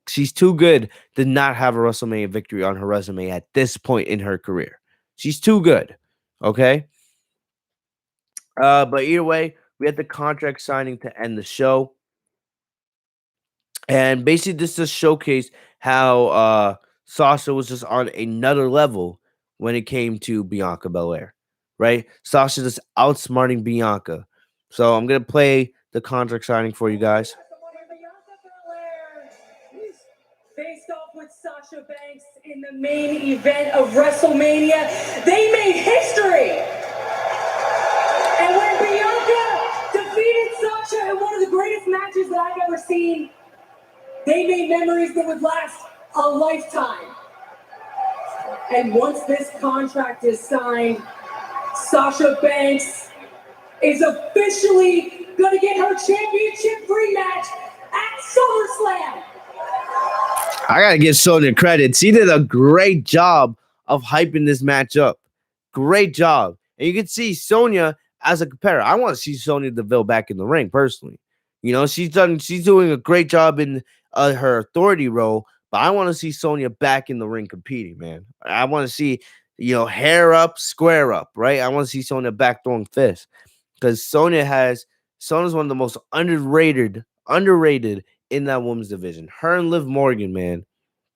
She's too good to not have a WrestleMania victory on her resume at this point in her career. She's too good, okay? But either way, we had the contract signing to end the show. And basically, this just showcased how Sasha was just on another level when it came to Bianca Belair, right? Sasha just outsmarting Bianca. So I'm gonna play the contract signing for you guys. Faced off with Sasha Banks in the main event of WrestleMania. They made history. And when Bianca defeated Sasha in one of the greatest matches that I've ever seen, they made memories that would last a lifetime. And once this contract is signed, Sasha Banks is officially going to get her championship rematch at SummerSlam. I gotta give Sonya credit. She did a great job of hyping this match up. Great job. And you can see Sonya as a competitor. I want to see Sonya Deville back in the ring personally. She's doing a great job in her authority role, but I want to see Sonya back in the ring competing, man. I want to see, hair up, square up, right? I want to see Sonya back throwing fists because Sonya's one of the most underrated in that women's division. Her and Liv Morgan, man.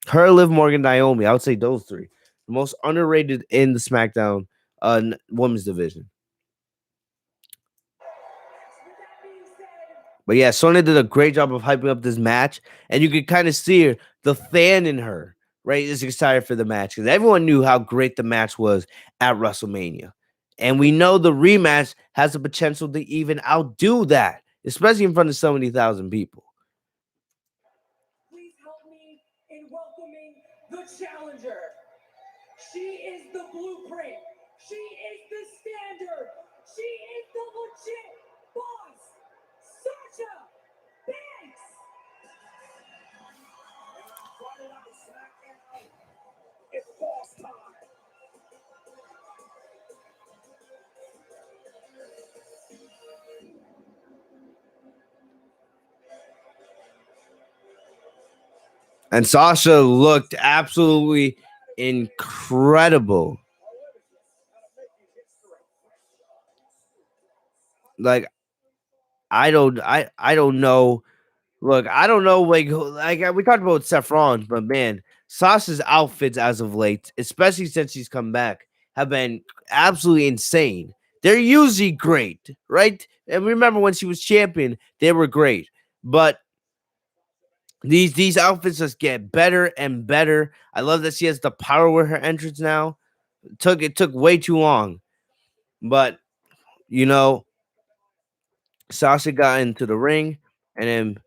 Her, Liv Morgan, Naomi. I would say those three. The most underrated in the SmackDown women's division. But yeah, Sonya did a great job of hyping up this match. And you could kind of see her, the fan in her, right, is excited for the match. Because everyone knew how great the match was at WrestleMania. And we know the rematch has the potential to even outdo that, especially in front of 70,000 people. Please help me in welcoming the challenger. She is the blueprint. She is the standard. She is the legit boss. Sasha Banks. It's boss time. And Sasha looked absolutely incredible. Like I don't know. Look, I don't know. We talked about Seth Rollins, but man, Sasha's outfits as of late, especially since she's come back, have been absolutely insane. They're usually great, right? And remember when she was champion, they were great. But these outfits just get better and better. I love that she has the power with her entrance now. It took way too long, but you know, Sasha got into the ring, and then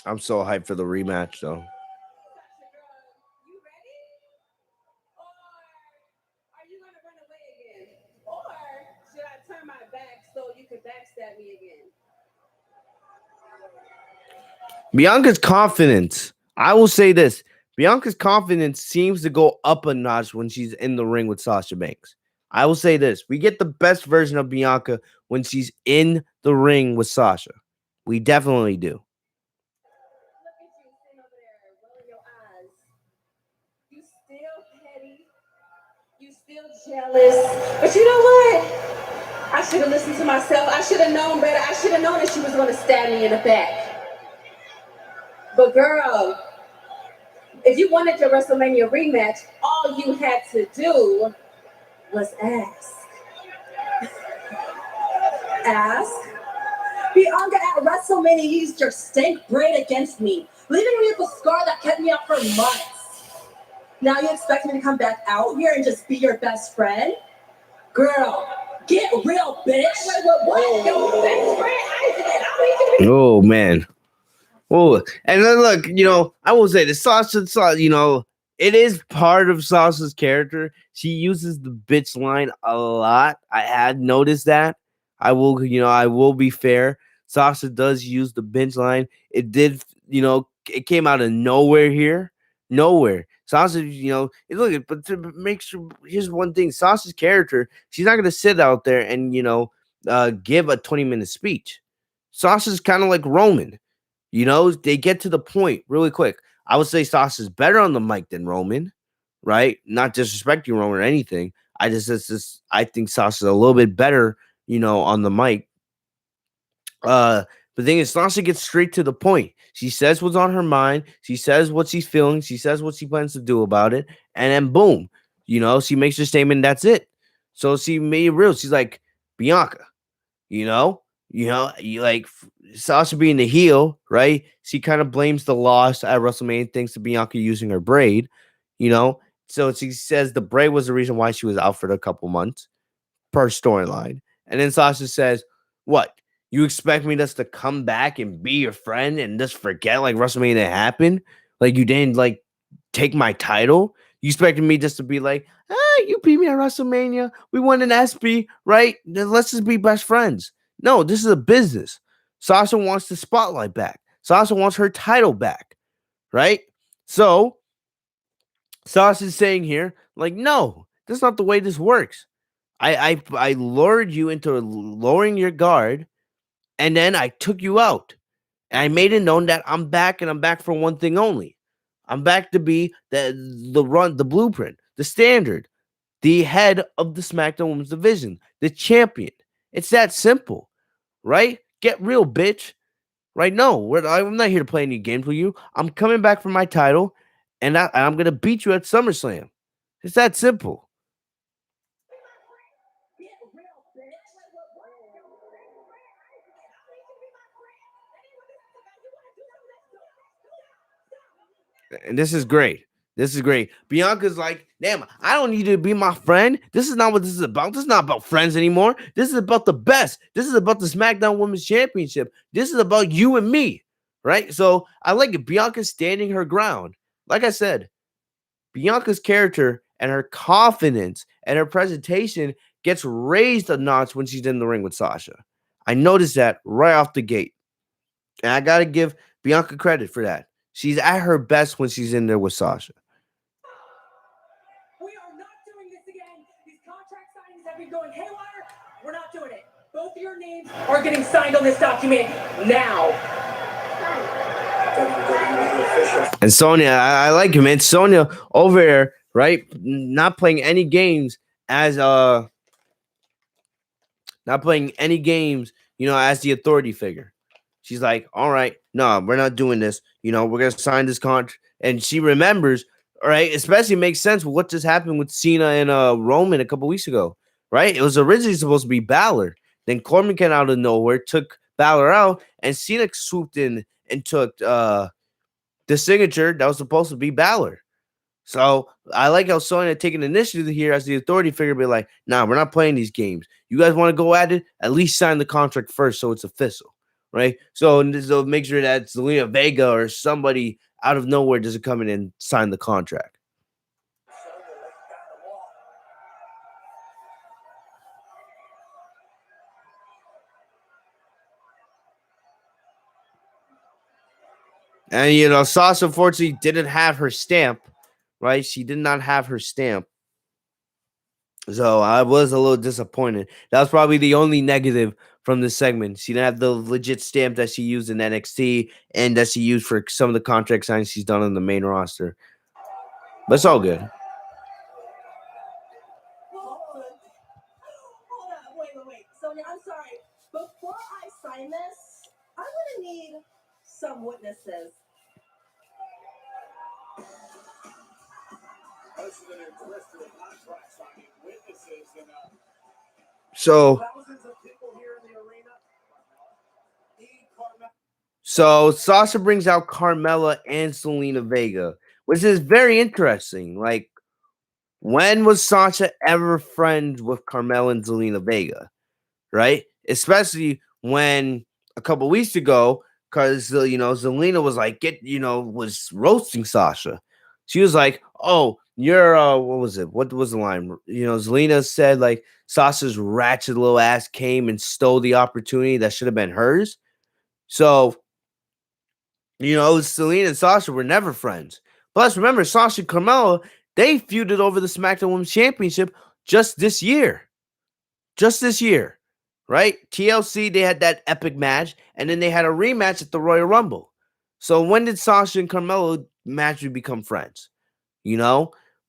I'm so hyped for the rematch, though. You ready? Or are you gonna run away again? Or should I turn my back so you can backstab me again? Bianca's confidence. I will say this: Bianca's confidence seems to go up a notch when she's in the ring with Sasha Banks. I will say this: we get the best version of Bianca when she's in the ring with Sasha. We definitely do. Look at you sitting over there, rolling your eyes. You still petty. You still jealous. But you know what? I should have listened to myself. I should have known better. I should have known that she was going to stab me in the back. But girl, if you wanted your WrestleMania rematch, all you had to do was ask. Ask? Bianca at WrestleMania used your stank braid against me, leaving me with a scar that kept me up for months. Now you expect me to come back out here and just be your best friend? Girl, get real, bitch. Wait, what? Your best friend? I don't even. Oh man. Oh, and then look, I will say the Sasha, it is part of Sasha's character. She uses the bitch line a lot. I had noticed that. I will be fair. Sasha does use the bitch line. It did, it came out of nowhere here. Nowhere. Sasha, look, but to make sure, here's one thing: Sasha's character, she's not gonna sit out there and give a 20-minute speech. Sasha's kind of like Roman. They get to the point really quick. I would say Sasha's better on the mic than Roman, right? Not disrespecting Roman or anything. I think Sasha's a little bit better, on the mic. The thing is, Sasha gets straight to the point. She says what's on her mind. She says what she's feeling. She says what she plans to do about it. And then boom, she makes her statement. That's it. So she made it real. She's like, Bianca, you like Sasha being the heel, right? She kind of blames the loss at WrestleMania thanks to Bianca using her braid, you know. So she says the braid was the reason why she was out for a couple months per storyline. And then Sasha says, "What? You expect me just to come back and be your friend and just forget like WrestleMania happened? Like you didn't like take my title? You expected me just to be like, you beat me at WrestleMania. We won an SB, right? Then let's just be best friends." No, this is a business. Sasha wants the spotlight back. Sasha wants her title back, right? So Sasha's saying here, like, no, that's not the way this works. I lured you into lowering your guard, and then I took you out. And I made it known that I'm back, and I'm back for one thing only. I'm back to be the blueprint, the standard, the head of the SmackDown Women's Division, the champion. It's that simple, right? Get real, bitch. Right? No, I'm not here to play any games with you. I'm coming back for my title, and I'm gonna beat you at SummerSlam. It's that simple. And this is great. This is great. Bianca's like, damn, I don't need you to be my friend. This is not what this is about. This is not about friends anymore. This is about the best. This is about the SmackDown Women's Championship. This is about you and me. right? So I like it. Bianca standing her ground. Like I said, Bianca's character and her confidence and her presentation gets raised a notch when she's in the ring with Sasha. I noticed that right off the gate. And I got to give Bianca credit for that. She's at her best when she's in there with Sasha. We are not doing this again. These contract signings have been going haywire. We're not doing it. Both of your names are getting signed on this document now. And Sonya, I like him, man. Sonya over there, right? Not playing any games as not playing any games, as the authority figure. She's like, all right, no, we're not doing this. We're gonna sign this contract. And she remembers, all right, especially makes sense with what just happened with Cena and Roman a couple weeks ago, right? It was originally supposed to be Balor. Then Corbin came out of nowhere, took Balor out, and Cena swooped in and took the signature that was supposed to be Balor. So I like how Sonya taking initiative here as the authority figure, be like, nah, we're not playing these games. You guys want to go at it? At least sign the contract first so it's official, right? So make sure that Zelina Vega or somebody out of nowhere doesn't come in and sign the contract. And, Sasha unfortunately didn't have her stamp, right? She did not have her stamp. So I was a little disappointed. That was probably the only negative from this segment. She didn't have the legit stamp that she used in NXT and that she used for some of the contract signs she's done on the main roster. But it's all good. Hold on. Wait. Sonya, I'm sorry. Before I sign this, I'm going to need some witnesses. So Sasha brings out Carmella and Zelina Vega, which is very interesting. Like, when was Sasha ever friends with Carmella and Zelina Vega? Right? Especially when a couple weeks ago, because Zelina was like, was roasting Sasha. She was like, oh, you're what was it? What was the line? Zelina said like Sasha's ratchet little ass came and stole the opportunity that should have been hers. So, Zelina and Sasha were never friends. Plus, remember, Sasha and Carmella, they feuded over the SmackDown Women's Championship just this year. Right? TLC, they had that epic match, and then they had a rematch at the Royal Rumble. So when did Sasha and Carmella magically become friends?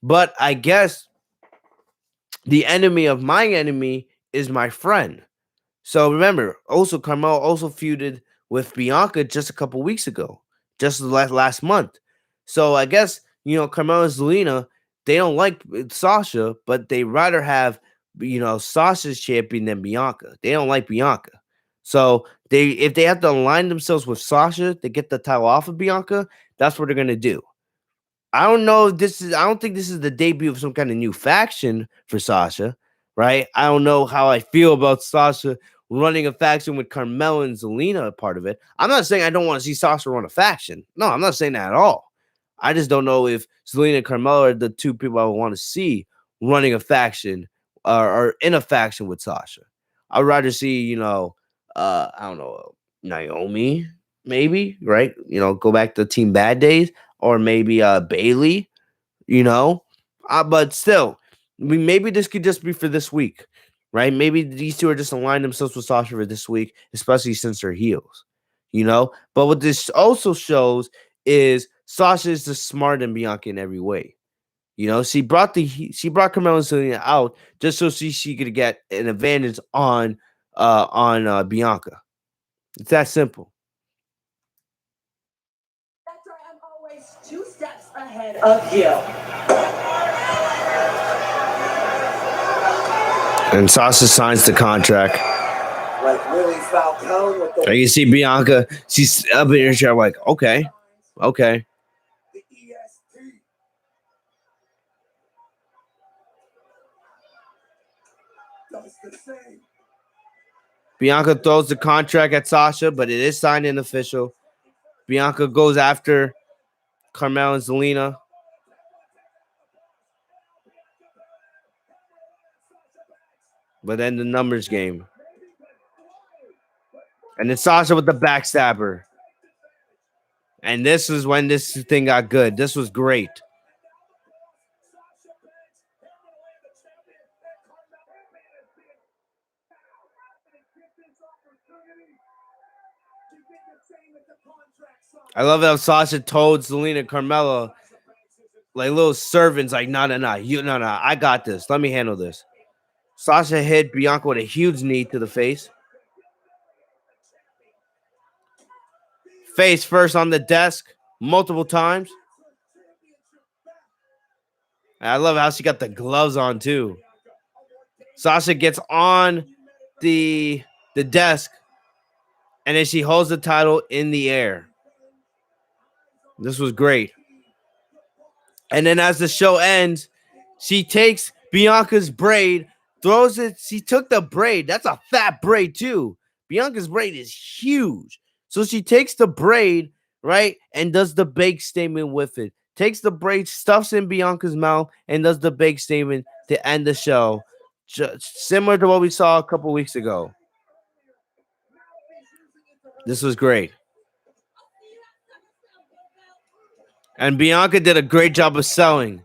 But I guess the enemy of my enemy is my friend. So remember, also Carmella also feuded with Bianca just a couple weeks ago, just last month. So I guess, Carmella and Zelina, they don't like Sasha, but they rather have Sasha's champion than Bianca. They don't like Bianca. So if they have to align themselves with Sasha to get the title off of Bianca, that's what they're gonna do. I don't think this is the debut of some kind of new faction for Sasha, right? I don't know how I feel about Sasha running a faction with Carmella and Zelina a part of it. I'm not saying I don't want to see Sasha run a faction. No, I'm not saying that at all. I just don't know if Zelina and Carmella are the two people I would want to see running a faction or in a faction with Sasha. I'd rather see, I don't know, Naomi, maybe, right? Go back to Team Bad Days, or maybe Bailey, but still, maybe this could just be for this week, right? Maybe these two are just aligning themselves with Sasha for this week, especially since they're heels, But what this also shows is Sasha is just smarter than Bianca in every way. She brought Carmella and Zelina out just so she could get an advantage on Bianca. It's that simple. That's right. I'm always 2 steps ahead of you. And Sasha signs the contract. Like Willie Falcone with the And you see Bianca, she's up in her chair like, okay. EST. Does the same. Bianca throws the contract at Sasha, but it is signed and official. Bianca goes after Carmella and Zelina. But then the numbers game. And then Sasha with the backstabber. And this is when this thing got good. This was great. I love how Sasha told Zelina and Carmella, like little servants, like, no, I got this. Let me handle this. Sasha hit Bianca with a huge knee to the face. Face first on the desk multiple times. And I love how she got the gloves on too. Sasha gets on the desk, and then she holds the title in the air. This was great. And then as the show ends, she takes Bianca's braid, throws it. She took the braid. That's a fat braid too. Bianca's braid is huge. So she takes the braid, right, and does the big statement with it. Takes the braid, stuffs in Bianca's mouth, and does the big statement to end the show. Similar to what we saw a couple weeks ago. This was great. And Bianca did a great job of selling.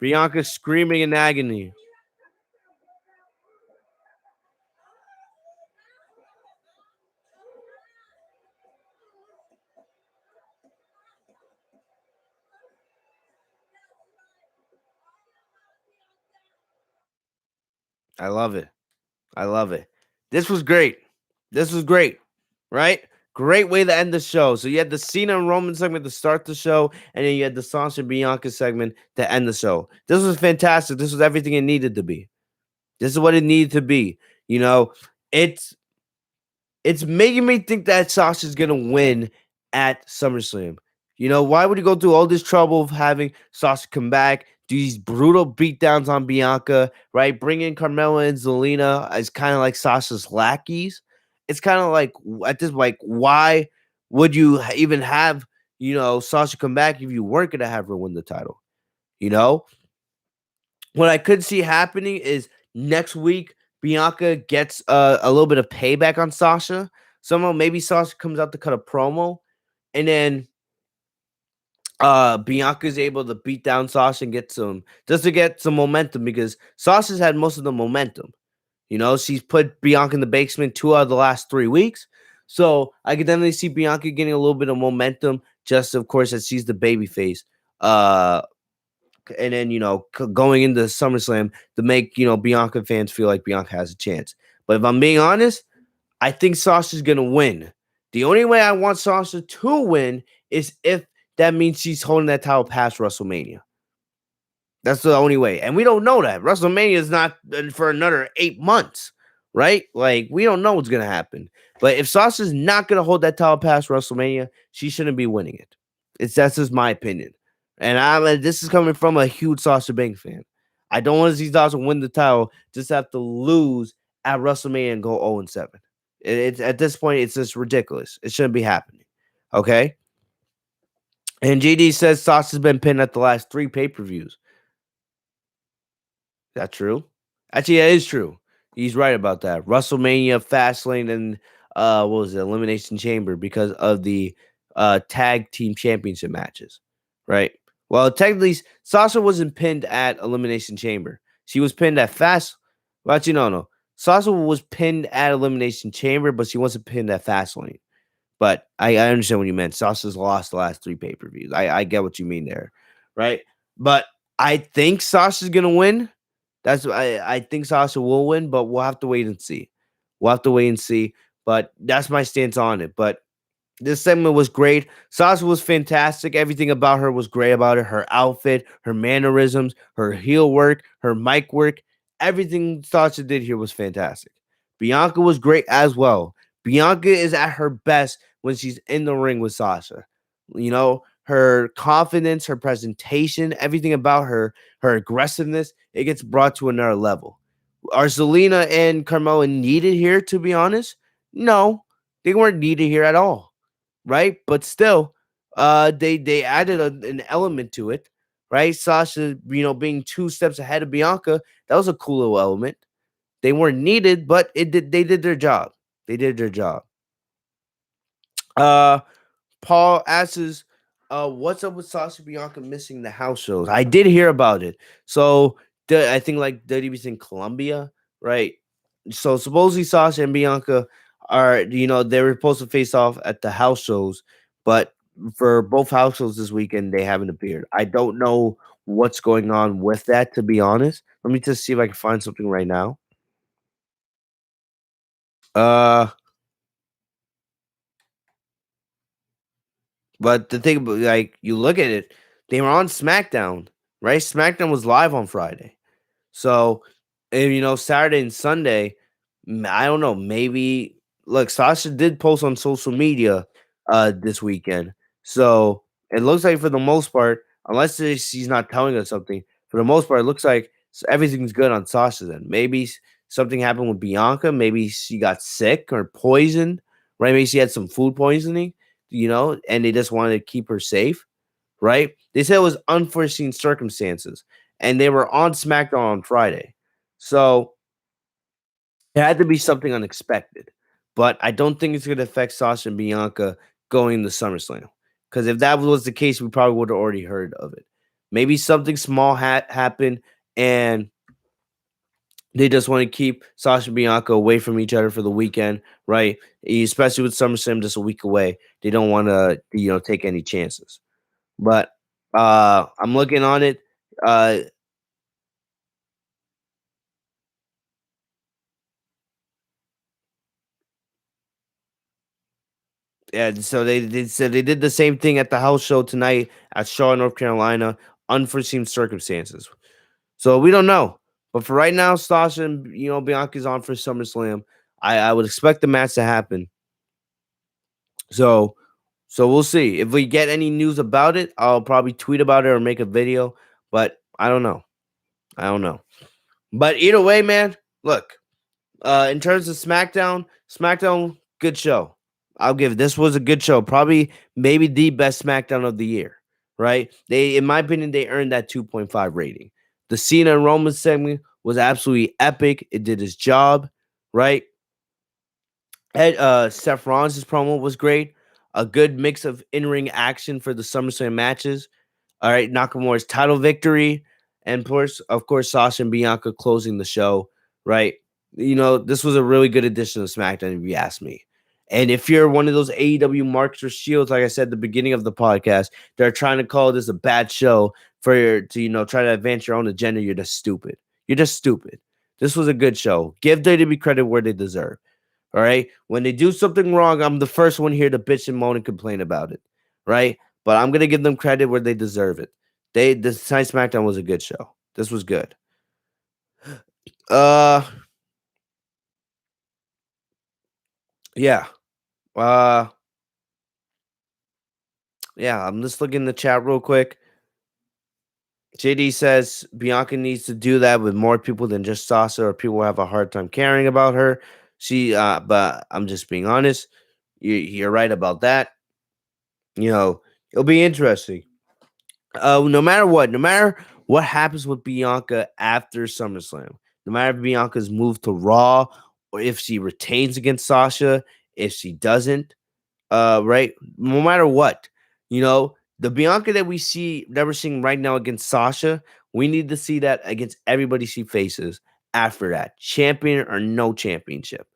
Bianca screaming in agony. I love it. I love it. This was great. This was great, right? Great way to end the show. So you had the Cena and Roman segment to start the show, and then you had the Sasha and Bianca segment to end the show. This was fantastic. This was everything it needed to be. This is what it needed to be. You know, it's making me think that Sasha's gonna win at SummerSlam. You know, why would he go through all this trouble of having Sasha come back, do these brutal beatdowns on Bianca, right? Bring in Carmella and Zelina as kind of like Sasha's lackeys. It's kind of like at this, like, why would you even have, you know, Sasha come back if you weren't gonna have her win the title? You know, what I could see happening is next week Bianca gets a little bit of payback on Sasha. Somehow maybe Sasha comes out to cut a promo, and then Bianca's able to beat down Sasha and get some momentum, because Sasha's had most of the momentum. You know, she's put Bianca in the basement 2 out of the last 3 weeks. So I could definitely see Bianca getting a little bit of momentum, just of course as she's the babyface. And then, you know, going into SummerSlam to make, you know, Bianca fans feel like Bianca has a chance. But if I'm being honest, I think Sasha's gonna win. The only way I want Sasha to win is if that means she's holding that title past WrestleMania. That's the only way. And we don't know that. WrestleMania is not for another 8 months, right? Like, we don't know what's going to happen. But if Sasha's not going to hold that title past WrestleMania, she shouldn't be winning it. That's just my opinion. And this is coming from a huge Sasha Banks fan. I don't want to see Sasha win the title, just have to lose at WrestleMania and go 0-7. It's at this point, it's just ridiculous. It shouldn't be happening. Okay? And GD says Sasha's been pinned at the last 3 pay-per-views. Is that true? Actually, that is true. He's right about that. WrestleMania, Fastlane, and what was it? Elimination Chamber, because of the tag team championship matches. Right? Well, technically, Sasha wasn't pinned at Elimination Chamber. She was pinned at Well, actually, no. Sasha was pinned at Elimination Chamber, but she wasn't pinned at Fastlane. But I understand what you meant. Sasha's lost the last 3 pay-per-views. I get what you mean there, right? But I think Sasha's gonna win. I think Sasha will win, but we'll have to wait and see. But that's my stance on it. But this segment was great. Sasha was fantastic. Everything about her was great about her. Her outfit, her mannerisms, her heel work, her mic work. Everything Sasha did here was fantastic. Bianca was great as well. Bianca is at her best when she's in the ring with Sasha. You know, her confidence, her presentation, everything about her aggressiveness, it gets brought to another level. Are Zelina and Carmella needed here, to be honest? No, they weren't needed here at all, right? But still, they added an element to it, right? Sasha, being 2 steps ahead of Bianca, that was a cool little element. They weren't needed, but it did. They did their job. They did their job. Uh, Paul asks, what's up with Sasha Bianca missing the house shows? I did hear about it. So I think like WWE's in Colombia, right? So supposedly Sasha and Bianca are, they were supposed to face off at the house shows, but for both house shows this weekend, they haven't appeared. I don't know what's going on with that, to be honest. Let me just see if I can find something right now. Uh, but the thing about, like, you look at it, they were on SmackDown, right? SmackDown was live on Friday. So, and, Saturday and Sunday, I don't know, maybe look, Sasha did post on social media this weekend. So, it looks like for the most part, unless she's not telling us something, for the most part, it looks like everything's good on Sasha then. Maybe something happened with Bianca, maybe she got sick or poisoned, right? Maybe she had some food poisoning, and they just wanted to keep her safe, right? They said it was unforeseen circumstances, and they were on SmackDown on Friday. So it had to be something unexpected. But I don't think it's going to affect Sasha and Bianca going to SummerSlam. Because if that was the case, we probably would have already heard of it. Maybe something small happened, and they just want to keep Sasha and Bianca away from each other for the weekend, right? Especially with SummerSlam just a week away. They don't want to, take any chances. But I'm looking on it. Uh, yeah, so they did the same thing at the house show tonight at Charlotte, North Carolina. Unforeseen circumstances. So we don't know. But for right now, Sasha and Bianca's on for SummerSlam. I would expect the match to happen. So we'll see. If we get any news about it, I'll probably tweet about it or make a video. But I don't know. I don't know. But either way, man, look. In terms of SmackDown, good show. I'll give this was a good show. Probably maybe the best SmackDown of the year. Right? In my opinion, they earned that 2.5 rating. The Cena and Roman segment was absolutely epic. It did its job, right? Seth Rollins' promo was great. A good mix of in-ring action for the SummerSlam matches. All right, Nakamura's title victory, and of course, Sasha and Bianca closing the show. Right, this was a really good addition to SmackDown, if you ask me. And if you're one of those AEW marks or shields, like I said at the beginning of the podcast, they're trying to call this a bad show to try to advance your own agenda. You're just stupid. You're just stupid. This was a good show. Give WWE credit where they deserve. All right. When they do something wrong, I'm the first one here to bitch and moan and complain about it. Right. But I'm gonna give them credit where they deserve it. This Night SmackDown was a good show. This was good. Uh yeah. Uh yeah, I'm just looking in the chat real quick. JD says Bianca needs to do that with more people than just Sasha, or people have a hard time caring about her. But I'm just being honest. You're right about that. It'll be interesting. No matter what happens with Bianca after SummerSlam, no matter if Bianca's moved to Raw or if she retains against Sasha, if she doesn't, right? No matter what, the Bianca that we're seeing right now against Sasha, we need to see that against everybody she faces after that, champion or no championship.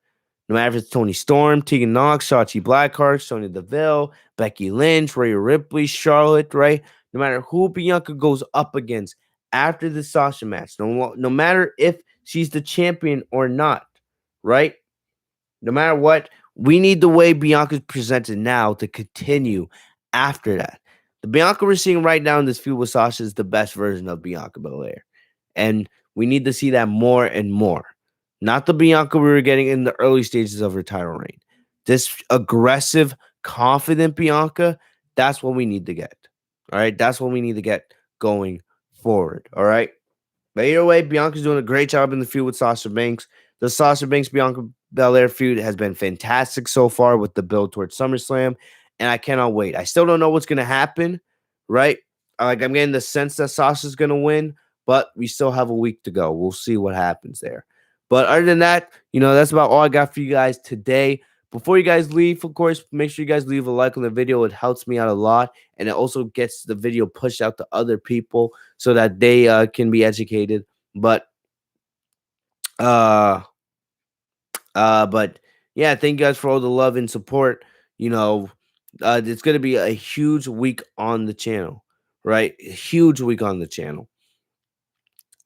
No matter if it's Tony Storm, Tegan Knox, Shotzi Blackheart, Sonya Deville, Becky Lynch, Rhea Ripley, Charlotte, right? No matter who Bianca goes up against after the Sasha match, no matter if she's the champion or not, right? No matter what, we need the way Bianca's presented now to continue after that. The Bianca we're seeing right now in this feud with Sasha is the best version of Bianca BelAir. And we need to see that more and more. Not the Bianca we were getting in the early stages of her title reign. This aggressive, confident Bianca, that's what we need to get. All right. That's what we need to get going forward. All right. But either way, Bianca's doing a great job in the feud with Sasha Banks. The Sasha Banks Bianca BelAir feud has been fantastic so far with the build towards SummerSlam, and I cannot wait. I still don't know what's gonna happen, right? Like I'm getting the sense that Sasha's gonna win, but we still have a week to go. We'll see what happens there. But other than that, that's about all I got for you guys today. Before you guys leave, of course, make sure you guys leave a like on the video. It helps me out a lot, and it also gets the video pushed out to other people so that they can be educated. But uh but yeah, thank you guys for all the love and support. It's gonna be a huge week on the channel, right? A huge week on the channel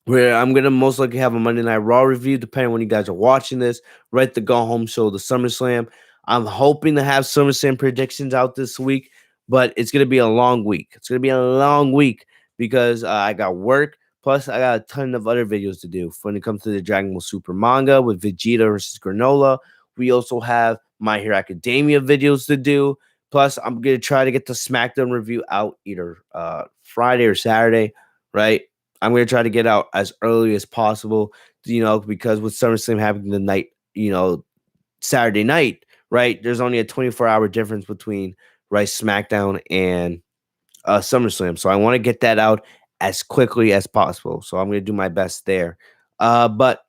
where I'm gonna most likely have a Monday Night Raw review, depending on when you guys are watching this. Right, the go home show, the SummerSlam. I'm hoping to have SummerSlam predictions out this week, but it's gonna be a long week. It's gonna be a long week because I got work. Plus, I got a ton of other videos to do when it comes to the Dragon Ball Super manga with Vegeta versus Granola. We also have My Hero Academia videos to do. Plus, I'm gonna try to get the SmackDown review out either Friday or Saturday, right? I'm going to try to get out as early as possible, because with SummerSlam happening the night, Saturday night, right? There's only a 24-hour difference between, right, SmackDown and SummerSlam. So I want to get that out as quickly as possible. So I'm going to do my best there. But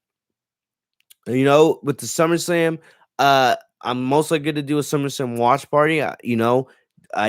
with the SummerSlam, I'm most likely going to do a SummerSlam watch party. I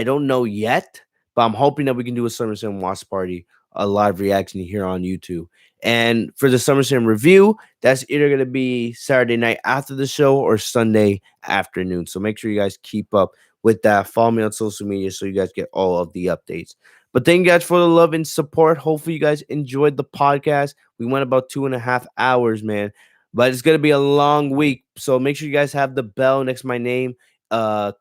don't know yet, but I'm hoping that we can do a SummerSlam watch party, a live reaction here on YouTube. And for the SummerSlam review, that's either going to be Saturday night after the show or Sunday afternoon. So make sure you guys keep up with that. Follow me on social media so you guys get all of the updates. But thank you guys for the love and support. Hopefully you guys enjoyed the podcast. We went about 2.5 hours, man. But it's going to be a long week. So make sure you guys have the bell next to my name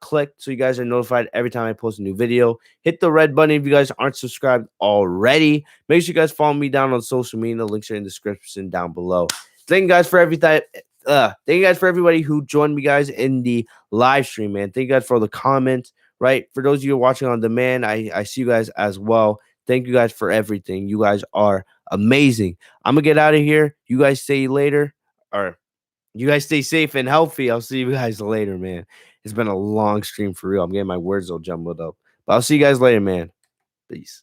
clicked so you guys are notified every time I post a new video. Hit the red button if you guys aren't subscribed already. Make sure you guys follow me down on social media. The links are in the description down below. Thank you guys for everything. Thank you guys for everybody who joined me, guys, in the live stream, man. Thank you guys for all the comments, right? For those of you who are watching on demand, I see you guys as well. Thank you guys for everything. You guys are amazing. I'm gonna get out of here. You guys stay later, or you guys stay safe and healthy. I'll see you guys later, man. It's been a long stream for real. I'm getting my words all jumbled up. But I'll see you guys later, man. Peace.